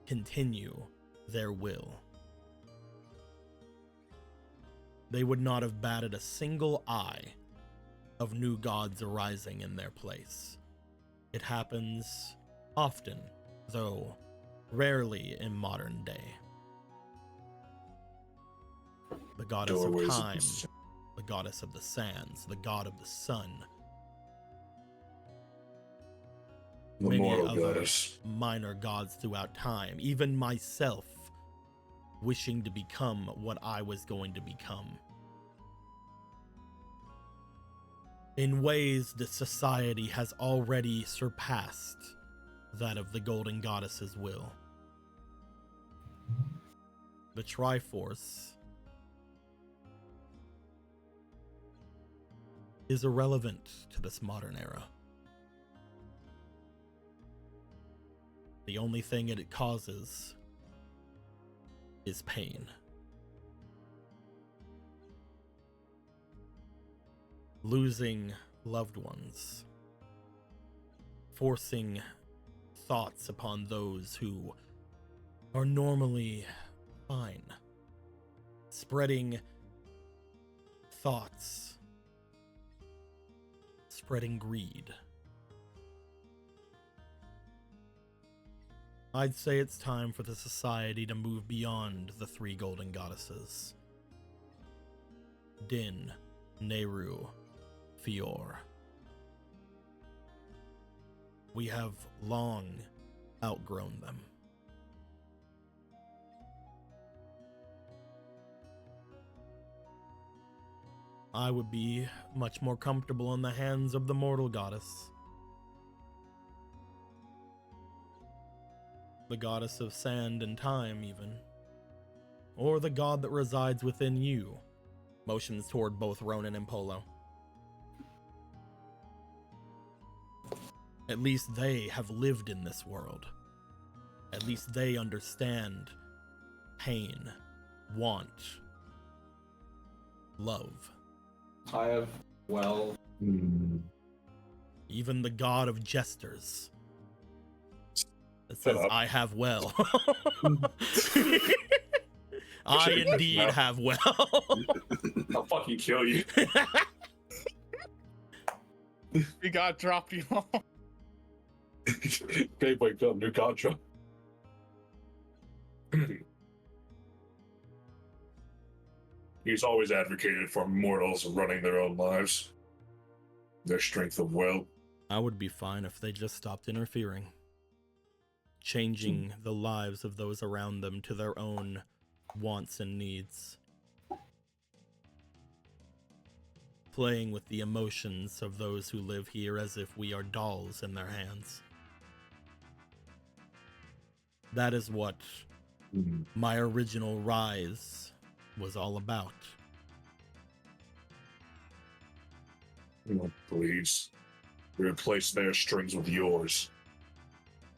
continue their will. They would not have batted a single eye of new gods arising in their place. It happens often, though rarely in modern day. The goddess of time, the goddess of the sands, the god of the sun, many other minor gods throughout time, even myself wishing to become what I was going to become. In ways that society has already surpassed that of the Golden Goddess's will. The Triforce is irrelevant to this modern era. The only thing it causes is pain. Losing loved ones, forcing thoughts upon those who are normally fine, spreading thoughts, spreading greed. I'd say it's time for the society to move beyond the three golden goddesses. Din, Nehru, Fior. We have long outgrown them. I would be much more comfortable in the hands of the mortal goddess. The goddess of sand and time, even. Or the god that resides within you. Motions toward both Ronan and Polo. At least they have lived in this world. At least they understand pain, want, love. I have, well... Even the god of jesters. It says, I have well. I indeed have well. I'll fucking kill you. We got dropped you all. Babe, wake up, new contra. He's always advocated for mortals running their own lives. Their strength of will. I would be fine if they just stopped interfering. Changing the lives of those around them to their own wants and needs. Playing with the emotions of those who live here as if we are dolls in their hands. That is what my original rise was all about. Oh, please. Replace their strings with yours.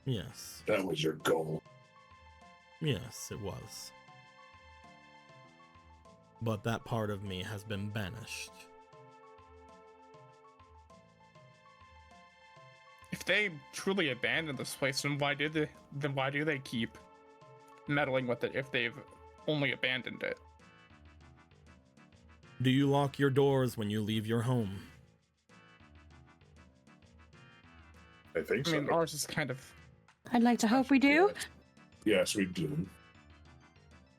Yes. That was your goal. Yes, it was. But that part of me has been banished. If they truly abandoned this place, then why do they keep meddling with it if they've only abandoned it? Do you lock your doors when you leave your home? I think I so. mean, ours is kind of... I'd like to hope we do. Yes, we do.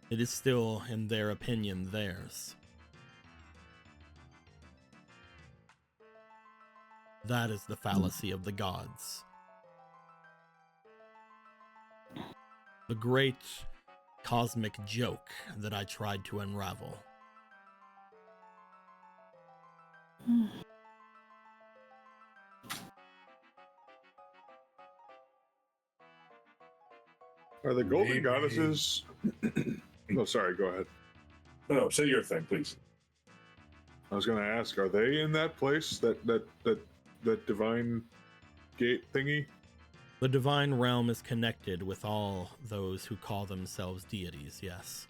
It is still, in their opinion, theirs. That is the fallacy of the gods. The great cosmic joke that I tried to unravel. Are the golden Maybe- goddesses? Oh, sorry. Go ahead. No, say your thing, please. I was going to ask, are they in that place? That divine gate thingy? The divine realm is connected with all those who call themselves deities, yes.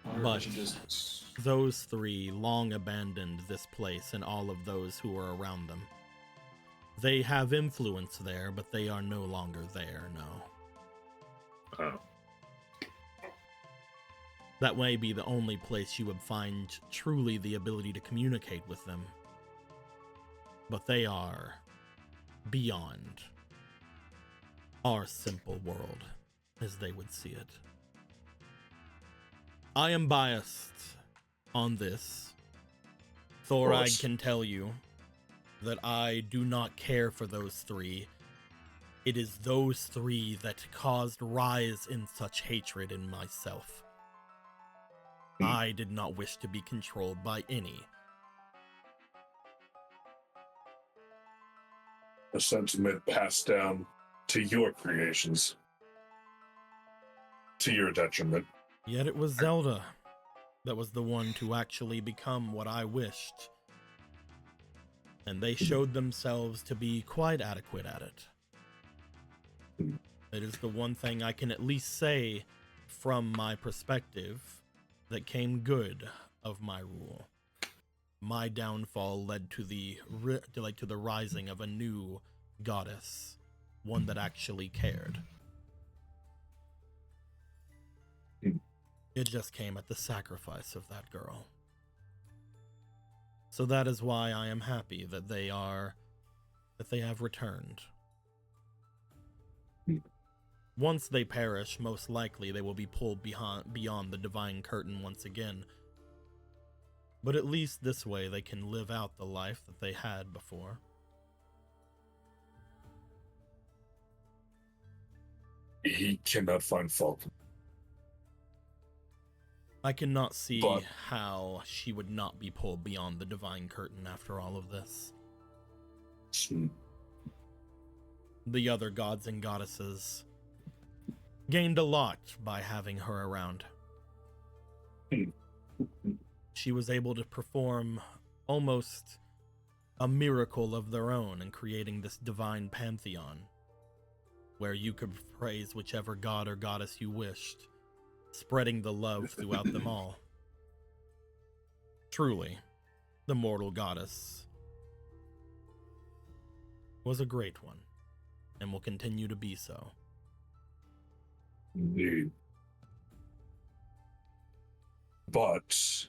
Or But- we should just Those three long abandoned this place and all of those who were around them. They have influence there, but they are no longer there, no. Oh. That may be the only place you would find truly the ability to communicate with them. But they are beyond our simple world, as they would see it. I am biased on this. Thorag course. can tell you that I do not care for those three. It is those three that caused rise in such hatred in myself. I did not wish to be controlled by any. A sentiment passed down to your creations. To your detriment. Yet it was Zelda that was the one to actually become what I wished. And they showed themselves to be quite adequate at it. It is the one thing I can at least say from my perspective that came good of my rule. My downfall led to the rising of a new goddess, one that actually cared. It just came at the sacrifice of that girl. So that is why I am happy that they have returned. Once they perish, most likely they will be pulled beyond the divine curtain once again. But at least this way they can live out the life that they had before. He cannot find fault. I cannot see But- how she would not be pulled beyond the divine curtain after all of this. The other gods and goddesses gained a lot by having her around. She was able to perform almost a miracle of their own in creating this divine pantheon, where you could praise whichever god or goddess you wished, spreading the love throughout them all. Truly, the mortal goddess was a great one, and will continue to be so. Indeed. But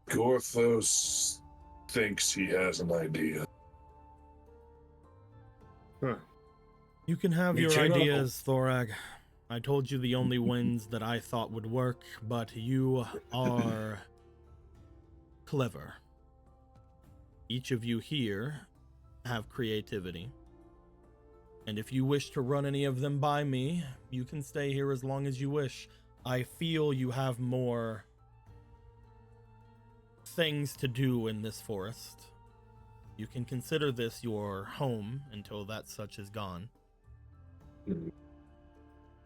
Gorthos thinks he has an idea. Huh. You can have Me your too. ideas, Thorag. I told you the only wins that I thought would work, but you are clever. Each of you here have creativity. And if you wish to run any of them by me, you can stay here as long as you wish. I feel you have more things to do in this forest. You can consider this your home until that such is gone.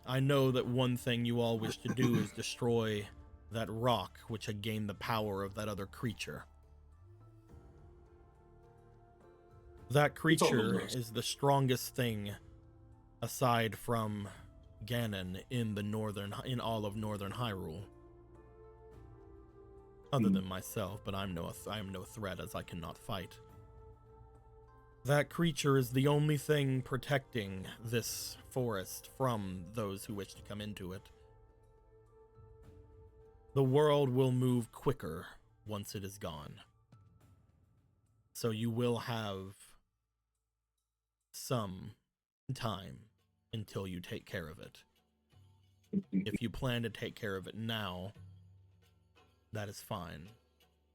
I know that one thing you all wish to do is destroy that rock which had gained the power of that other creature. That creature is the strongest thing aside from Ganon in all of northern Hyrule. Other than myself, but I am no threat as I cannot fight. That creature is the only thing protecting this forest from those who wish to come into it. The world will move quicker once it is gone. So you will have some time until you take care of it. If you plan to take care of it now, that is fine.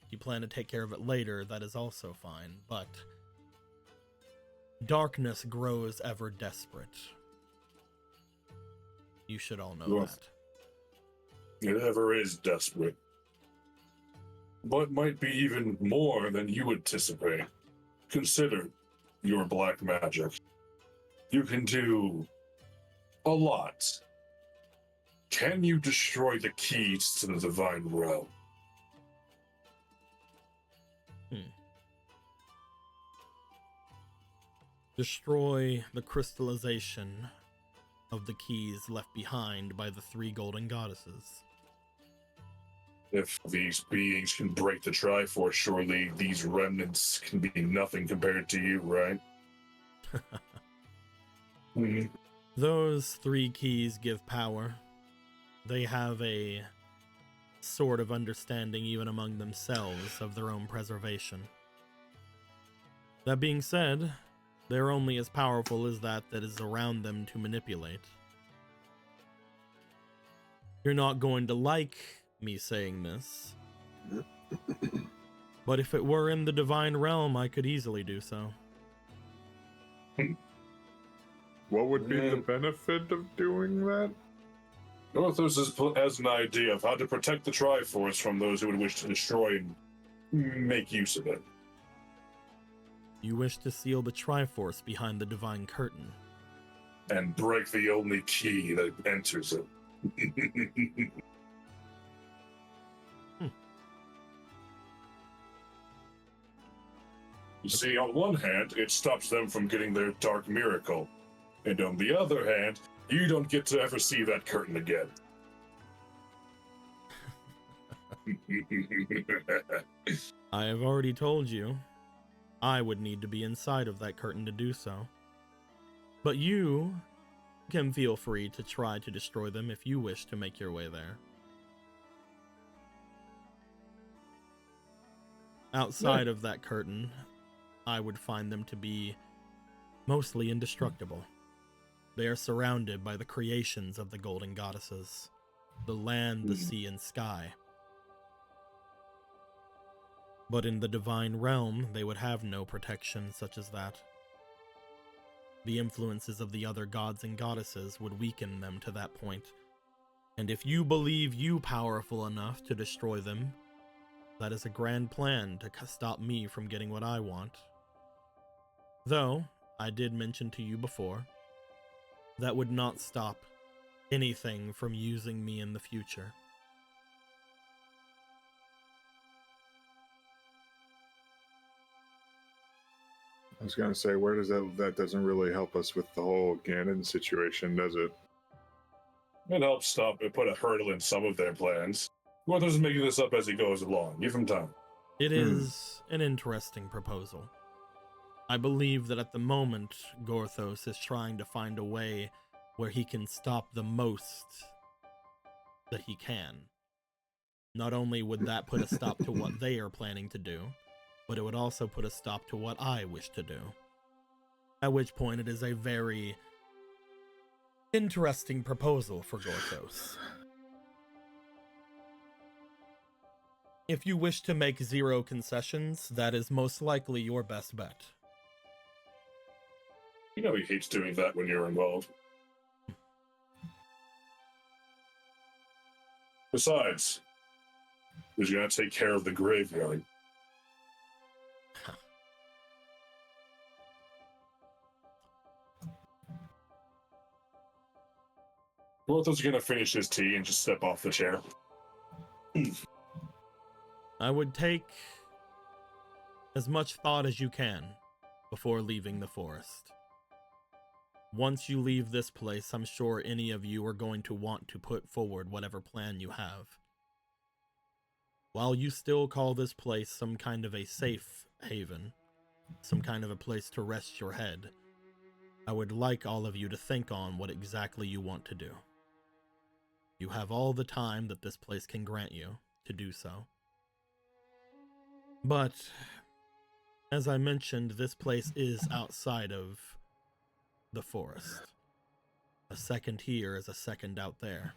If you plan to take care of it later, that is also fine, but darkness grows ever desperate. You should all know Yes. that. It ever is desperate. But might be even more than you anticipate. Consider your black magic. You can do A lot. Can you destroy the keys to the divine realm? Destroy the crystallization of the keys left behind by the 3 golden goddesses. If these beings can break the Triforce, surely these remnants can be nothing compared to you, right? Those 3 keys give power. They have a sort of understanding even among themselves of their own preservation. That being said, they're only as powerful as that is around them to manipulate. You're not going to like me saying this, but if it were in the divine realm, I could easily do so. What would be the benefit of doing that? Northos has an idea of how to protect the Triforce from those who would wish to destroy and make use of it. You wish to seal the Triforce behind the divine curtain. And break the only key that enters it. You see, on one hand, it stops them from getting their dark miracle. And on the other hand, you don't get to ever see that curtain again. I have already told you, I would need to be inside of that curtain to do so. But you can feel free to try to destroy them if you wish to make your way there. Outside of that curtain, I would find them to be mostly indestructible. They are surrounded by the creations of the golden goddesses, the land, the sea, and sky. But in the divine realm, they would have no protection such as that. The influences of the other gods and goddesses would weaken them to that point. And if you believe you powerful enough to destroy them, that is a grand plan to stop me from getting what I want. Though, I did mention to you before, that would not stop anything from using me in the future. I was gonna say, where does that doesn't really help us with the whole Ganon situation, does it? It helps stop and put a hurdle in some of their plans. Northos is making this up as he goes along. Give him time. It is an interesting proposal. I believe that at the moment, Gorthos is trying to find a way where he can stop the most that he can. Not only would that put a stop to what they are planning to do, but it would also put a stop to what I wish to do. At which point it is a very interesting proposal for Gorthos. If you wish to make 0 concessions, that is most likely your best bet. You know he hates doing that when you're involved. Besides, who's going to take care of the graveyard? Northos going to finish his tea and just step off the chair. I would take as much thought as you can before leaving the forest. Once you leave this place, I'm sure any of you are going to want to put forward whatever plan you have. While you still call this place some kind of a safe haven, some kind of a place to rest your head, I would like all of you to think on what exactly you want to do. You have all the time that this place can grant you to do so. But, as I mentioned, this place is outside of the forest. A second here is a second out there.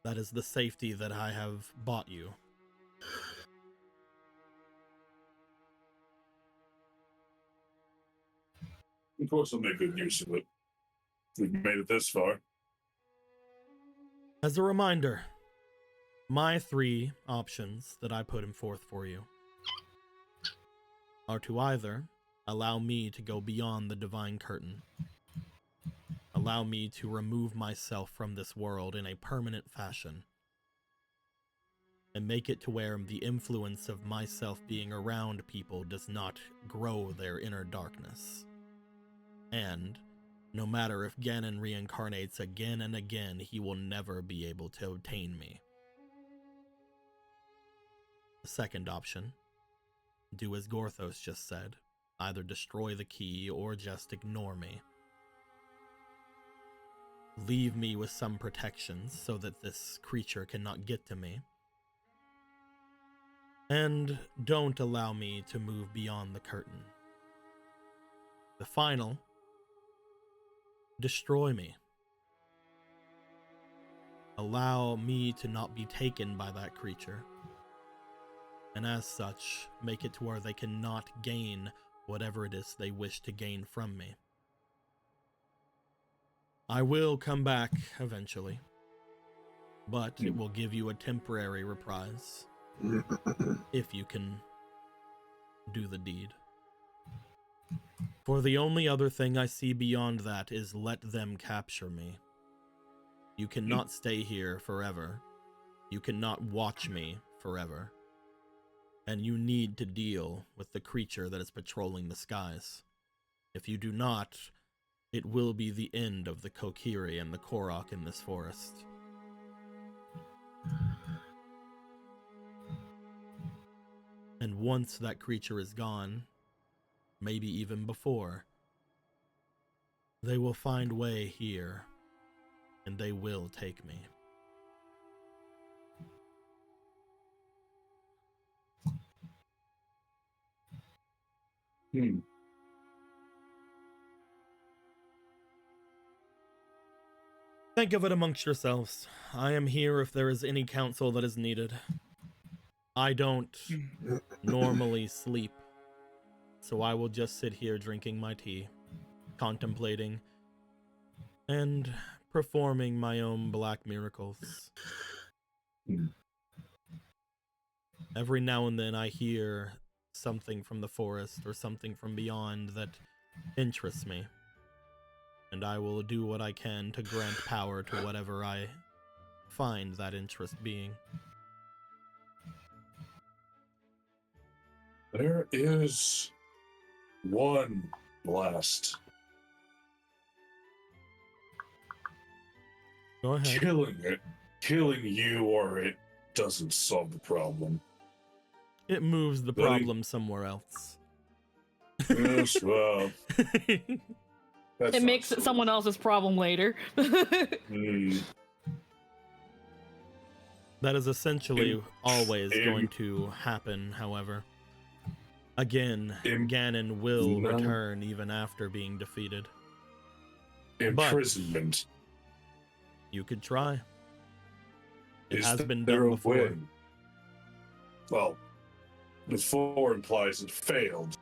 That is the safety that I have bought you. Of course, I'll make good use of it. We've made it this far. As a reminder, my 3 options that I put forth for you are to either allow me to go beyond the divine curtain, allow me to remove myself from this world in a permanent fashion and make it to where the influence of myself being around people does not grow their inner darkness. And no matter if Ganon reincarnates again and again, he will never be able to obtain me. The second option, do as Gorthos just said, either destroy the key or just ignore me. Leave me with some protections so that this creature cannot get to me. And don't allow me to move beyond the curtain. The final, destroy me. Allow me to not be taken by that creature. And as such, make it to where they cannot gain whatever it is they wish to gain from me. I will come back eventually, but it will give you a temporary reprise if you can do the deed. For the only other thing I see beyond that is let them capture me. You cannot stay here forever. You cannot watch me forever. And you need to deal with the creature that is patrolling the skies. If you do not, it will be the end of the Kokiri and the Korok in this forest. And once that creature is gone, maybe even before, they will find way here, and they will take me. Think of it amongst yourselves. I am here if there is any counsel that is needed. I don't normally sleep, so I will just sit here drinking my tea, contemplating, and performing my own black miracles. Every now and then I hear something from the forest or something from beyond that interests me, and I will do what I can to grant power to whatever I find that interest being. There is one blast. Go ahead. Killing you or it doesn't solve the problem. It moves the problem somewhere else. Yes, well. It makes it someone else's problem later. That is essentially always going to happen, however. Again, Ganon will return even after being defeated. Imprisonment. But you could try. It has been there done a before. way? Well, before implies it failed.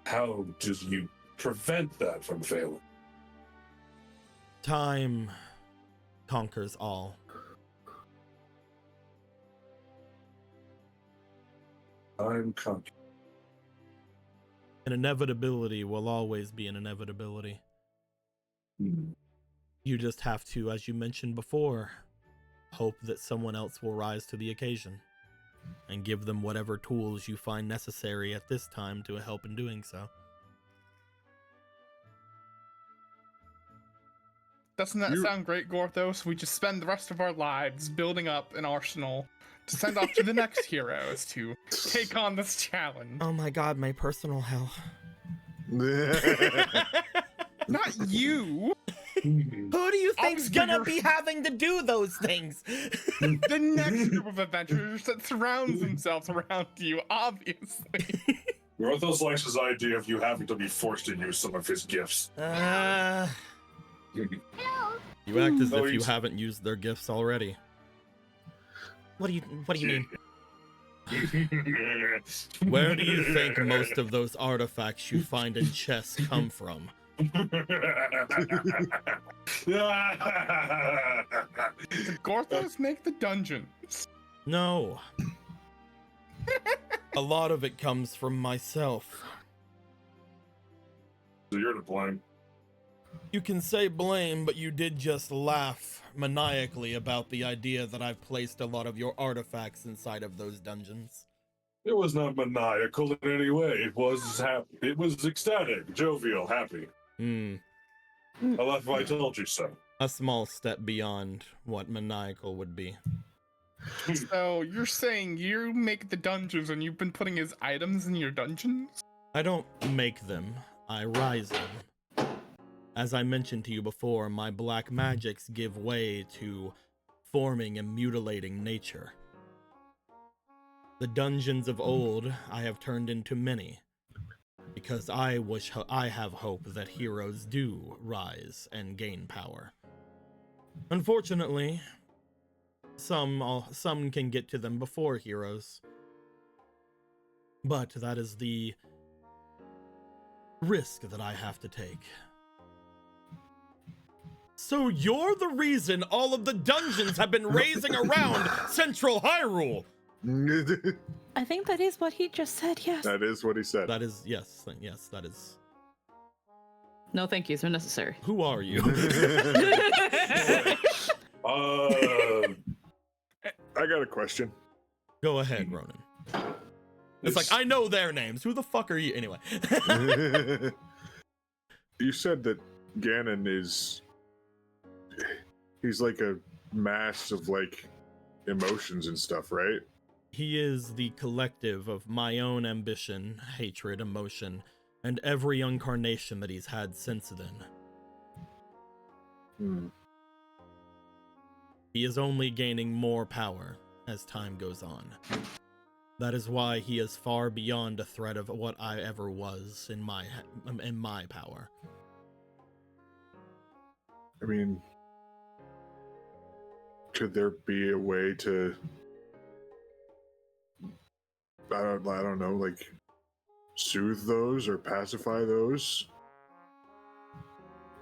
How do you prevent that from failing? Time conquers all. I'm conquered. An inevitability will always be an inevitability. You just have to, as you mentioned before, hope that someone else will rise to the occasion and give them whatever tools you find necessary at this time to help in doing so. Doesn't that sound great, Gorthos? We just spend the rest of our lives building up an arsenal to send off to the next heroes to take on this challenge. Oh my god, my personal hell. Not you! Who do you think's gonna be having to do those things? The next group of adventurers that surrounds themselves around you, obviously. Gorthos likes his idea of you having to be forced to use some of his gifts. You act as if you haven't used their gifts already. What do you mean? Where do you think most of those artifacts you find in chests come from? Did Gorthos make the dungeons? No. A lot of it comes from myself. So you're to blame. You can say blame, but you did just laugh maniacally about the idea that I've placed a lot of your artifacts inside of those dungeons. It was not maniacal in any way. It was happy. It was ecstatic, jovial, happy. Hmm. I love if I told you so. A small step beyond what maniacal would be. So you're saying you make the dungeons and you've been putting his items in your dungeons? I don't make them, I rise them. As I mentioned to you before, my black magics give way to forming and mutilating nature. The dungeons of old I have turned into many, because I have hope that heroes do rise and gain power. Unfortunately, some can get to them before heroes, but that is the risk that I have to take. So you're the reason all of the dungeons have been raising around Central Hyrule. I think that is what he just said, yes. That is what he said. That is, yes, that is. No, thank you. They're necessary. Who are you? I got a question. Go ahead, Ronan. It's like, I know their names. Who the fuck are you? Anyway. You said that Ganon he's like a mass of like emotions and stuff, right? He is the collective of my own ambition, hatred, emotion, and every incarnation that he's had since then. He is only gaining more power as time goes on. That is why he is far beyond a threat of what I ever was in my power. I mean, could there be a way to, I don't know, like soothe those or pacify those?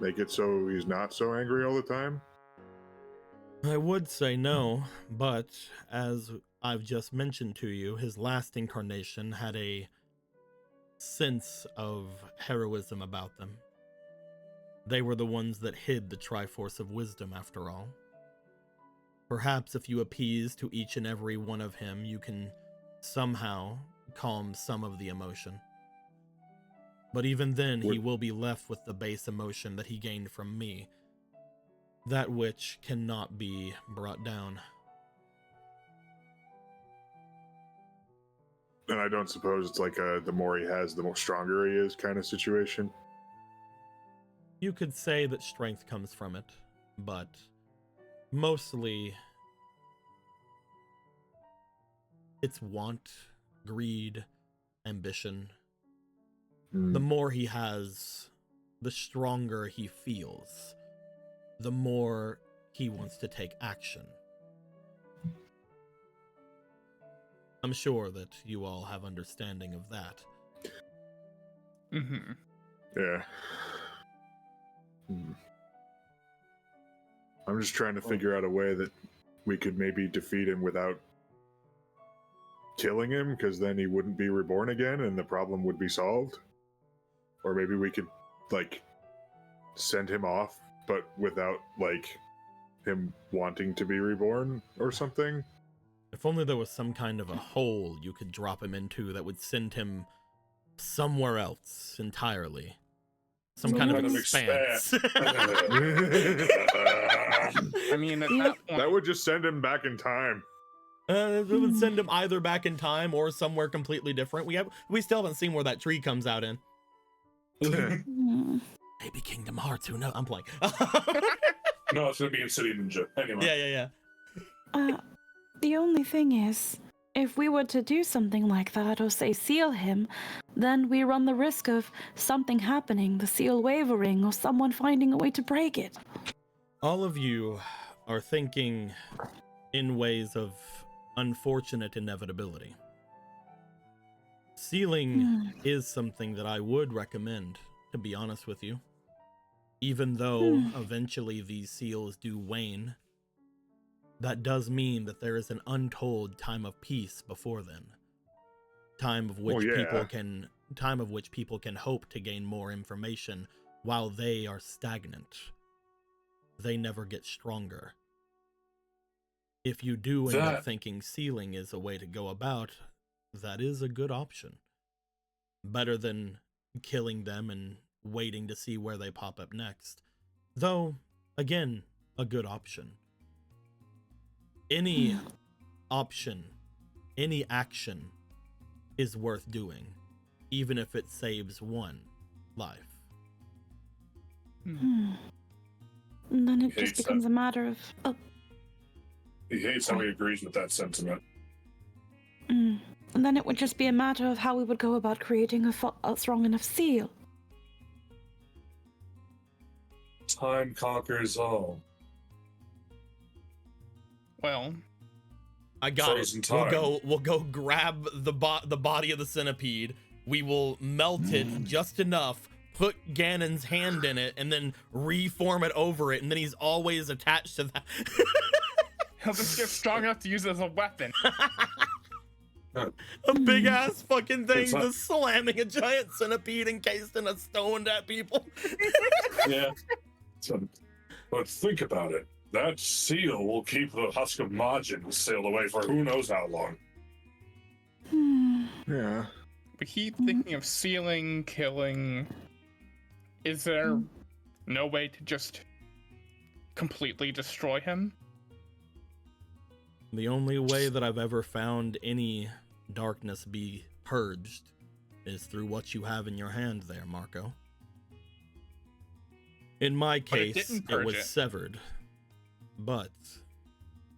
Make it so he's not so angry all the time? I would say no, but as I've just mentioned to you, his last incarnation had a sense of heroism about them. They were the ones that hid the Triforce of Wisdom, after all. Perhaps if you appease to each and every one of him, you can somehow calm some of the emotion. But even then, he will be left with the base emotion that he gained from me, that which cannot be brought down. And I don't suppose it's like the more he has, the more stronger he is kind of situation? You could say that strength comes from it, but mostly it's want, greed, ambition. The more he has, the stronger he feels. The more he wants to take action. I'm sure that you all have understanding of that. Mm-hmm. Yeah. I'm just trying to figure out a way that we could maybe defeat him without killing him, because then he wouldn't be reborn again and the problem would be solved. Or maybe we could, like, send him off, but without, like, him wanting to be reborn or something. If only there was some kind of a hole you could drop him into that would send him somewhere else entirely. Some kind of expanse. I mean, at that point, That would just send him back in time. It would send him either back in time or somewhere completely different. We still haven't seen where that tree comes out in. Maybe Kingdom Hearts, who knows? I'm playing. No, it's gonna be in City Ninja. Anyway. Yeah. The only thing is, if we were to do something like that, or say seal him, then we run the risk of something happening, the seal wavering, or someone finding a way to break it. All of you are thinking in ways of unfortunate inevitability. Sealing is something that I would recommend, to be honest with you. Even though eventually these seals do wane, that does mean that there is an untold time of peace before then. Time of which people can hope to gain more information while they are stagnant. They never get stronger. If you do end up thinking sealing is a way to go about, that is a good option. Better than killing them and waiting to see where they pop up next. Though, again, a good option. Any option, any action is worth doing, even if it saves one life. And then it just becomes a matter of... Oh. He hates how he agrees with that sentiment. And then it would just be a matter of how we would go about creating a strong enough seal. Time conquers all. Well, I got Frozen it. time. We'll go grab the body of the centipede. We will melt it just enough, put Ganon's hand in it, and then reform it over it, and then he's always attached to that. he'll just get strong enough to use it as a weapon. A big ass fucking thing It's not- just slamming a giant centipede encased in a stone at people. Yeah. But think about it. That seal will keep the husk of Majin sealed away for who knows how long. Yeah. We keep thinking of sealing, killing. Is there no way to just completely destroy him? The only way that I've ever found any darkness be purged is through what you have in your hand there, Marco. In my But it case, didn't it purge was it. severed, but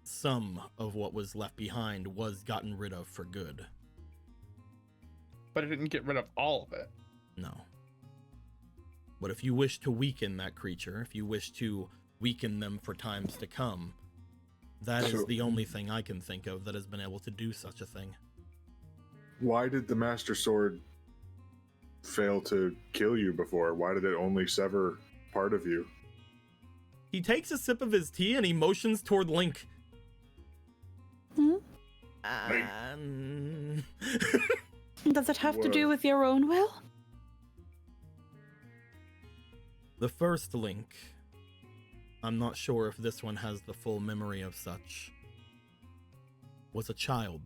some of what was left behind was gotten rid of for good. But it didn't get rid of all of it. No. But if you wish to weaken that creature, if you wish to weaken them for times to come, that is the only thing I can think of that has been able to do such a thing. Why did the Master Sword fail to kill you before? Why did it only sever part of you? He takes a sip of his tea and he motions toward Link. Does it have to do with your own will? The first Link, I'm not sure if this one has the full memory of such, was a child.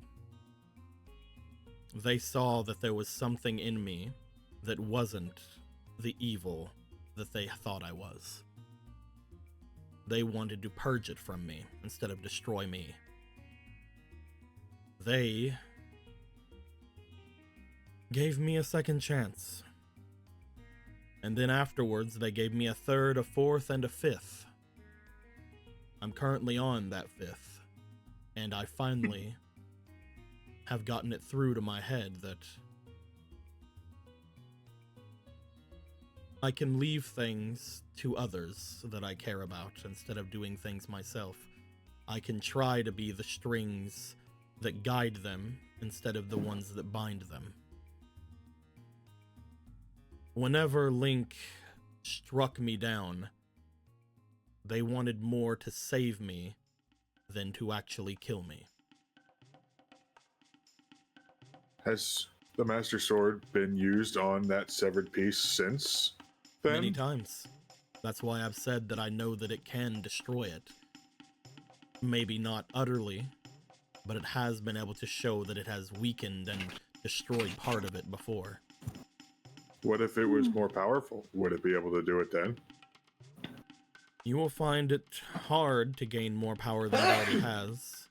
They saw that there was something in me that wasn't the evil that they thought I was. They wanted to purge it from me instead of destroy me. They gave me a second chance. And then afterwards, they gave me a third, a fourth, and a fifth. I'm currently on that fifth. And I finally have gotten it through to my head that I can leave things to others that I care about instead of doing things myself. I can try to be the strings that guide them instead of the ones that bind them. Whenever Link struck me down, they wanted more to save me than to actually kill me. Has the Master Sword been used on that severed piece since then? Many times. That's why I've said that I know that it can destroy it. Maybe not utterly, but it has been able to show that it has weakened and destroyed part of it before. What if it was more powerful? Would it be able to do it then? You will find it hard to gain more power than it already has,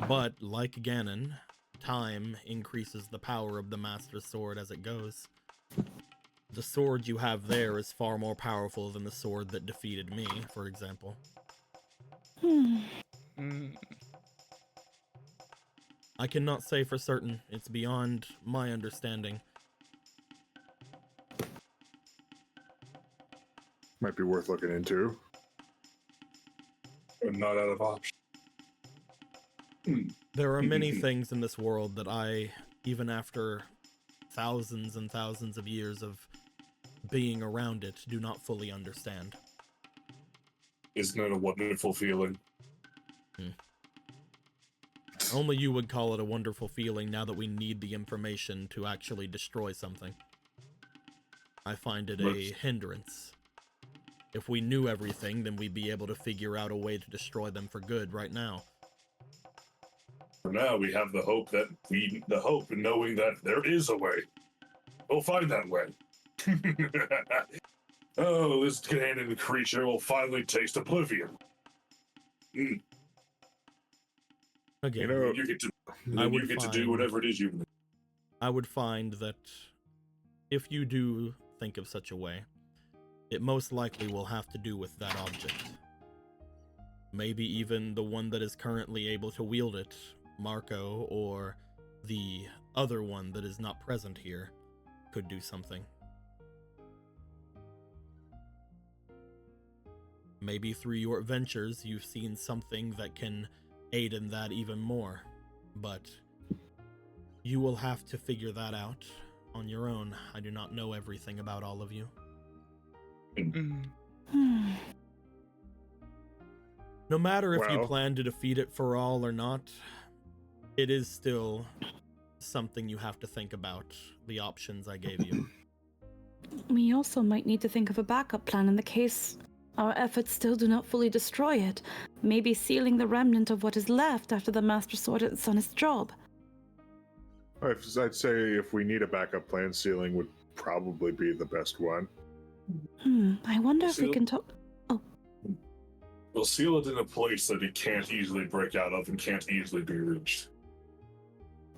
but like Ganon, time increases the power of the Master Sword as it goes. The sword you have there is far more powerful than the sword that defeated me, for example. I cannot say for certain. It's beyond my understanding. Might be worth looking into. But not out of option. There are many things in this world that I, even after thousands and thousands of years of being around it, do not fully understand. Isn't it a wonderful feeling? Only you would call it a wonderful feeling now that we need the information to actually destroy something. I find it a hindrance. If we knew everything, then we'd be able to figure out a way to destroy them for good right now. For now, we have the hope in knowing that there is a way. We'll find that way. Oh, this Canadian creature will finally taste oblivion. Again, You get to do whatever it is you. I would find that if you do think of such a way, it most likely will have to do with that object. Maybe even the one that is currently able to wield it, Marco, or the other one that is not present here, could do something. Maybe through your adventures, you've seen something that can aid in that even more, but you will have to figure that out on your own. I do not know everything about all of you. No matter if you plan to defeat it for all or not, it is still something you have to think about, the options I gave you. We also might need to think of a backup plan in the case our efforts still do not fully destroy it. Maybe sealing the remnant of what is left after the Master Sword has done its job. I'd say if we need a backup plan, sealing would probably be the best one. I wonder if we can talk... We'll seal it in a place that it can't easily break out of and can't easily be reached.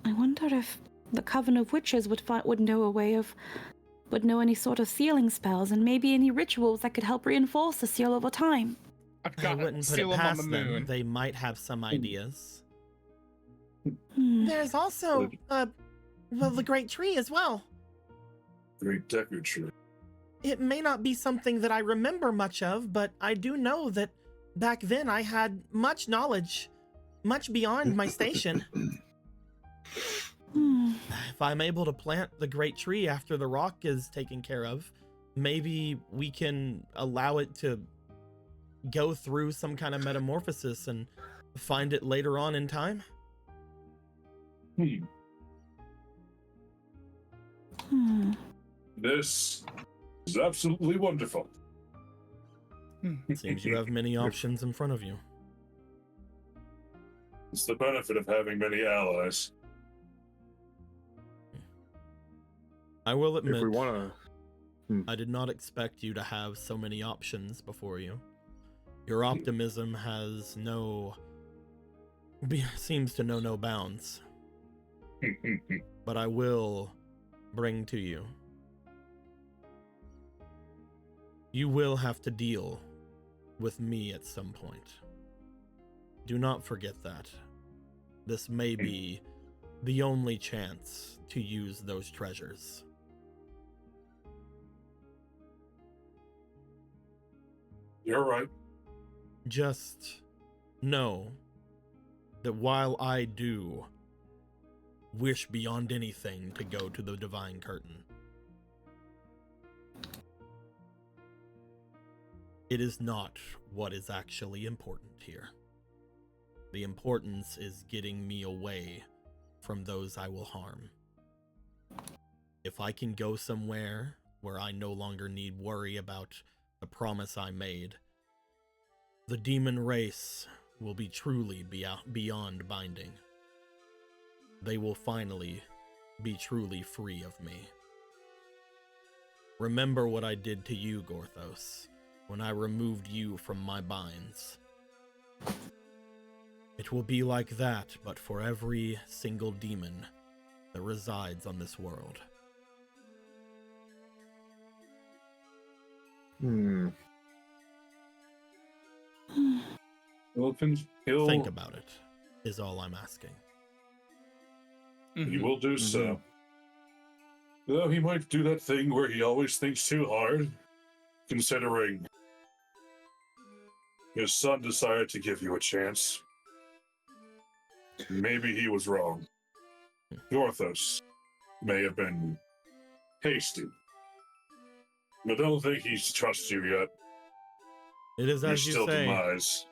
I wonder if the Coven of Witches would know any sort of sealing spells and maybe any rituals that could help reinforce the seal over time. I wouldn't put it past them. They might have some ideas. There's also the Great Tree as well. Great Deku Tree. It may not be something that I remember much of, but I do know that back then I had much knowledge, much beyond my station. If I'm able to plant the Great Tree after the rock is taken care of, maybe we can allow it to go through some kind of metamorphosis and find it later on in time. This is absolutely wonderful. It seems you have many options in front of you. It's the benefit of having many allies. I will admit, If we want to... I did not expect you to have so many options before you. Your optimism seems to know no bounds. But I will bring to you. You will have to deal with me at some point. Do not forget that. This may be the only chance to use those treasures. You're right. Just know that while I do wish beyond anything to go to the Divine Curtain, it is not what is actually important here. The importance is getting me away from those I will harm. If I can go somewhere where I no longer need worry about the promise I made, the demon race will be truly beyond binding. They will finally be truly free of me. Remember what I did to you, Gorthos, when I removed you from my binds. It will be like that, but for every single demon that resides on this world. Think about it, is all I'm asking. He will do so. Though he might do that thing where he always thinks too hard, considering his son decided to give you a chance. Maybe he was wrong. Gorthos may have been hasty, but don't think he trusts you yet. It is as you say. Demise.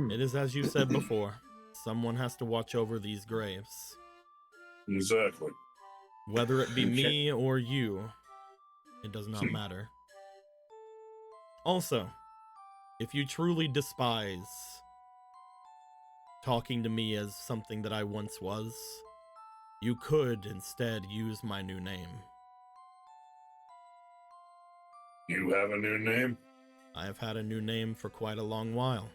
It is as you said before. Someone has to watch over these graves. Exactly. Whether it be me or you, it does not matter. Also, if you truly despise talking to me as something that I once was, you could instead use my new name. You have a new name? I have had a new name for quite a long while.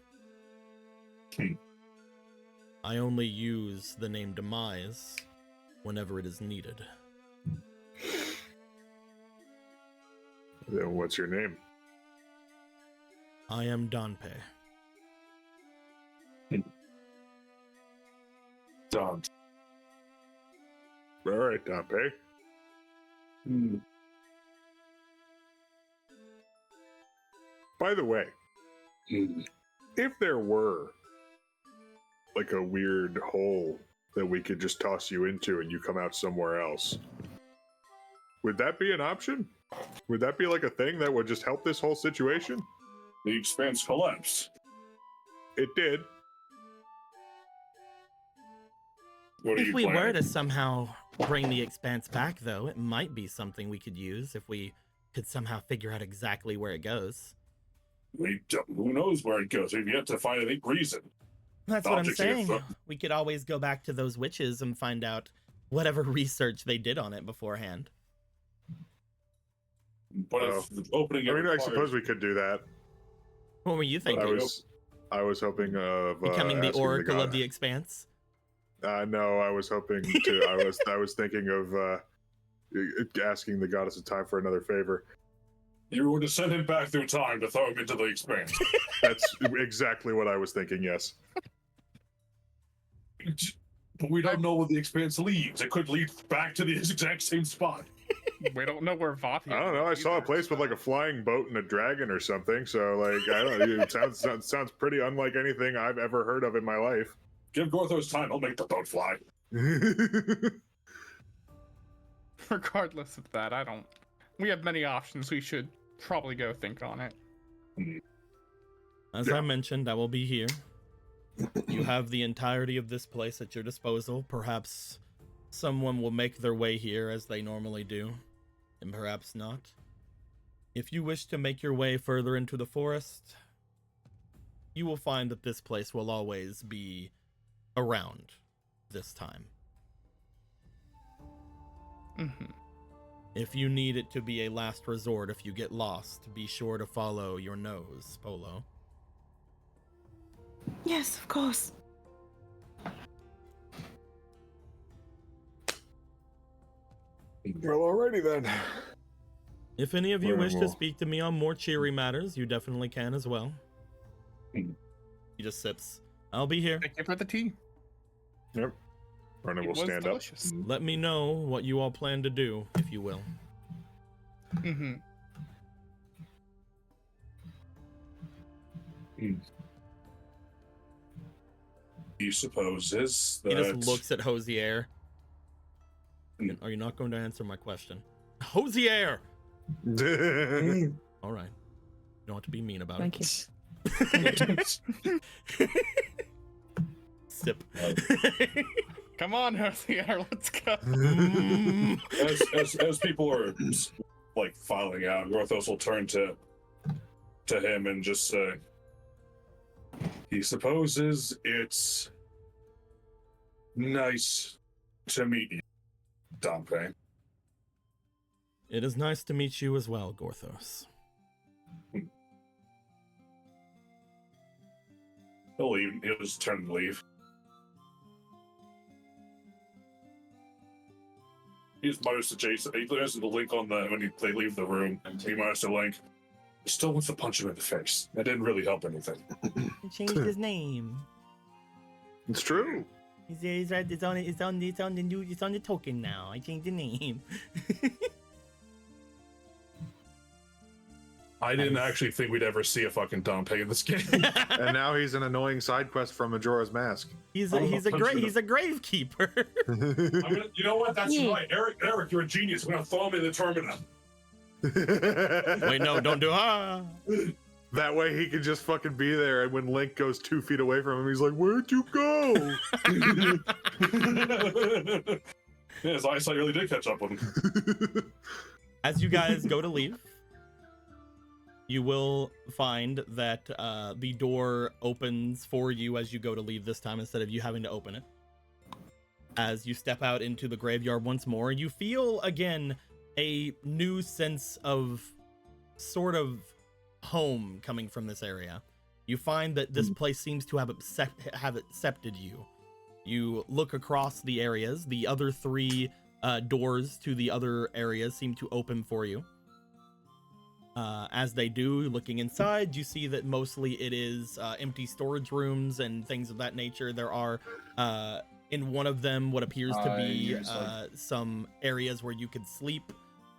I only use the name Demise whenever it is needed. Then what's your name? I am Danpe. Don. All right, Dompe. By the way, if there were like a weird hole that we could just toss you into and you come out somewhere else, would that be an option? Would that be like a thing that would just help this whole situation? The expanse collapsed. It did. What are If you we were planning? to somehow bring the expanse back, though, it might be something we could use if we could somehow figure out exactly where it goes. Who knows where it goes? We've yet to find any reason. That's what I'm Objects here, saying. so- We could always go back to those witches and find out whatever research they did on it beforehand. But if the opening I it mean, I requires- suppose we could do that. What were you But thinking? I was hoping of Becoming the asking oracle of god- the expanse? No, I was hoping to. I was thinking of asking the goddess of time for another favor. You were to send him back through time to throw him into the expanse. That's exactly what I was thinking. Yes. But we don't know where the expanse leads. It could lead back to the exact same spot. We don't know where Vathia. I don't know. I saw a place with like a flying boat and a dragon or something. So like, I don't know. It sounds pretty unlike anything I've ever heard of in my life. Give Gorthos time, he'll make the boat fly. Regardless of that, I don't. We have many options. We should probably go think on it. As I mentioned, I will be here. You have the entirety of this place at your disposal. Perhaps someone will make their way here as they normally do, and perhaps not. If you wish to make your way further into the forest, you will find that this place will always be around this time. If you need it to be a last resort, if you get lost, be sure to follow your nose, Polo. Yes, of course. Well, alrighty then. If any of you Well, wish to well. speak to me on more cheery matters, you definitely can as well. He just sips. I'll be here. Thank you for the tea. Yep. Ronan will was stand delicious. up. Let me know what you all plan to do, if you will. Mm-hmm. He supposes He that... just looks at Hosier. Are you not going to answer my question? Hosier! All right. You don't have to be mean about Thank it. you. Sip. Come on, Herthier, let's go. as people are like filing out, Gorthos will turn to him and just say, he supposes it's nice to meet you, Dompe. It is nice to meet you as well, Gorthos. He'll leave. He'll just turn and leave. He just mutters to Jason. He leaves the link on the when they leave the room. He mutters to Link. He still wants to punch him in the face. That didn't really help anything. He changed his name. It's true. He's right. It's on the token now. I changed the name. I didn't actually think we'd ever see a fucking Dompe in this game. And now he's an annoying side quest from Majora's Mask. He's I'm a gonna punch you in the- gravekeeper. You know what? That's Yeah. right. Eric, you're a genius. I'm gonna throw him in the terminal. Wait, no, don't do That way he can just fucking be there, and when Link goes 2 feet away from him, he's like, "Where'd you go?" Yeah, his eyesight really did catch up with him. As you guys go to leave, you will find that the door opens for you as you go to leave this time instead of you having to open it. As you step out into the graveyard once more, you feel again a new sense of sort of home coming from this area. You find that this place seems to have accepted you. You look across the areas. The other 3 doors to the other areas seem to open for you. As they do, looking inside, you see that mostly it is empty storage rooms and things of that nature. There are, in one of them, what appears to be some areas where you could sleep,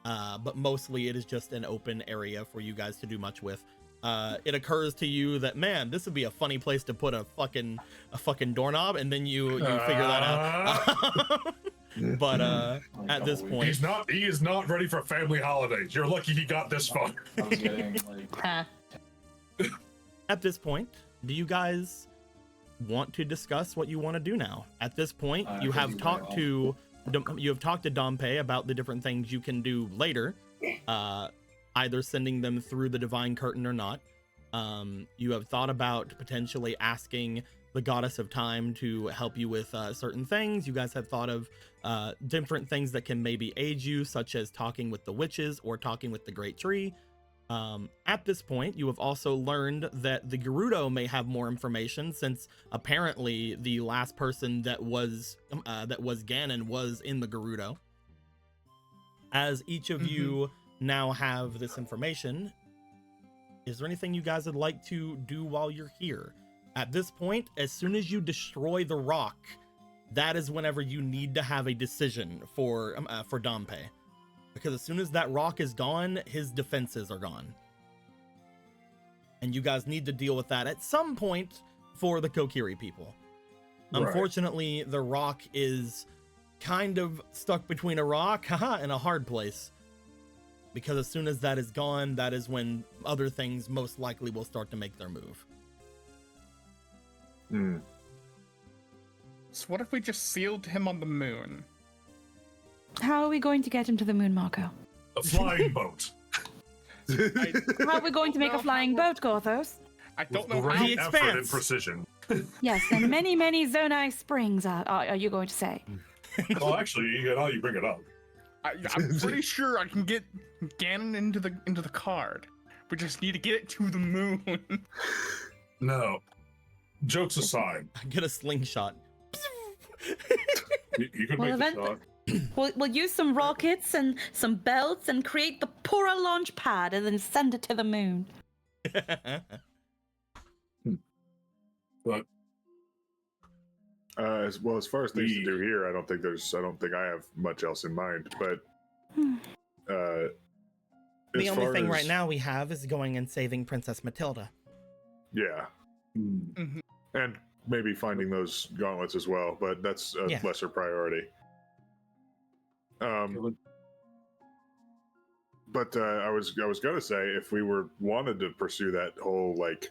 but mostly it is just an open area for you guys to do much with. It occurs to you that, man, this would be a funny place to put a fucking doorknob, and then you figure that out. But at this point, he is not ready for family holidays. You're lucky he got this far. I was getting like. at this point, do you guys want to discuss what you want to do now? At this point, you have talked to Dompe about the different things you can do later, either sending them through the divine curtain or not. You have thought about potentially asking the goddess of time to help you with certain things. You guys have thought of different things that can maybe aid you, such as talking with the witches or talking with the great tree. At this point, you have also learned that the Gerudo may have more information, since apparently the last person that was Ganon was in the Gerudo. As each of you now have this information, is there anything you guys would like to do while you're here? At this point, as soon as you destroy the rock, that is whenever you need to have a decision for Dompe. Because as soon as that rock is gone, his defenses are gone. And you guys need to deal with that at some point for the Kokiri people. Right. Unfortunately, the rock is kind of stuck between a rock and a hard place. Because as soon as that is gone, that is when other things most likely will start to make their move. So what if we just sealed him on the moon? How are we going to get him to the moon, Marco? A flying boat. How are we going to make a flying boat, Gothos? I don't know Great how. The effort expanse. and precision. Yes, and many, many Zonai springs, are you going to say? Well, actually, you bring it up. I'm pretty sure I can get Ganon into the card. We just need to get it to the moon. No. Jokes aside. Get a slingshot. You can Well, make the shot. We'll use some rockets and some belts and create the Pura launch pad and then send it to the moon. But as far as things to do here, I don't think I have much else in mind. But the only thing right now we have is going and saving Princess Matilda. Yeah. Mhm. And maybe finding those gauntlets as well, but that's a lesser priority. But I was gonna say, if we wanted to pursue that whole like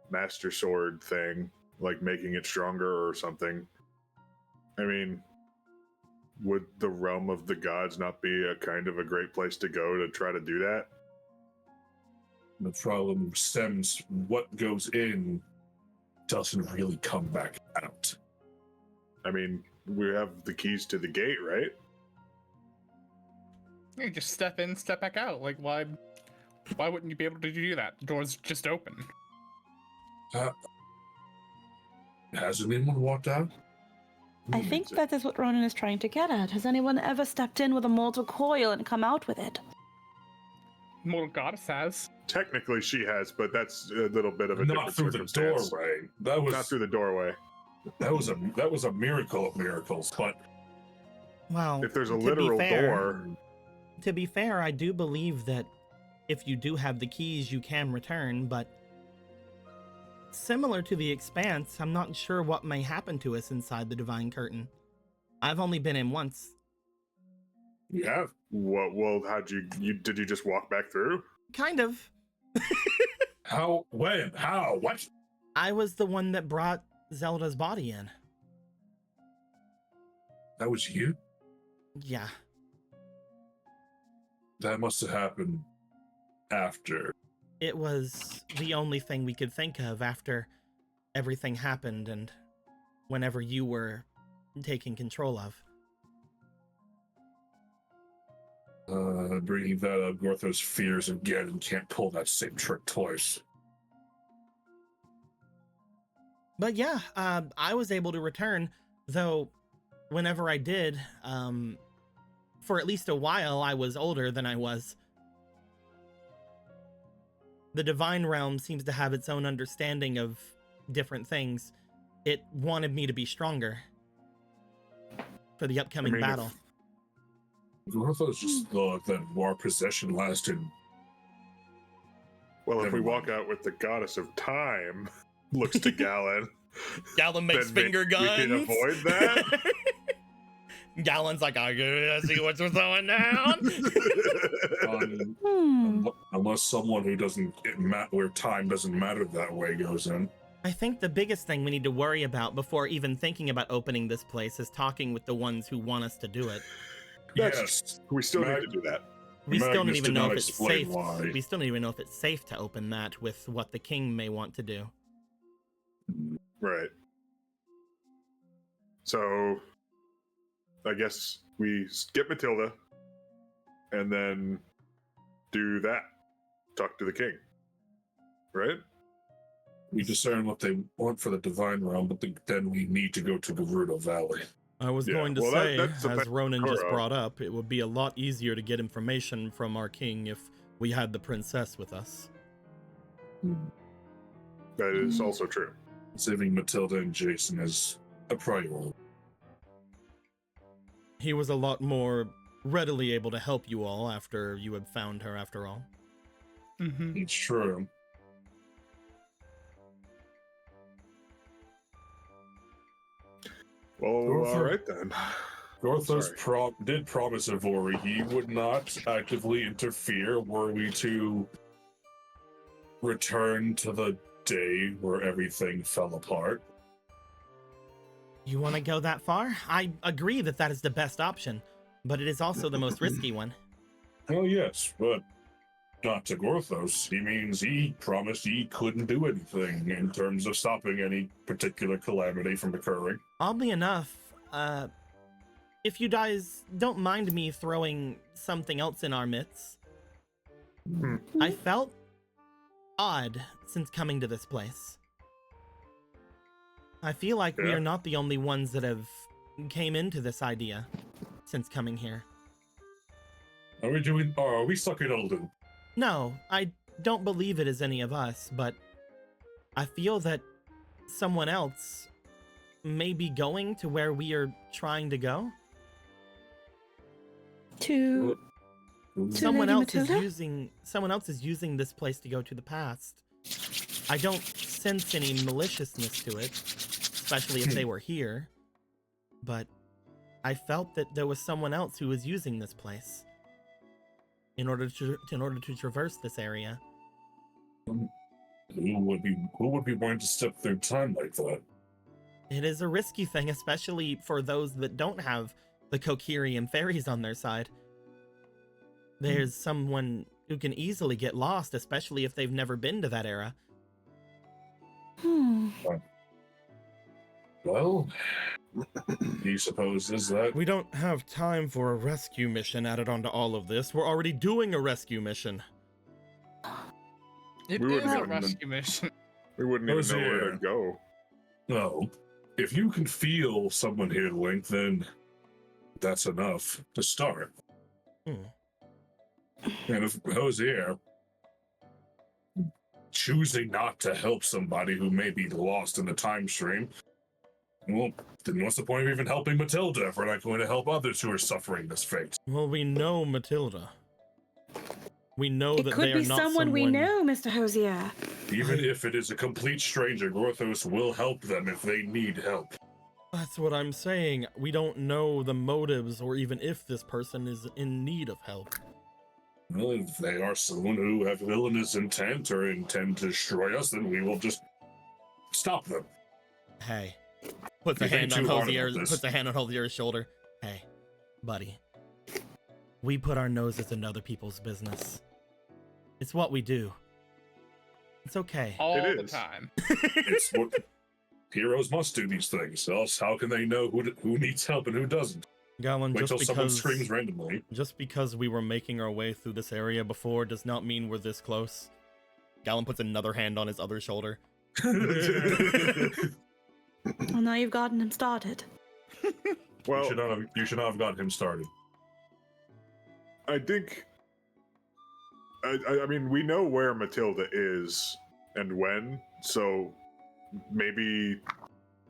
master sword thing, like making it stronger or something, I mean, would the realm of the gods not be a kind of a great place to go to try to do that? the problem stems what goes in doesn't really come back out. I mean, we have the keys to the gate, right? You just step in, step back out. Like, why wouldn't you be able to do that? The door's just open. Hasn't anyone walked out? I think that is what Ronan is trying to get at. Has anyone ever stepped in with a mortal coil and come out with it? Mortal Goddess has. Technically, she has, but that's a little bit of a Not different through the circumstance. doorway. That was Not through the doorway. That was a miracle of miracles. But Well, If there's a to be literal fair- door, To be fair, I do believe that if you do have the keys, you can return, but similar to the Expanse, I'm not sure what may happen to us inside the Divine Curtain. I've only been in once. you have. what? Well, how'd you did you just walk back through? Kind of. How? When? How? What? I was the one that brought Zelda's body in. That was you? Yeah. That must have happened after it was the only thing we could think of after everything happened and whenever you were taking control of. Bringing that up, Gorthos fears again and can't pull that same trick twice. But yeah, I was able to return, though whenever I did, for at least a while, I was older than I was. The Divine Realm seems to have its own understanding of different things. It wanted me to be stronger for the upcoming battle. Gorthos just thought that our possession lasted. Well, if Never we mind. walk out with the goddess of time, looks to Gallon. Gallon makes then finger we guns. can avoid that. Gallon's like, I gotta see what's going down. Unless someone who doesn't where time doesn't matter that way goes in. I think the biggest thing we need to worry about before even thinking about opening this place is talking with the ones who want us to do it. Yes, We still need to do that. We still don't Magnus even did know not if it's explain safe. why. We still don't even know if it's safe to open that with what the king may want to do. Right. So, I guess we skip Matilda and then do that. Talk to the king. Right? We discern what they want for the Divine Realm, but then we need to go to Gerudo Valley. I was Yeah, going to well, say, that's the as best Ronan just Kuro. brought up, it would be a lot easier to get information from our king if we had the princess with us. That is also true. Saving Matilda and Jason is a priority. He was a lot more readily able to help you all after you had found her, after all. Mm-hmm. It's true. Well, all right then. Gorthos Sorry. did promise Ivori he would not actively interfere were we to return to the day where everything fell apart. You want to go that far? I agree that that is the best option, but it is also the most risky one. Oh yes, but not to Gorthos. He means he promised he couldn't do anything in terms of stopping any particular calamity from occurring. Oddly enough, if you guys don't mind me throwing something else in our midst, I felt odd since coming to this place. I feel like we Yeah. are not the only ones that have came into this idea since coming here. Are we stuck in Olden? No, I don't believe it is any of us, but I feel that someone else may be going to where we are trying to go. To Someone Lady else is Matilda? using this place to go to the past. I don't sense any maliciousness to it, especially if they were here. But I felt that there was someone else who was using this place in order to traverse this area. Who would be willing to step through time like that? It is a risky thing, especially for those that don't have the Kokiri and fairies on their side. There's someone who can easily get lost, especially if they've never been to that era. Well, he supposes that We don't have time for a rescue mission added onto all of this. We're already doing a rescue mission. It We is wouldn't a have- rescue mission. We wouldn't even know where to Hosea. go. no. If you can feel someone here, Link, then that's enough to start. Hmm. And if Hosea choosing not to help somebody who may be lost in the time stream, well, then what's the point of even helping Matilda if we're not going to help others who are suffering this fate? Well, we know Matilda. We know It that could they are be not someone we know, Mr. Hosier. Even if it is a complete stranger, Gorthos will help them if they need help. That's what I'm saying. We don't know the motives or even if this person is in need of help. Well, if they are someone who have villainous intent or intend to destroy us, then we will just stop them. Hey. Puts a You think hand on too hard about Hosier's this. puts a hand on Hosier's shoulder. Hey, buddy. We put our noses in other people's business. It's what we do. It's okay. all It the is. time. It's what heroes must do these things. Else, how can they know who needs help and who doesn't? Galen, Wait till someone screams randomly. just because we were making our way through this area before does not mean we're this close. Galen puts another hand on his other shoulder. Well, now you've gotten him started. Well, You should not have gotten him started. I think. I mean, we know where Matilda is and when, so maybe.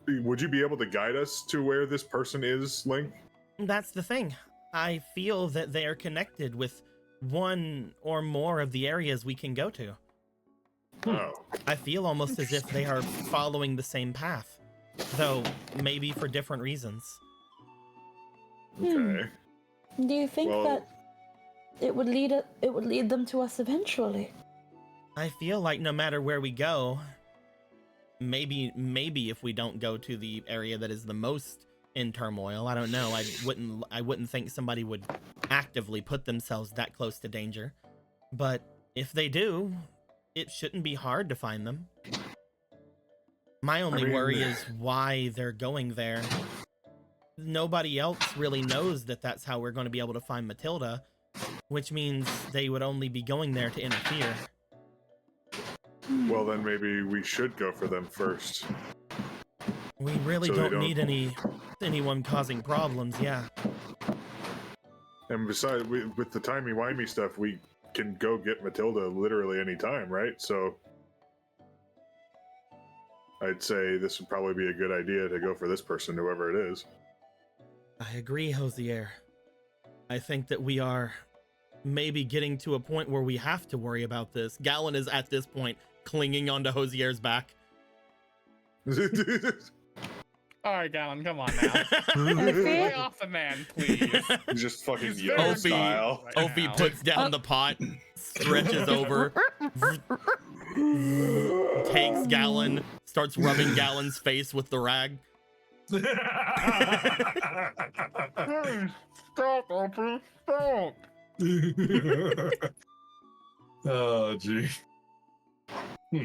Would you be able to guide us to where this person is, Link? That's the thing. I feel that they are connected with one or more of the areas we can go to. Oh. I feel almost as if they are following the same path, though maybe for different reasons. Okay. Do you think Well- that it would lead them to us eventually? I feel like no matter where we go, maybe if we don't go to the area that is the most in turmoil, I don't know. I wouldn't think somebody would actively put themselves that close to danger. But if they do, it shouldn't be hard to find them. My only worry is why they're going there. Nobody else really knows that that's how we're going to be able to find Matilda, which means they would only be going there to interfere. Well, then maybe we should go for them first. We really So they don't need anyone causing problems, yeah. And besides, with the timey-wimey stuff, we can go get Matilda literally any time, right? So I'd say this would probably be a good idea to go for this person, whoever it is. I agree, Hosier. I think that we are maybe getting to a point where we have to worry about this. Galen is at this point clinging onto Hosier's back. All right, Galen, come on now. Ophi? Lay off the man, please. Just fucking He's yo very style. right Ophi now. puts down the pot, stretches over, takes Galen, starts rubbing Galen's face with the rag. Stop, Ophi. Stop. Oh, gee.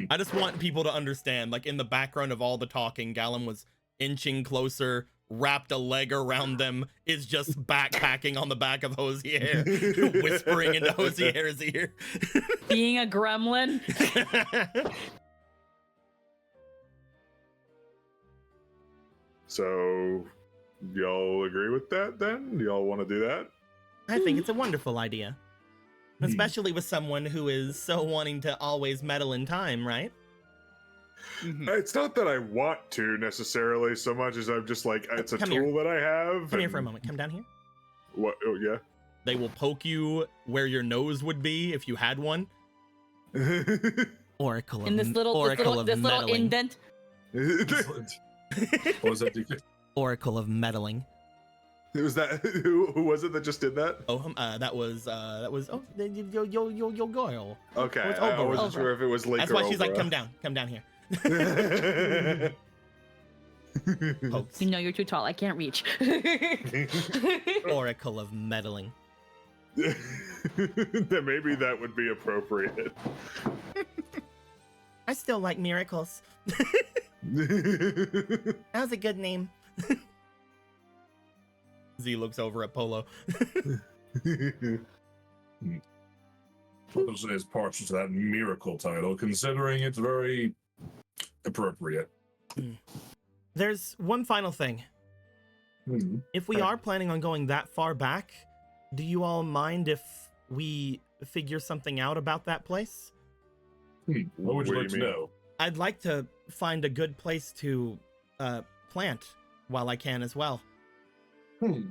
I just want people to understand, like in the background of all the talking, Galen was inching closer, wrapped a leg around them, is just backpacking on the back of Hosier, whispering into Hosier's ear. Being a gremlin. So, y'all agree with that then? Y'all want to do that? I think it's a wonderful idea. Especially with someone who is so wanting to always meddle in time, right? Mhm. It's not that I want to necessarily so much as I'm just like, it's a Come tool here. that I have. Come here for a moment. Come down here. What? Oh, yeah. They will poke you where your nose would be if you had one. Oracle of In this little meddling. indent. What was that? Oracle of meddling. Was that who was it that just did that? Oh, that was yo girl. Okay, it's I Oberon. wasn't sure if it was Link That's or why she's like, Oberon. come down here. Pokes. You know you're too tall. I can't reach. Oracle of meddling. Then maybe that would be appropriate. I still like miracles. That was a good name. Z looks over at Polo. Polo is partial to that miracle title, considering it's very appropriate. There's one final thing. If we are planning on going that far back, do you all mind if we figure something out about that place? What would you What like do to you mean? know? I'd like to find a good place to plant while I can as well.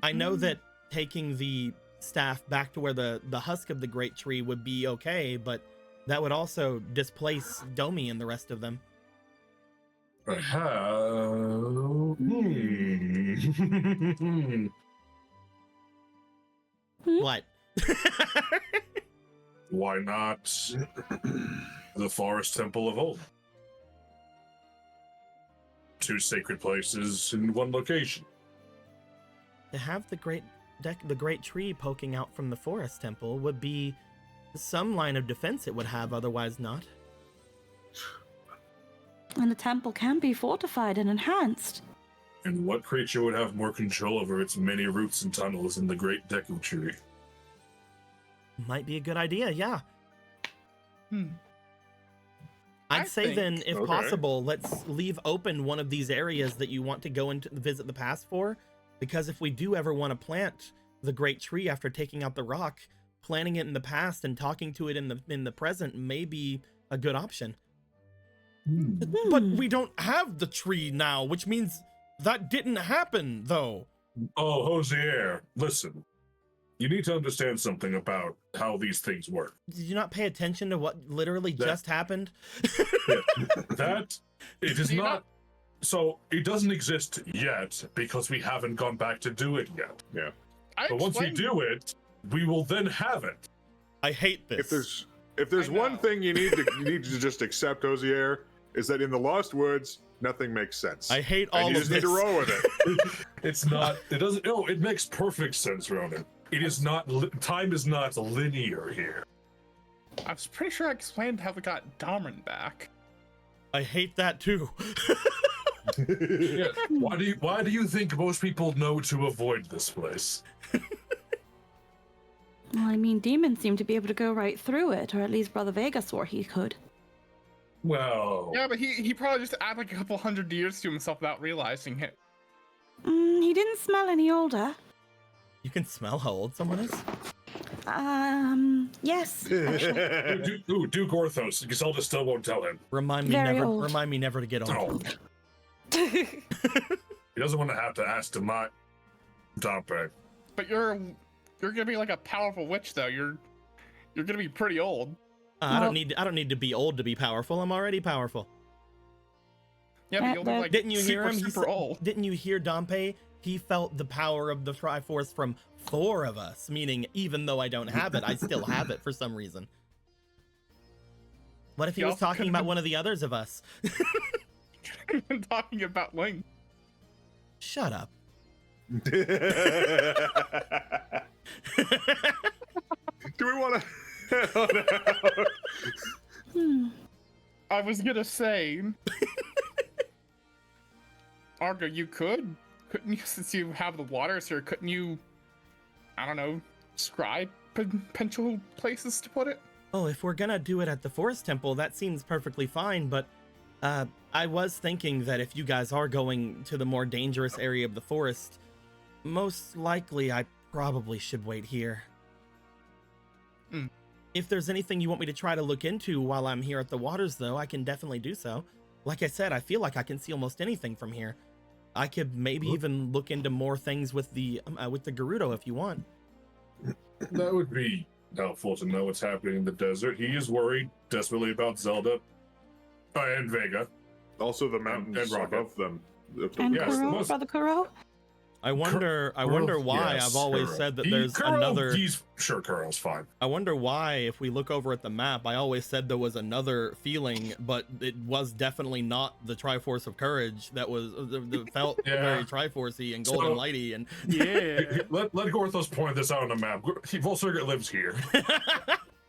I know that taking the staff back to where the husk of the great tree would be okay, but that would also displace Domi and the rest of them. What? Why not the Forest Temple of Old? Two sacred places in one location. To have the great tree poking out from the forest temple would be some line of defense it would have otherwise not. And the temple can be fortified and enhanced. And what creature would have more control over its many roots and tunnels than the Great Deku Tree? Might be a good idea, yeah. I'd say then, if possible, let's leave open one of these areas that you want to go and visit the past for, because if we do ever want to plant the great tree after taking out the rock, planting it in the past and talking to it in the present may be a good option. But we don't have the tree now, which means that didn't happen, though. Oh, Hosier, listen. You need to understand something about how these things work. Did you not pay attention to what literally just happened? That, it is not... So, it doesn't exist yet, because we haven't gone back to do it yet. Yeah. But once we do it, we will then have it. I hate this. If there's one thing you need to just accept, Hosier, is that in the Lost Woods, nothing makes sense. I hate and all you of just this. need to roll with it. It's not... It doesn't... No, it makes perfect sense, Ronan. It is not... Time is not linear here. I was pretty sure I explained how we got Darman back. I hate that too. Yeah. Why do you think most people know to avoid this place? Well, I mean, demons seem to be able to go right through it, or at least Brother Vega swore he could. Well... Yeah, but he probably just added like a couple hundred years to himself without realizing it. He didn't smell any older. You can smell how old someone is? Yes. Actually. Duke Orthos. Giselda still won't tell him. Remind me never to get old. Oh. He doesn't want to have to ask to my Dompe. But you're gonna be like a powerful witch, though. You're gonna be pretty old. I don't need to be old to be powerful. I'm already powerful. Yeah, but you'll be like didn't you hear him? super old. Didn't you hear Dompe? He felt the power of the Triforce from 4 of us, meaning even though I don't have it, I still have it for some reason. What if he was talking about one of the others of us? Talking about Link. Shut up. Do we want to head on out? I was gonna say, Argo, you couldn't you, since you have the waters here, couldn't you, I don't know, describe potential places to put it? Oh, if we're gonna do it at the Forest Temple, that seems perfectly fine, but I was thinking that if you guys are going to the more dangerous area of the forest, most likely I probably should wait here. If there's anything you want me to try to look into while I'm here at the waters, though, I can definitely do so. Like I said, I feel like I can see almost anything from here. I could maybe even look into more things with the Gerudo if you want. That would be helpful to know what's happening in the desert. He is worried desperately about Zelda and Vega. Also the mountains above them. And Yes, Kuro, Brother Kuro? I wonder why Yes, I've always Kuro. said that there's another. Sure, Kuro's fine. I wonder why, if we look over at the map, I always said there was another feeling, but it was definitely not the Triforce of Courage that was that felt very Triforce-y and Golden Lighty, and Let Gorthos point this out on the map. Volsurgit lives here.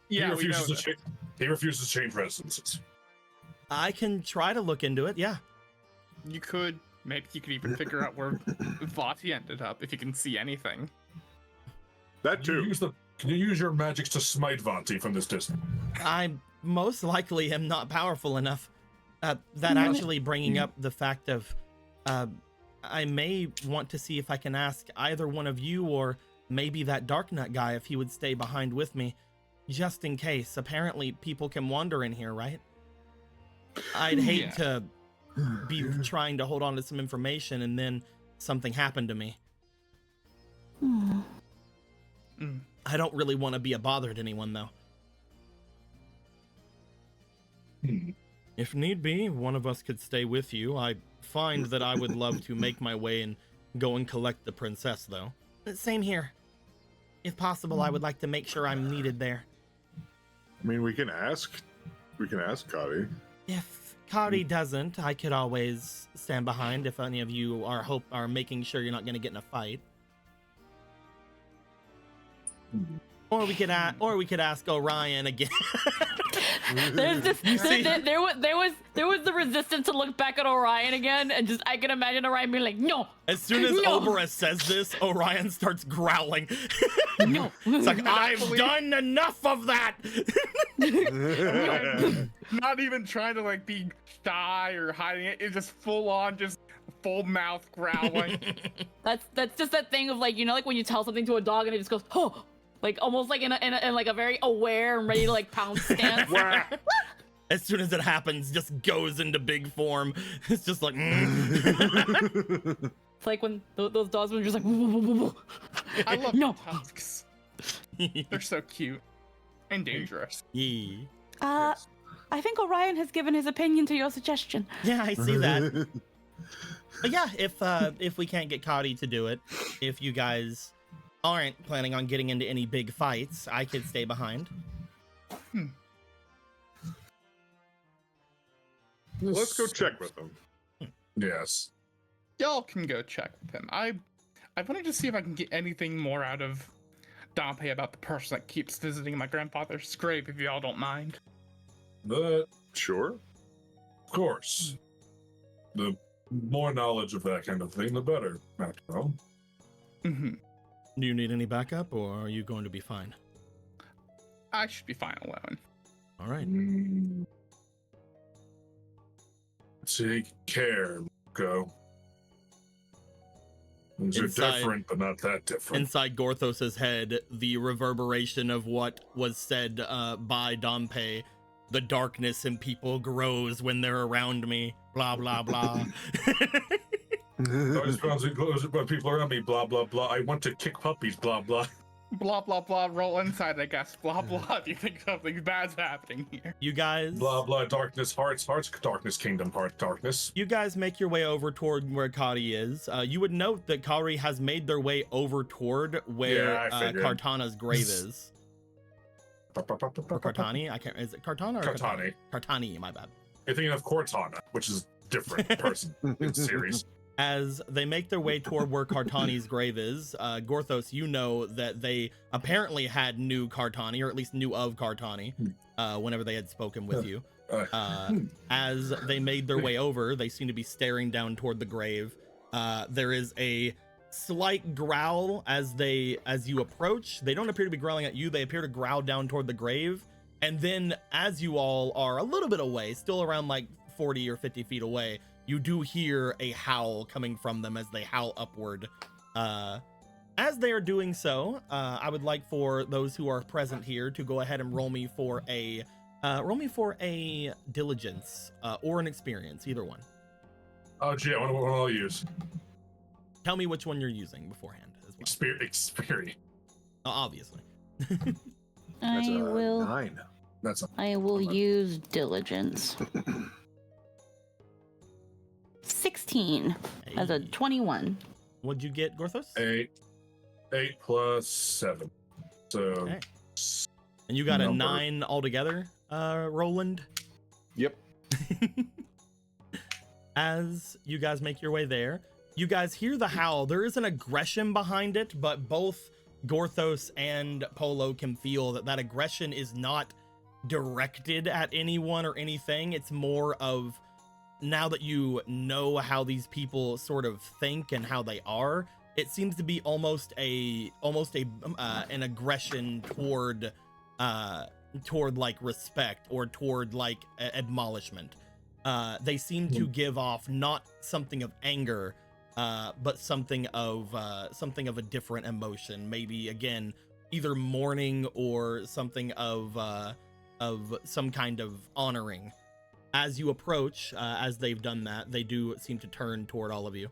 Yeah, he refuses to change residences. I can try to look into it, yeah. You could. Maybe you could even figure out where Vati ended up, if you can see anything. That too. Can you use your magics to smite Vati from this distance? I most likely am not powerful enough. That actually bringing up the fact of, I may want to see if I can ask either one of you or maybe that Dark Nut guy if he would stay behind with me, just in case. Apparently people can wander in here, right? I'd hate to be trying to hold on to some information and then something happened to me. I don't really want to be a bother to anyone, though. If need be, one of us could stay with you. I find that I would love to make my way and go and collect the princess, though. Same here. If possible, I would like to make sure I'm needed there. I mean, we can ask Kari. If Kari doesn't, I could always stand behind if any of you are making sure you're not going to get in a fight. Or we could ask Orion again. There's just You see- there was the resistance to look back at Orion again, and just I can imagine Orion being like, no. As soon as No. Oberus says this, Orion starts growling. No. It's like, I've done enough of that. Not even trying to like be shy or hiding it. It's just full on, just full mouth growling. That's just that thing of like, you know, like when you tell something to a dog and it just goes, oh, like almost like in like a very aware and ready to like pounce stance. As soon as it happens, just goes into big form. It's just like. It's like when those dogs were just like, woo, woo, woo, woo. I love No. tusks. They're so cute and dangerous. Yeah. I think Orion has given his opinion to your suggestion. Yeah, I see that. But yeah, if we can't get Cody to do it, if you guys aren't planning on getting into any big fights, I could stay behind. Let's go check with them. Yes. Y'all can go check with him. I wanted to see if I can get anything more out of Dompe about the person that keeps visiting my grandfather's grave, if y'all don't mind. But, Sure. of course, the more knowledge of that kind of thing, the better, after all. Mm-hmm. Do you need any backup, or are you going to be fine? I should be fine alone. All right. Take care, Go. Things are Inside- different, but not that different. Inside Gorthos's head, the reverberation of what was said by Dompe, the darkness in people grows when they're around me. Blah blah blah. Always grows when people around me, blah, blah, blah. I want to kick puppies, blah, blah. Blah, blah, blah. Roll inside, I guess. Blah, blah. Do you think something bad's happening here? You guys. Blah, blah, darkness, hearts, darkness, kingdom, heart, darkness. You guys make your way over toward where Kari is. You would note that Kari has made their way over toward where Yeah, I figured. Kartana's grave is. Or Kartani? I can't. Is it Kartana or Kartani. Kartani, my bad. You're thinking of Cortana, which is different person in series. As they make their way toward where Kartani's grave is, Gorthos, you know that they apparently had knew Kartani, or at least knew of Kartani, whenever they had spoken with you. As they made their way over, they seem to be staring down toward the grave. There is a slight growl as you approach. They don't appear to be growling at you. They appear to growl down toward the grave. And then as you all are a little bit away, still around like 40 or 50 feet away, you do hear a howl coming from them as they howl upward. As they are doing so, I would like for those who are present here to go ahead and roll me for a diligence or an experience, either one. Oh, gee, what will I use? Tell me which one you're using beforehand as well. Experience. Obviously. That's I a will 9. That's I will use diligence. 16 as a Hey. 21. What'd you get, Gorthos? 8 plus 7. So, Okay. And you got a Number. 9 altogether, Roland? Yep. As you guys make your way there, you guys hear the howl. There is an aggression behind it, but both Gorthos and Polo can feel that aggression is not directed at anyone or anything. It's more of, now that you know how these people sort of think and how they are, it seems to be almost an aggression toward like respect or toward like admonishment. They seem to give off not something of anger, but something of a different emotion. Maybe again, either mourning or something of some kind of honoring. As you approach, as they've done that, they do seem to turn toward all of you.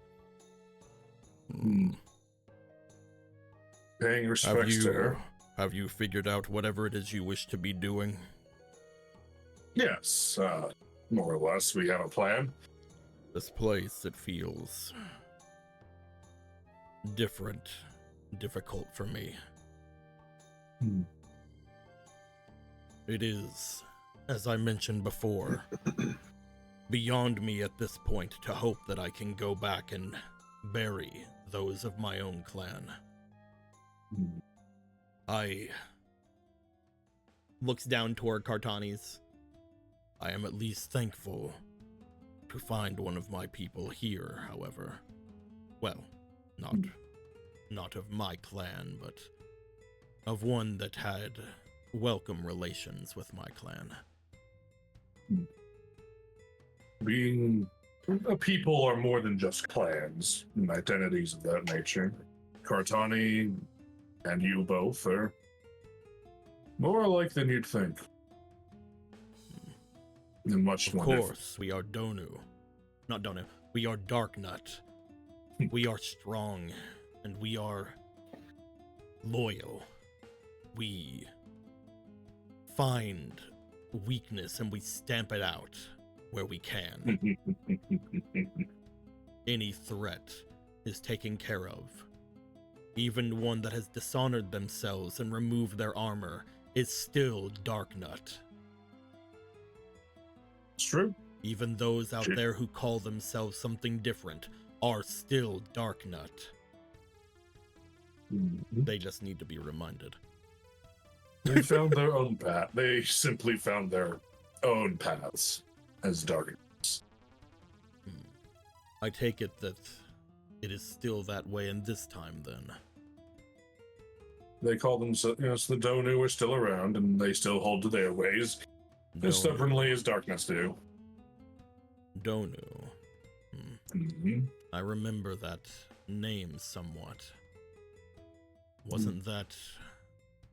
paying respects to her. Have you figured out whatever it is you wish to be doing? Yes, more or less, we have a plan. This place, it feels different, difficult for me. It is, as I mentioned before, beyond me at this point to hope that I can go back and bury those of my own clan. I looks down toward Kartani's. I am at least thankful to find one of my people here, however. Well, not of my clan, but of one that had welcome relations with my clan. Being a people are more than just clans and identities of that nature. Kartani and you both are more alike than you'd think. And much Of more course, we are Donu. Not Donu. We are Darknut. We are strong, and we are loyal. We find weakness and we stamp it out where we can. different. Any threat is taken care of. Even one that has dishonored themselves and removed their armor is still Darknut. It's true. Even those out True. there who call themselves something different are still Darknut. They just need to be reminded. They found their own path. They simply found their own paths as darkness. I take it that it is still that way in this time, then. They call themselves, the Donu are still around, and they still hold to their ways as stubbornly as darkness do. Donu. Mm-hmm. I remember that name somewhat. Wasn't that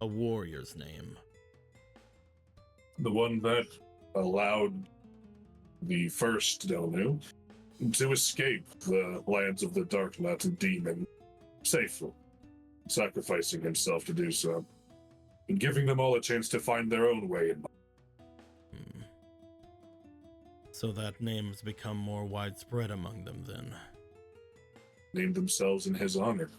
a warrior's name? The one that allowed the first Donu to escape the lands of the Darknut and Demon safely, sacrificing himself to do so, and giving them all a chance to find their own way in life. So that name's become more widespread among them, then. Named themselves in his honor.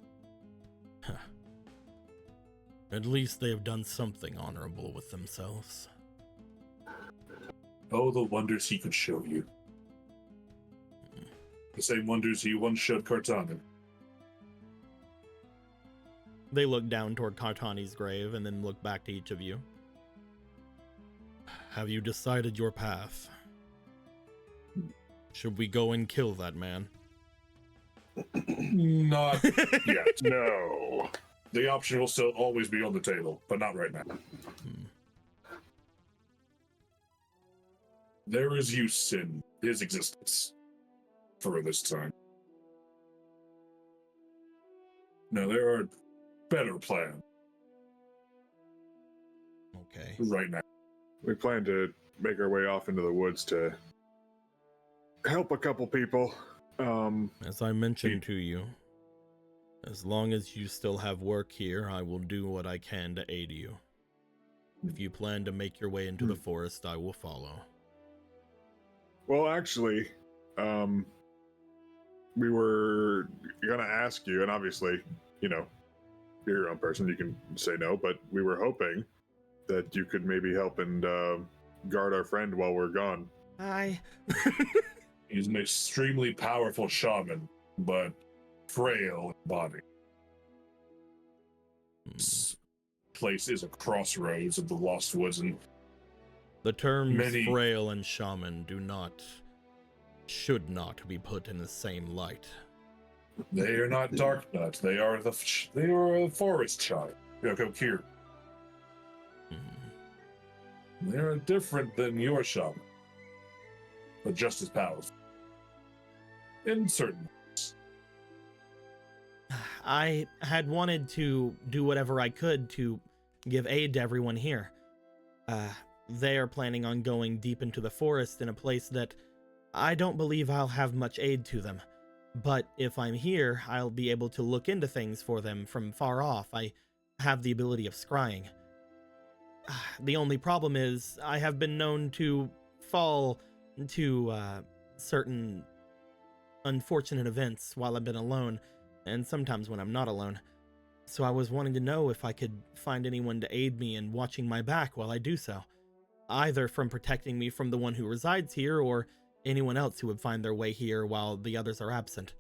At least they have done something honorable with themselves. Oh, the wonders he could show you. The same wonders he once showed Kartani. They look down toward Kartani's grave and then look back to each of you. Have you decided your path? Should we go and kill that man? Not yet. No. The option will still always be on the table, but not right now. There is use in his existence for this time. Now, there are better plans Okay. right now. We plan to make our way off into the woods to help a couple people. As I mentioned to you, as long as you still have work here, I will do what I can to aid you. If you plan to make your way into the forest, I will follow. Well, actually, we were gonna ask you, and obviously, you're your own person, you can say no, but we were hoping that you could maybe help and guard our friend while we're gone. Hi. He's an extremely powerful shaman, but frail in body. This place is a crossroads of the Lost Woods, and The terms Many- frail and shaman should not be put in the same light. they are not Darknut. They are a forest child. Go here. They are different than your shaman, but just as powerful. In certain ways. I had wanted to do whatever I could to give aid to everyone here. They are planning on going deep into the forest in a place that I don't believe I'll have much aid to them. But if I'm here, I'll be able to look into things for them from far off. I have the ability of scrying. The only problem is I have been known to fall into certain unfortunate events while I've been alone, and sometimes when I'm not alone. So I was wanting to know if I could find anyone to aid me in watching my back while I do so, either from protecting me from the one who resides here or anyone else who would find their way here while the others are absent.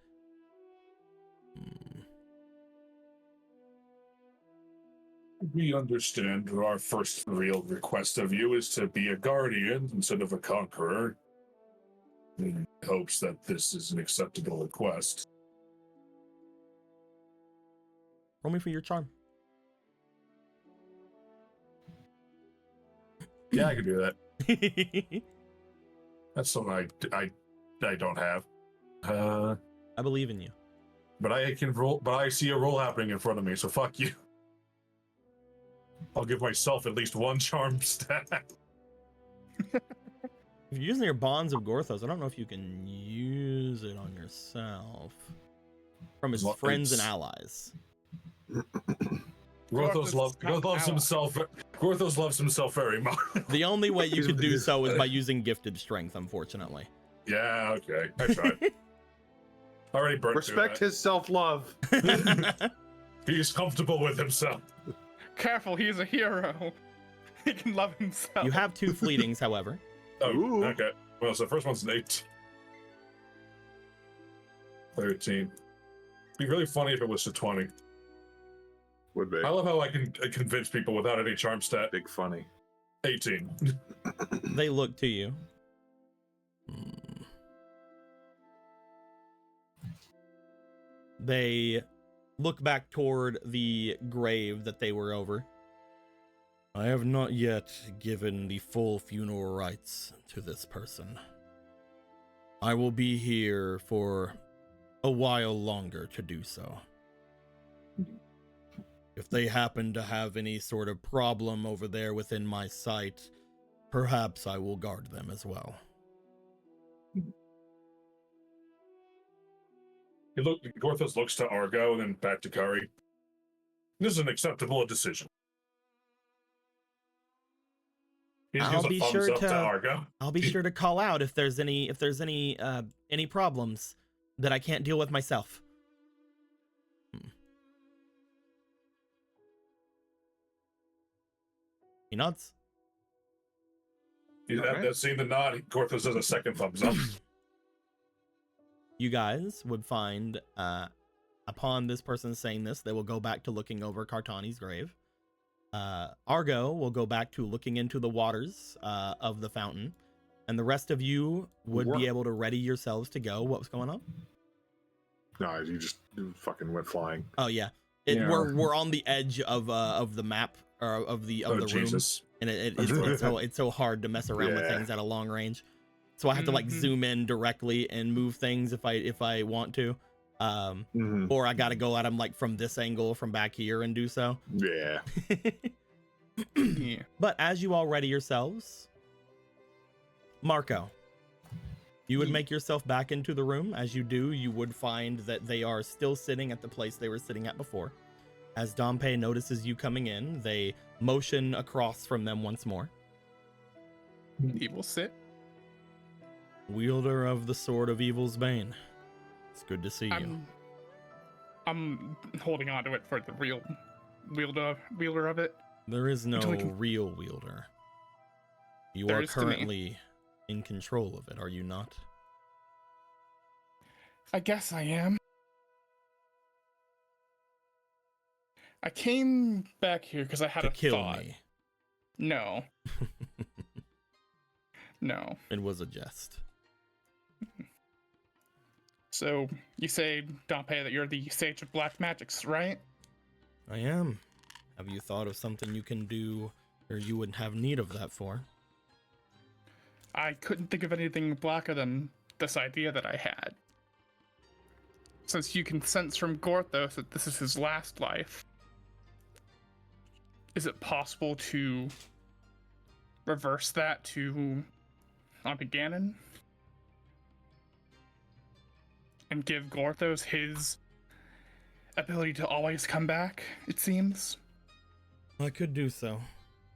We understand our first real request of you is to be a guardian instead of a conqueror. In hopes that this is an acceptable request. Roll me for your charm. Yeah, I can do that. That's something I don't have. I believe in you. But I can roll. But I see a roll happening in front of me, so fuck you. I'll give myself at least one charm stat. If you're using your bonds of Gorthos, I don't know if you can use it on yourself. From his friends and allies. Gorthos loves himself very much. The only way you could do so is by using gifted strength, unfortunately. Yeah, okay. I tried. Already burnt. Respect his self-love. He's comfortable with himself. Careful, he's a hero. He can love himself. You have 2 fleetings, however. Oh, Ooh. okay. Well, so the first one's an 8. 13. It'd be really funny if it was a 20. Would be. I love how I can convince people without any charm stat. Big funny. 18. They look to you. They look back toward the grave that they were over. I have not yet given the full funeral rites to this person. I will be here for a while longer to do so. If they happen to have any sort of problem over there within my sight, perhaps I will guard them as well. Gorthos looks to Argo and then back to Kari. This is an acceptable decision. He just I'll gives a be thumbs sure up to Argo. I'll be sure to call out if there's any problems that I can't deal with myself. He nods. After seeing the nod, Gorthos does a second thumbs up. You guys would find, upon this person saying this, they will go back to looking over Kartani's grave. Argo will go back to looking into the waters of the fountain. And the rest of you would be able to ready yourselves to go. What was going on? No, you just fucking went flying. Oh, yeah. Yeah. We're on the edge of the map, or of the room. Jesus. And it's so hard to mess around with things at a long range. So I have to like zoom in directly and move things if I want to. Or I gotta go at them like from this angle from back here and do so. Yeah. Yeah. But as you all ready yourselves, Marco, you would make yourself back into the room. As you do, you would find that they are still sitting at the place they were sitting at before. As Dompe notices you coming in, they motion across from them once more. He will sit. Wielder of the Sword of Evil's Bane. It's good to see you. I'm holding on to it for the real wielder of it. There is no Until we can- real wielder. You There are is to me. currently in control of it, are you not? I guess I am. I came back here because I had To a kill thought. me. No. No. It was a jest. So you say, Dompe, that you're the Sage of Black Magics, right? I am. Have you thought of something you can do or you would have need of that for? I couldn't think of anything blacker than this idea that I had. Since you can sense from Gorthos that this is his last life, is it possible to reverse that to Ganon? And give Gorthos his ability to always come back, it seems? I could do so,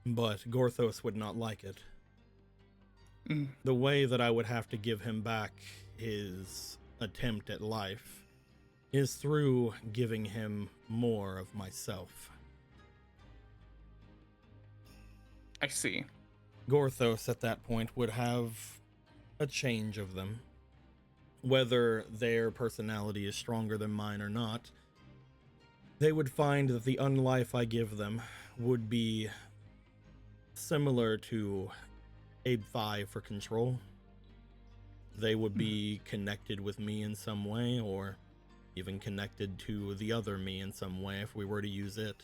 but Gorthos would not like it. The way that I would have to give him back his attempt at life is through giving him more of myself. I see. Gorthos at that point would have a change of them. Whether their personality is stronger than mine or not, they would find that the unlife I give them would be similar to Abe 5 for control. They would be connected with me in some way, or even connected to the other me in some way if we were to use it.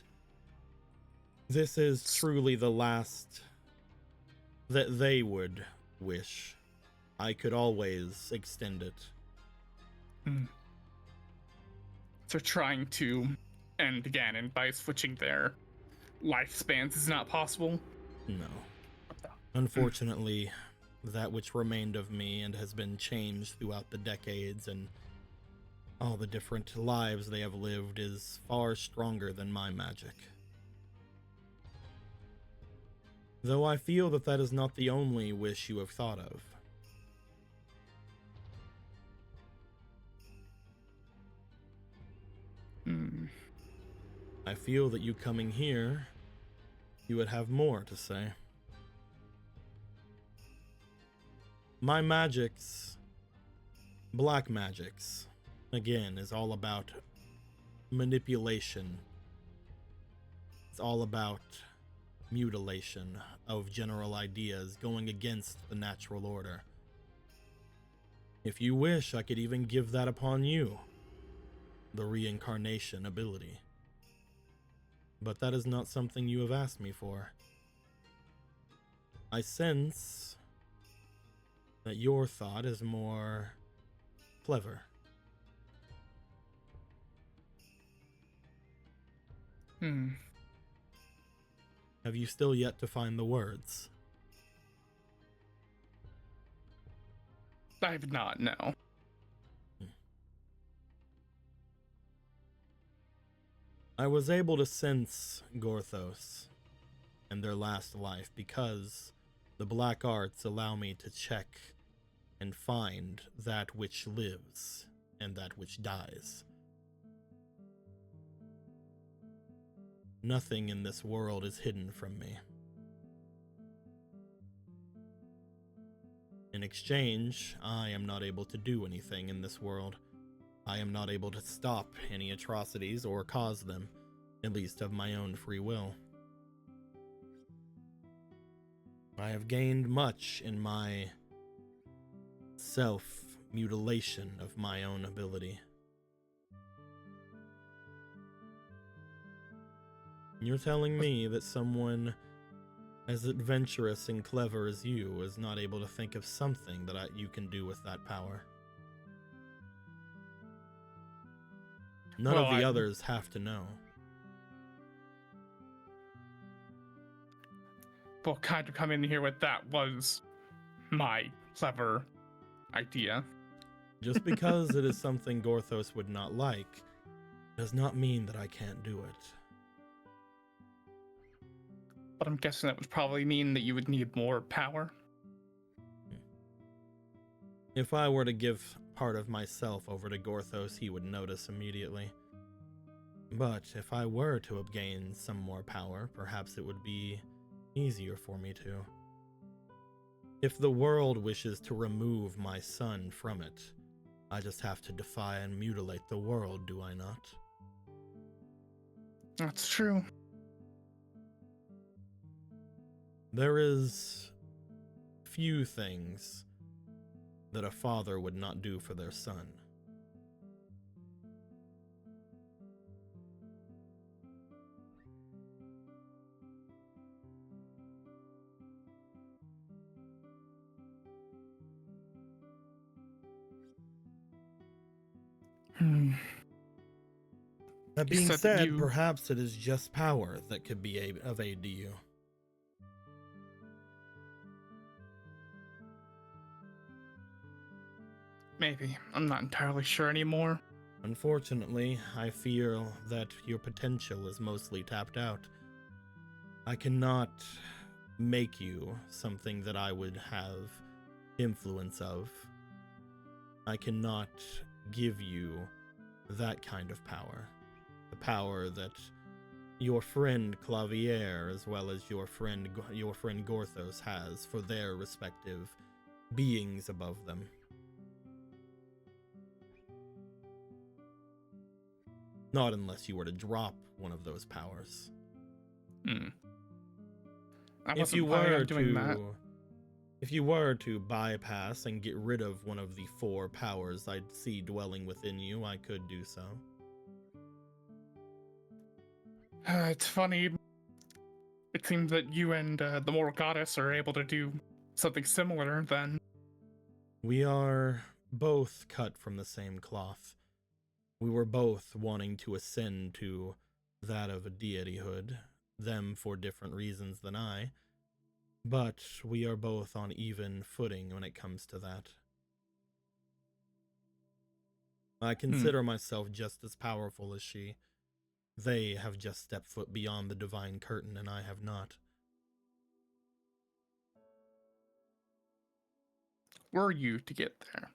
This is truly the last that they would wish. I could always extend it. So trying to end Ganon by switching their lifespans is not possible? No. Unfortunately, that which remained of me and has been changed throughout the decades and all the different lives they have lived is far stronger than my magic. Though I feel that that is not the only wish you have thought of. I feel that you coming here, you would have more to say. My magics, black magics, again, is all about manipulation. It's all about mutilation of general ideas going against the natural order. If you wish, I could even give that upon you, the reincarnation ability. But that is not something you have asked me for. I sense that your thought is more clever. Have you still yet to find the words? I've not, no. I was able to sense Gorthos and their last life because the black arts allow me to check and find that which lives and that which dies. Nothing in this world is hidden from me. In exchange, I am not able to do anything in this world. I am not able to stop any atrocities or cause them, at least of my own free will. I have gained much in my self-mutilation of my own ability. You're telling me that someone as adventurous and clever as you is not able to think of something that you can do with that power? None of the others have to know. Well, kind of coming in here with that was my clever idea. Just because it is something Gorthos would not like, does not mean that I can't do it. But I'm guessing that would probably mean that you would need more power. If I were to give part of myself over to Gorthos, he would notice immediately. But if I were to gain some more power, perhaps it would be easier for me to. If the world wishes to remove my son from it, I just have to defy and mutilate the world, do I not? That's true. There is few things that a father would not do for their son. That being said, perhaps it is just power that could be of aid to you. Maybe. I'm not entirely sure anymore. Unfortunately, I feel that your potential is mostly tapped out. I cannot make you something that I would have influence of. I cannot give you that kind of power. The power that your friend Clavier, as well as your friend Gorthos has for their respective beings above them. Not unless you were to drop one of those powers. I If wasn't you planning were on doing that. to, if you were to bypass and get rid of one of the 4 powers I'd see dwelling within you, I could do so. It's funny. It seems that you and the Mortal Goddess are able to do something similar then. We are both cut from the same cloth. We were both wanting to ascend to that of a deityhood, them for different reasons than I, but we are both on even footing when it comes to that. I consider myself just as powerful as she. They have just stepped foot beyond the divine curtain, and I have not. Were you to get there,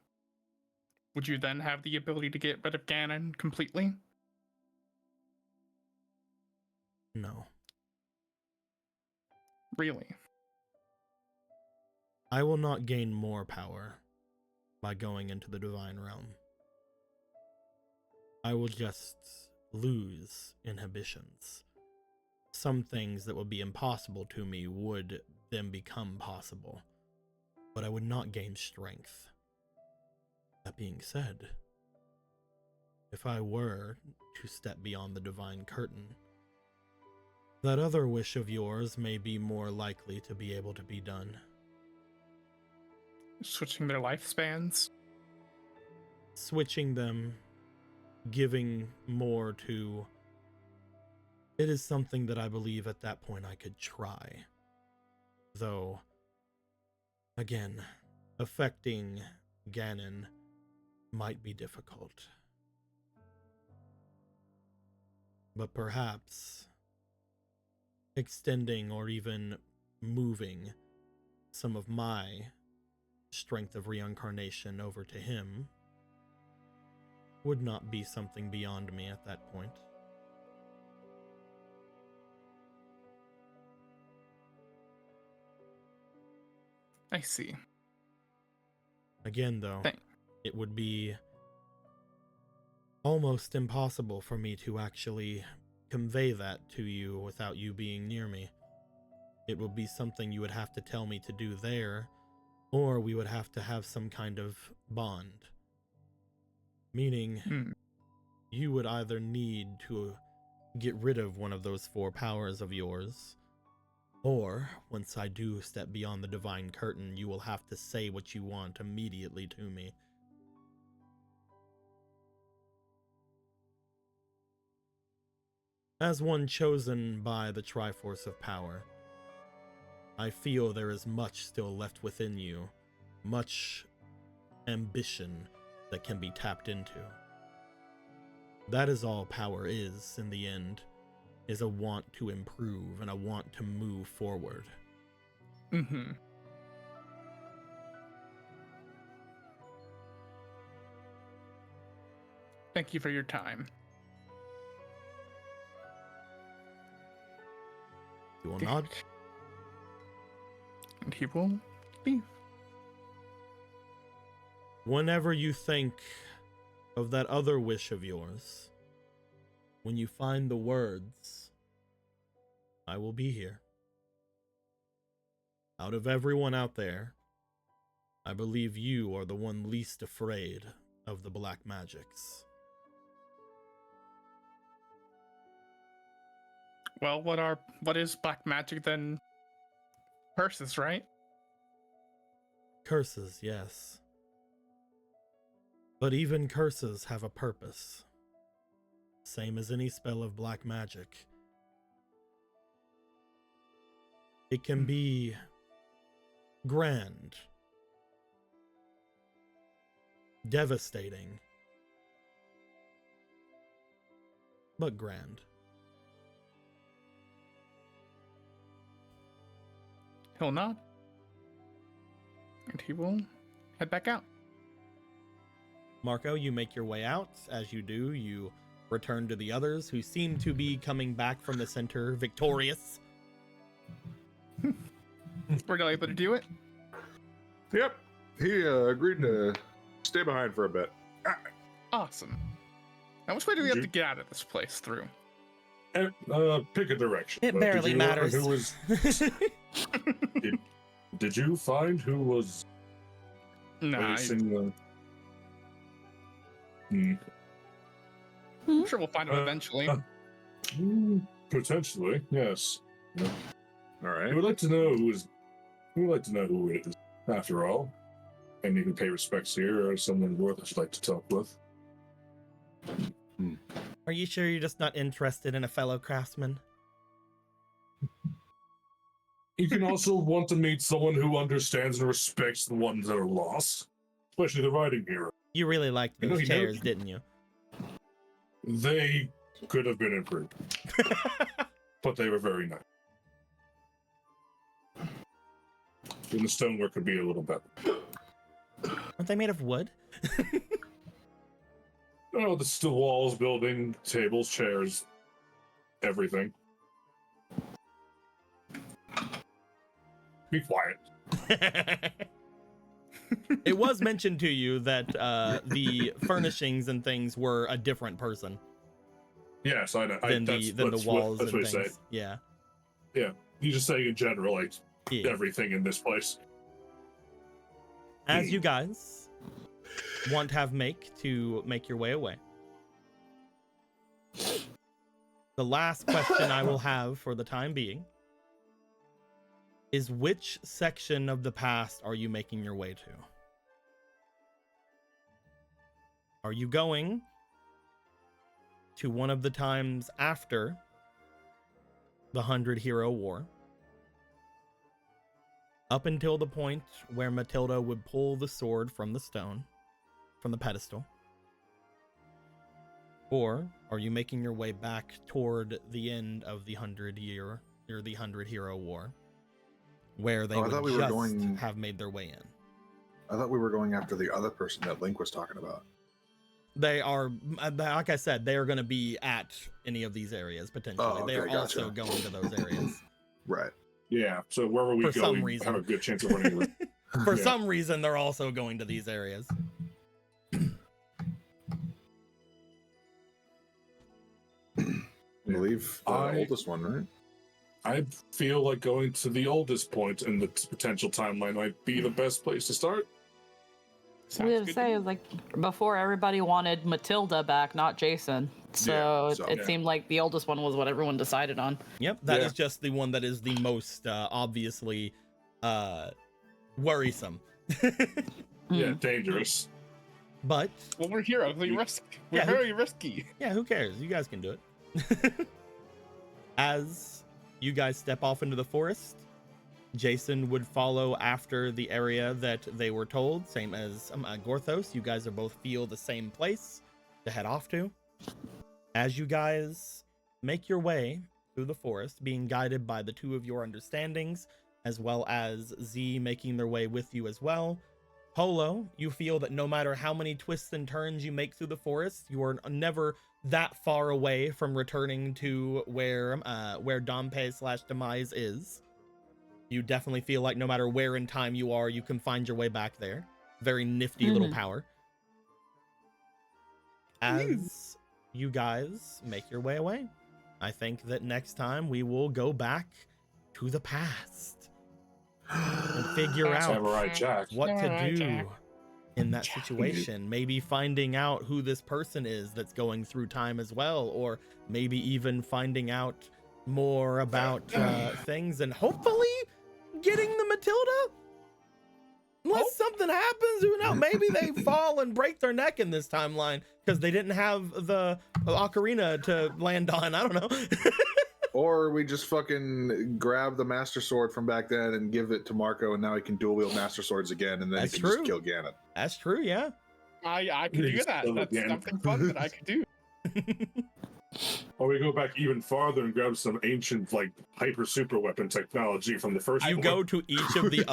would you then have the ability to get rid of Ganon completely? No. Really? I will not gain more power by going into the divine realm. I will just lose inhibitions. Some things that would be impossible to me would then become possible, but I would not gain strength. That being said, if I were to step beyond the divine curtain, that other wish of yours may be more likely to be able to be done. Switching their lifespans? Switching them, giving more to... It is something that I believe at that point I could try. Though, again, affecting Ganon might be difficult. But perhaps extending or even moving some of my strength of reincarnation over to him would not be something beyond me at that point. I see. Again, though, it would be almost impossible for me to actually convey that to you without you being near me. It would be something you would have to tell me to do there, or we would have to have some kind of bond. Meaning, you would either need to get rid of one of those 4 powers of yours, or, once I do step beyond the divine curtain, you will have to say what you want immediately to me. As one chosen by the Triforce of Power, I feel there is much still left within you, much ambition that can be tapped into. That is all power is, in the end, is a want to improve and a want to move forward. Mm-hmm. Thank you for your time. You will nod? And he will leave. Whenever you think of that other wish of yours, when you find the words, I will be here. Out of everyone out there, I believe you are the one least afraid of the black magics. Well, what is black magic then? Curses, right? Curses, yes. But even curses have a purpose. Same as any spell of black magic. It can be grand, devastating, but grand. He'll nod. And he will head back out. Marco, you make your way out. As you do, you return to the others who seem to be coming back from the center victorious. We're not able to do it? Yep. He agreed to stay behind for a bit. Awesome. Now, which way do we have to get out of this place through? Pick a direction. It barely matters. Who was? Did you find who was? Nah, placing I'm sure we'll find him eventually. Potentially, yes. All right. We would like to know who is. We would like to know who it is. After all, and you can pay respects here, or someone worth you'd like to talk with. Are you sure you're just not interested in a fellow craftsman? You can also want to meet someone who understands and respects the ones that are lost, especially the riding hero. You really liked You know, those you know- chairs, didn't you? They could have been improved, but they were very nice. And the stonework could be a little better. Aren't they made of wood? Oh, the still walls, building, tables, chairs, everything. Be quiet. It was mentioned to you that the furnishings and things were a different person Yes, I know. than the walls That's and what I things. say. Yeah. You just say in general, like Yeah. everything in this place. As you guys want to have make your way away. The last question I will have for the time being is, which section of the past are you making your way to? Are you going to one of the times after the 100 Hero War, up until the point where Matilda would pull the sword from the stone, from the pedestal? Or are you making your way back toward the end of the 100 Hero War, where they would just have made their way in? I thought we were going after the other person that Link was talking about. They are, like I said, they are going to be at any of these areas potentially. Oh, okay, they are gotcha. also going to those areas. Right. Yeah, so wherever we For go, some we reason. have a good chance of running with. For Yeah. some reason, they're also going to these areas. I believe the oldest one, right? I feel like going to the oldest point in the potential timeline might be the best place to start. I was gonna say, like, before everybody wanted Matilda back, not Jason. So it seemed like the oldest one was what everyone decided on. Yep, that is just the one that is the most obviously worrisome. Yeah, dangerous. But well, we're heroes. We're Yeah, very risky. yeah, who cares? You guys can do it. As you guys step off into the forest, Jason would follow after the area that they were told, same as Gorthos. You guys are both feel the same place to head off to. As you guys make your way through the forest, being guided by the two of your understandings, as well as Z making their way with you as well. Polo, you feel that no matter how many twists and turns you make through the forest, you are never that far away from returning to where Dompe/Demise is. You definitely feel like no matter where in time you are, you can find your way back there. Very nifty little power. As you guys make your way away, I think that next time we will go back to the past and figure out Samurai Jack. what to Samurai do Jack. in that situation. Maybe finding out who this person is that's going through time as well, or maybe even finding out more about things, and hopefully getting the Matilda. Unless something happens, who knows? Maybe they fall and break their neck in this timeline because they didn't have the ocarina to land on. I don't know. Or we just fucking grab the Master Sword from back then and give it to Marco, and now he can dual wield Master Swords again, and then That's he can true. just kill Ganon. That's true, yeah. I could do that. That's something fun that I could do. Or we go back even farther and grab some ancient, like, hyper super weapon technology from the first You one. go to each of the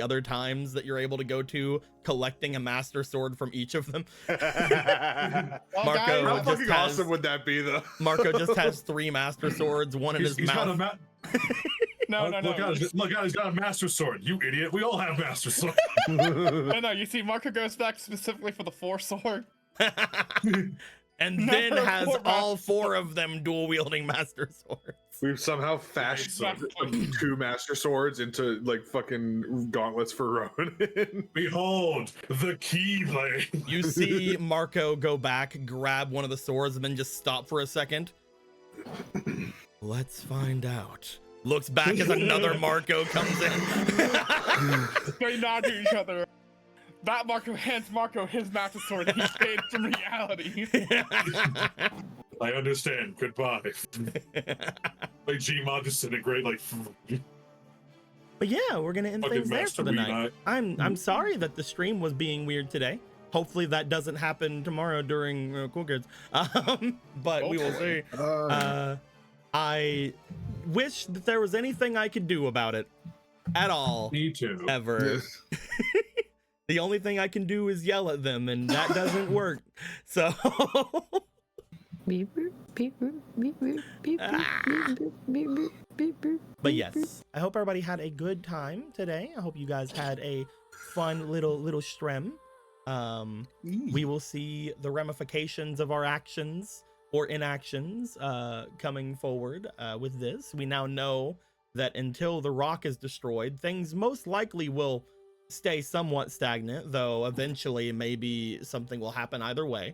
other times that you're able to go to, collecting a Master Sword from each of them. Well, Marco guys, How just fucking has- awesome would that be, though? Marco just has 3 Master Swords, one in his He's got a mouth. no. Look out, he's got a Master Sword. You idiot. We all have Master Swords. No. You see, Marco goes back specifically for the 4 sword. and Never then has four all master 4 of them dual wielding master swords. We've somehow fashioned Exactly. 2 master swords into like fucking gauntlets for Ronin. Behold, the Keyblade. You see Marco go back, grab one of the swords, and then just stop for a second. Let's find out. Looks back as another Marco comes in. They nod to each other. That Marco hands Marco his master sword that he stayed from reality. I understand. Goodbye. Like Gmod disintegrate like But yeah, we're gonna end fucking things there Master for the night. Reunite. I'm sorry that the stream was being weird today. Hopefully that doesn't happen tomorrow during Cool Kids. But we will see. I wish that there was anything I could do about it at all. Me too. Ever. The only thing I can do is yell at them, and that doesn't work. So Beep, boop, beep, boop, beep, boop, beep, boop, beep, boop, beep, boop, but beep, yes, I hope everybody had a good time today. I hope you guys had a fun little strem. We will see the ramifications of our actions or inactions coming forward with this. We now know that until the rock is destroyed, things most likely will stay somewhat stagnant, though eventually maybe something will happen either way.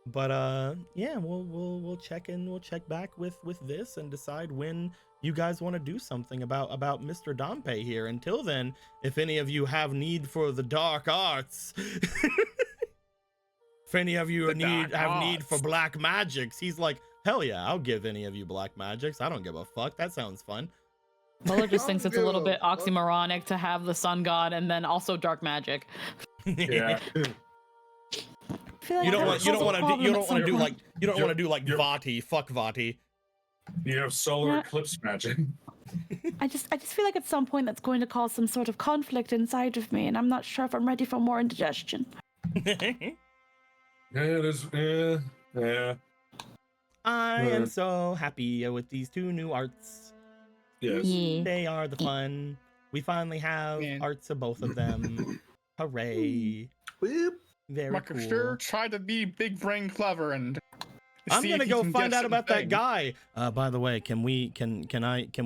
But yeah, we'll check in, we'll check back with this and decide when you guys want to do something about Mr. Dompe here. Until then, if any of you have need for the dark arts, if any of you have need for black magics, he's like, hell yeah, I'll give any of you black magics. I don't give a fuck. That sounds fun. Muller just thinks it's a little bit oxymoronic to have the sun god and then also dark magic. Yeah. I feel like You don't that's want also a to problem do at like some point. like Vati. Fuck Vati. You have solar Yeah. eclipse magic. I just feel like at some point that's going to cause some sort of conflict inside of me, and I'm not sure if I'm ready for more indigestion. Yeah, there's yeah. I am so happy with these 2 new arts. Yes. Yeah. They are the fun. We finally have Man. arts of both of them. Hooray. Whoop. Very Marco cool. sure tried to be big brain clever and I'm see gonna if he go can find guess out about that something. guy. By the way, can we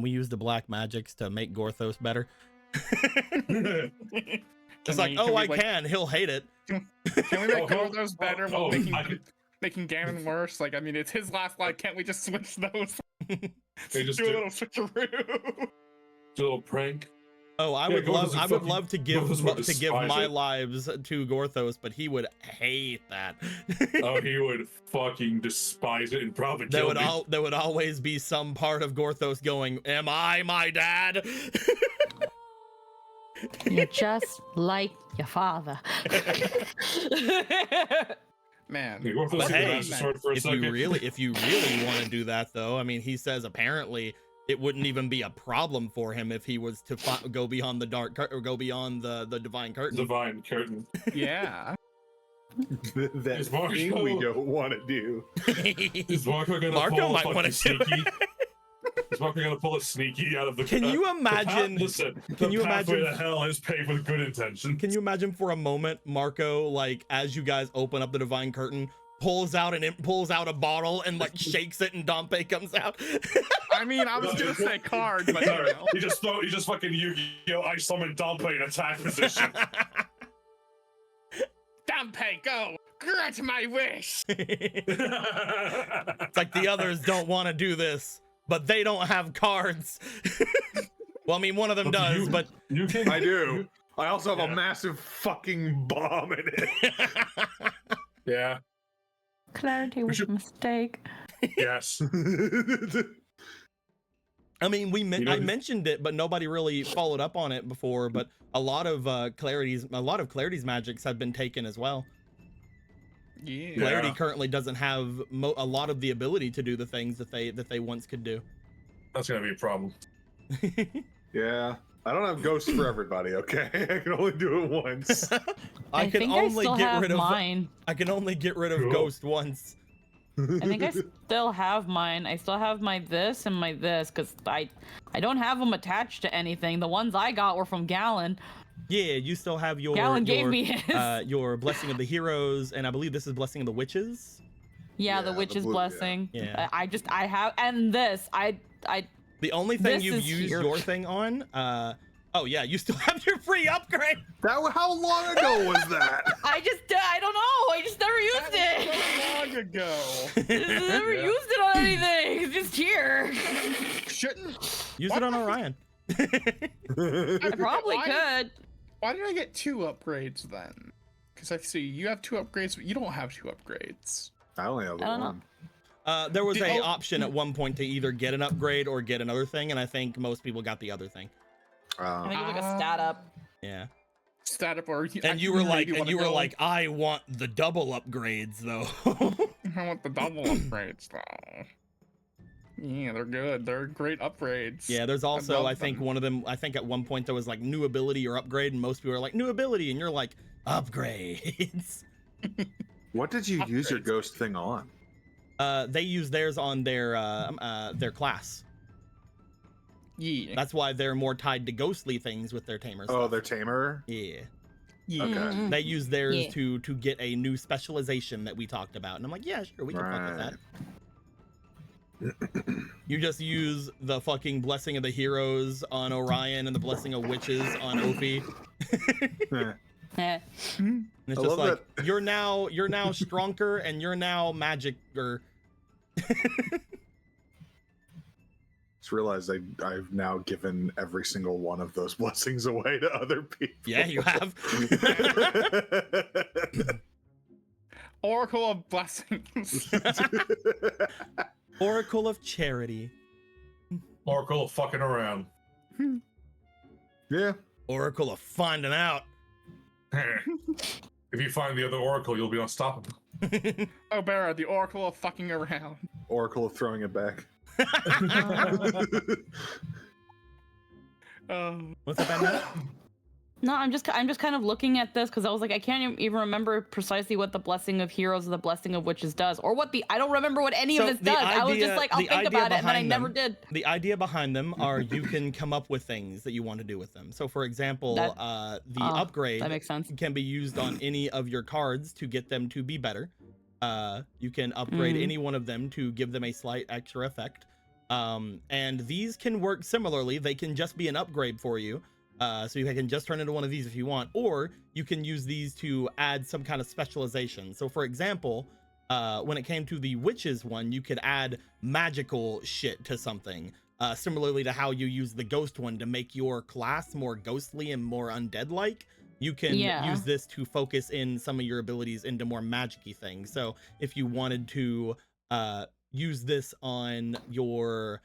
use the black magics to make Gorthos better? It's like, Can we, I can. He'll hate it. Can we make Oh, Gorthos better while I- making Ganon worse? Like, I mean, it's his last life. Can't we just switch those? They just do a do- little switcheroo. Do a little prank. Oh, I Yeah, would Gorthos love would love to give Gorthos would to give despise my it. lives to Gorthos, but he would hate that. Oh, he would fucking despise it and probably kill me. There would always be some part of Gorthos going, "Am I my dad?" You're just like your father. Man. Hey, Gorthos But is the hey, master sword for a if second. you really want to do that, though, I mean, he says apparently it wouldn't even be a problem for him if he was to go beyond the dark or go beyond the divine curtain. Divine curtain. Yeah. That Is Marco- thing we don't want to do. Is Marco gonna Marco pull might a wanna fucking do sneaky? Is Marco gonna pull a sneaky out of the? Can you imagine? Listen, Can you the pathway imagine? to hell is paved with good intentions. Can you imagine for a moment, Marco, like as you guys open up the divine curtain, pulls out a bottle and like shakes it, and Dompe comes out. I mean, I was gonna say card, but you know. He just fucking Yu-Gi-Oh! I summon Dompe in attack position. Dompe, go! Grant my wish! It's like the others don't want to do this, but they don't have cards. Well, I mean, one of them does, You- but You can. I do. I also have Yeah. a massive fucking bomb in it. Yeah. Clarity was a should- mistake. Yes. I mean, You know- I mentioned it, but nobody really followed up on it before. But a lot of Clarity's magics have been taken as well. Yeah. Clarity currently doesn't have a lot of the ability to do the things that they once could do. That's gonna be a problem. Yeah. I don't have ghosts for everybody, okay? I can only do it once. I can think only I still get have rid of mine. I can only get rid of Cool. Ghost once. I think I still have mine. I still have my this and my this because I don't have them attached to anything. The ones I got were from Gallon. Yeah, you still have your Galen gave me his. your Blessing of the Heroes, and I believe this is Blessing of the Witches. Yeah, Yeah, the the witch's blue- blessing. Yeah. I have, and this, I. The only thing This you've is used here. your thing on, oh yeah, you still have your free upgrade. How long ago was that? I don't know. I just never used it. So long ago. Just never used it on anything. It's just here. Shouldn't. Use it on Orion. I probably could. Why did I get 2 upgrades then? Because I see you have 2 upgrades, but you don't have 2 upgrades. I only have the I don't know. one. There was a Oh. option at one point to either get an upgrade or get another thing, and I think most people got the other thing. I think it was like a stat up. Yeah. Stat up or And you were like, I want the double upgrades though. I want the double upgrades though. Yeah, they're good. They're great upgrades. Yeah, there's also, love I think them. one of them, I think at one point there was like new ability or upgrade, and most people are like new ability, and you're like upgrades. What did you use your Upgrades. ghost thing on? They use theirs on their class. Yeah. That's why they're more tied to ghostly things with their tamer Oh, stuff. their tamer. Yeah. Yeah. Okay. Mhm. They use theirs Yeah. to get a new specialization that we talked about, and I'm like, yeah, sure, we can fuck with that. You just use the fucking Blessing of the Heroes on Orion and the Blessing of Witches on Ophi. Eh. Eh. And it's I just love like you're now stronger and you're now magic or Just realized I've now given every single one of those blessings away to other people. yeah, you have. Oracle of Blessings. Oracle of Charity. Oracle fucking around. Yeah. Oracle of finding out. If you find the other Oracle, you'll be unstoppable. Oh, Barra, the Oracle of fucking around. Oracle of throwing it back. What's up, Anna? No, I'm just kind of looking at this because I was like, I can't even remember precisely what the Blessing of Heroes or the Blessing of Witches does, or what I don't remember what any of So this the does. I was idea- just like, I'll the think idea about it, and then I behind never them- did. The idea behind them are you can come up with things that you want to do with them. So, for example, That- the upgrade That makes sense. can be used on any of your cards to get them to be better. You can upgrade Mhm. any one of them to give them a slight extra effect. And these can work similarly. They can just be an upgrade for you. So you can just turn into one of these if you want, or you can use these to add some kind of specialization. So for example, when it came to the witches one, you could add magical shit to something. Similarly to how you use the ghost one to make your class more ghostly and more undead-like. You can Yeah. use this to focus in some of your abilities into more magic-y things. So if you wanted to use this on your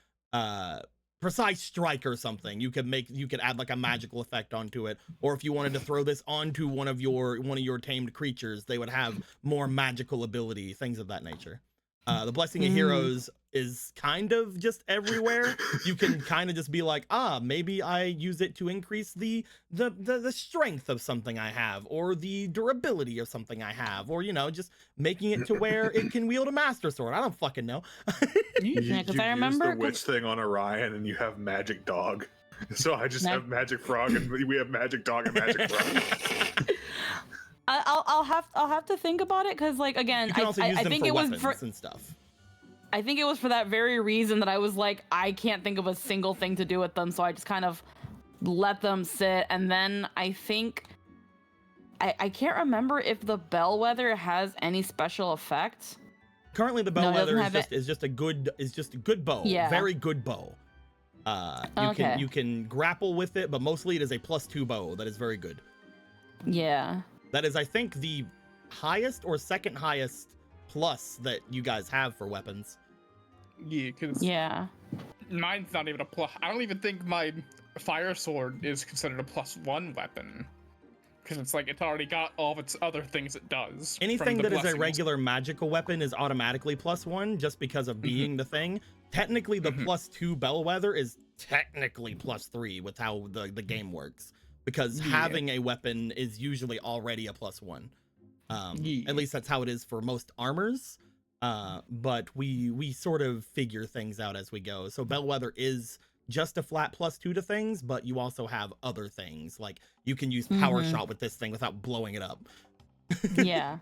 precise strike or something, you could add like a magical effect onto it. Or if you wanted to throw this onto one of your tamed creatures, they would have more magical ability, things of that nature. The Blessing of Heroes is kind of just everywhere. You can kind of just be like, maybe I use it to increase the strength of something I have, or the durability of something I have, or just making it to where it can wield a master sword. I don't fucking know. Yeah, 'cause I use remember- the witch thing on Orion, and you have magic dog. So I just have magic frog, and we have magic dog and magic frog. I'll have to think about it because, like, again, You can also use I them think for it was weapons for and stuff. I think it was for that very reason that I was like, I can't think of a single thing to do with them, so I just kind of let them sit. And then I think I can't remember if the bellwether has any special effects. Currently, the No, it bellwether doesn't have is just a good bow. Yeah. Very good bow. Okay. You can grapple with it, but mostly it is a +2 bow that is very good. Yeah. That is, I think, the highest or second highest plus that you guys have for weapons. Yeah, because Yeah. mine's not even a plus. I don't even think my fire sword is considered a +1 weapon. Because it's like it's already got all of its other things it does. from Anything the that is a blessings. regular magical weapon is automatically +1 just because of being the thing. Technically, the +2 bellwether is technically +3 with how the game works. Because Yeah. having a weapon is usually already a +1. Yeah. At least that's how it is for most armors. But we sort of figure things out as we go. So bellwether is just a flat +2 to things, but you also have other things. Like you can use power shot with this thing without blowing it up. Yeah.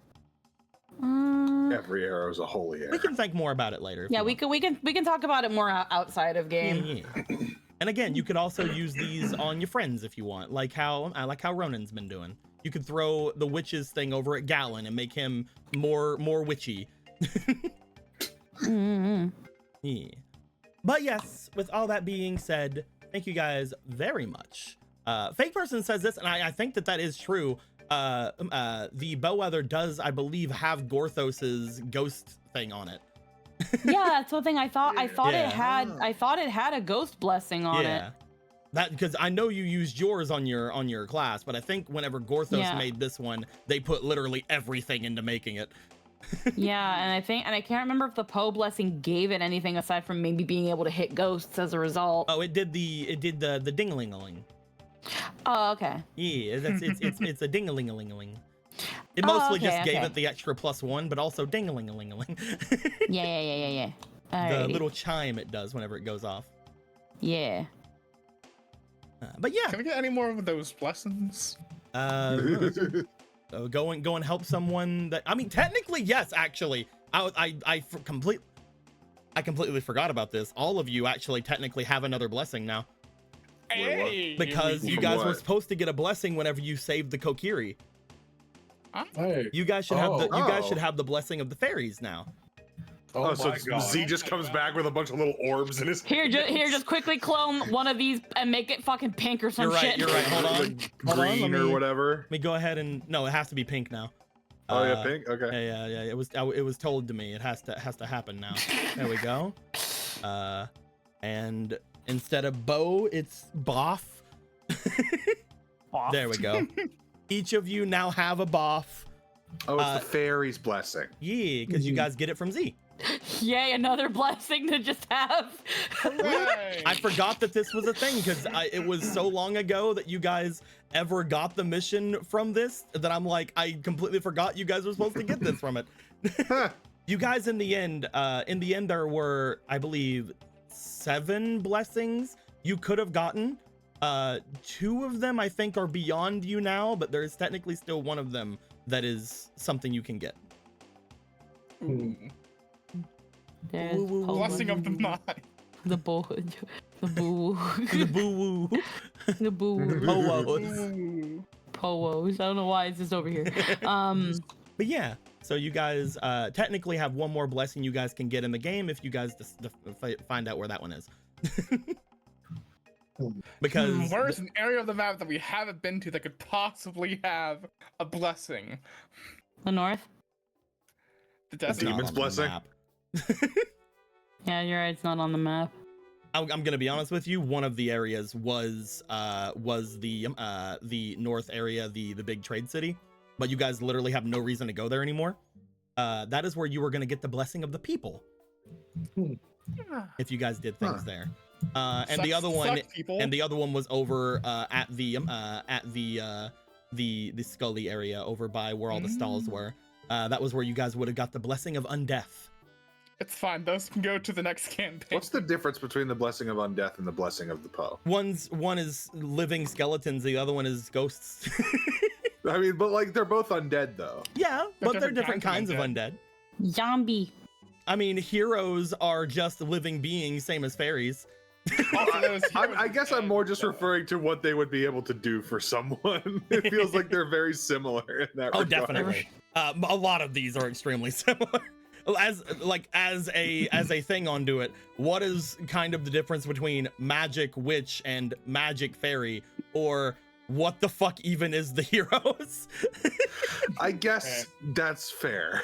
Every arrow is a holy arrow. We can think more about it later. Yeah, we can talk about it more outside of game. Yeah. And again, you could also use these on your friends if you want, like how Ronan's been doing. You could throw the witches thing over at Gallon and make him more witchy. Yeah. But yes, with all that being said, thank you guys very much. Fake Person says this, and I think that is true. The Bellwether does, I believe, have Gorthos's ghost thing on it. Yeah, that's one thing I thought Yeah. I thought it had a ghost blessing on it. That, because I know you used yours on your class, but I think whenever Gorthos made this one, they put literally everything into making it. Yeah, and I can't remember if the Poe blessing gave it anything aside from maybe being able to hit ghosts as a result. Oh, it did the ding-a-ling-a-ling. Oh, okay. Yeah, it's a ding-a-ling-a-ling-a-ling. It mostly just gave it the extra +1, but also ding-a-ling-a-ling-a-ling. Yeah. The Alrighty. little chime it does whenever it goes off. Yeah. But yeah. Can we get any more of those blessings? Go and help someone that, I mean, technically, yes, actually. I completely forgot about this. All of you actually technically have another blessing now. Hey, Because you guys were supposed to get a blessing whenever you saved the Kokiri. Hey. You guys should have the blessing of the fairies now. Oh, so my God. Z just comes back with a bunch of little orbs in his Here, just quickly clone one of these and make it fucking pink or some You're right, shit. you're right. Hold on. like Hold on, green let or me- whatever. Let me go ahead and no, it has to be pink now. Oh yeah, pink. Okay. Yeah. It was told to me. It has to happen now. There we go. And instead of bow, it's boff. There we go. Each of you now have a boff. Oh, it's the fairy's blessing. Yeah, because you guys get it from Z. Yay, another blessing to just have. Hooray! I forgot that this was a thing because it was so long ago that you guys ever got the mission from this that I'm like, I completely forgot you guys were supposed to get this from it. You guys, in the end, there were, I believe, 7 blessings you could have gotten. 2 of them, I think, are beyond you now, but there's technically still one of them that is something you can get. There's Poe Blessing of the mind. the boo, the boo, The boo-woo. the boo. Powwows. Powwows. I don't know why it's just over here. But yeah, so you guys technically have one more blessing you guys can get in the game if you guys find out where that one is. Because Where's an area of the map that we haven't been to that could possibly have a blessing? The north. The that's desert. not Demon's on the blessing? map. Yeah, you're right. It's not on the map. I'm gonna be honest with you. One of the areas was the north area, the big trade city, but you guys literally have no reason to go there anymore. That is where you were gonna get the blessing of the people if you guys did things there. And the other one was over at the Scully area over by where all the stalls were. That was where you guys would have got the blessing of undeath. It's fine. Those can go to the next campaign. What's the difference between the blessing of undeath and the blessing of the Poe? One is living skeletons, the other one is ghosts. I mean, but like they're both undead though. Yeah, but they're different kinds of undead. Zombie. I mean, heroes are just living beings, same as fairies. I guess I'm more just referring to what they would be able to do for someone. It feels like they're very similar in that regard. Definitely. A lot of these are extremely similar. As a thing onto it, what is kind of the difference between magic witch and magic fairy, or what the fuck even is the heroes? I guess that's fair.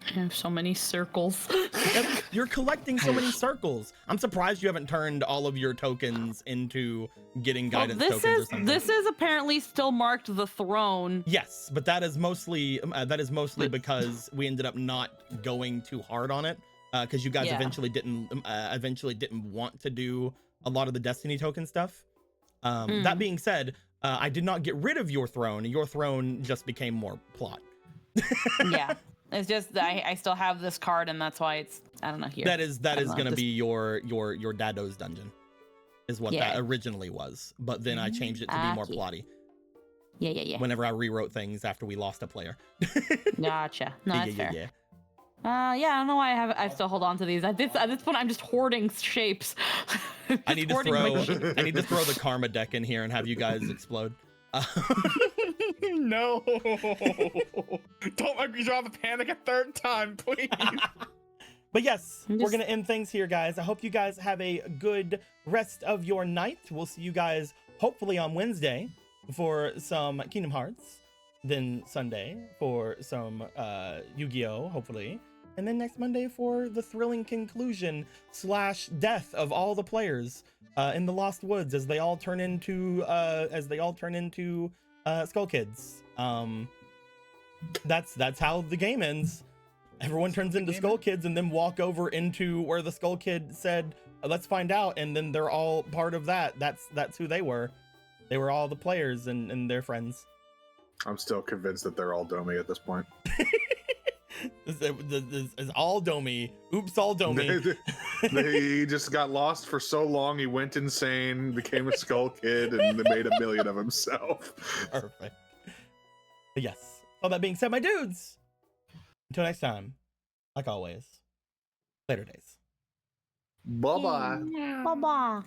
I have so many circles. You're collecting so many circles. I'm surprised you haven't turned all of your tokens into getting guidance tokens or something. This is apparently still marked the throne. Yes, but that is mostly because we ended up not going too hard on it because you guys eventually didn't want to do a lot of the Destiny token stuff. That being said, I did not get rid of your throne. Your throne just became more plot. Yeah. It's just I still have this card, and that's why it's I don't know here. That is I don't know, gonna this- be your Dado's dungeon, is what Yeah. that originally was. But then I changed it to be more Okay. plotty. Yeah. Whenever I rewrote things after we lost a player. Gotcha. No, that's fair. Yeah. Yeah, I don't know why I still hold on to these. At this point, I'm just hoarding shapes. I need to Hoarding my throw shapes. I need to throw the karma deck in here and have you guys explode. No. Don't make me draw the panic a third time, please. But yes, I'm we're just- gonna end things here, guys. I hope you guys have a good rest of your night. We'll see you guys hopefully on Wednesday for some Kingdom Hearts, then Sunday for some Yu-Gi-Oh, hopefully, and then next Monday for the thrilling conclusion / death of all the players in the Lost Woods as they all turn into Skull Kids. That's how the game ends. Everyone turns into Skull Kids and then walk over into where the Skull Kid said, let's find out, and then they're all part of that. That's who they were. They were all the players and their friends. I'm still convinced that they're all Domi at this point. It's all Domi. Oops, all Domi. He just got lost for so long, he went insane, became a Skull Kid, and made a million of himself. Perfect. But yes. All that being said, my dudes, until next time, like always, later days. Bye-bye. Bye-bye.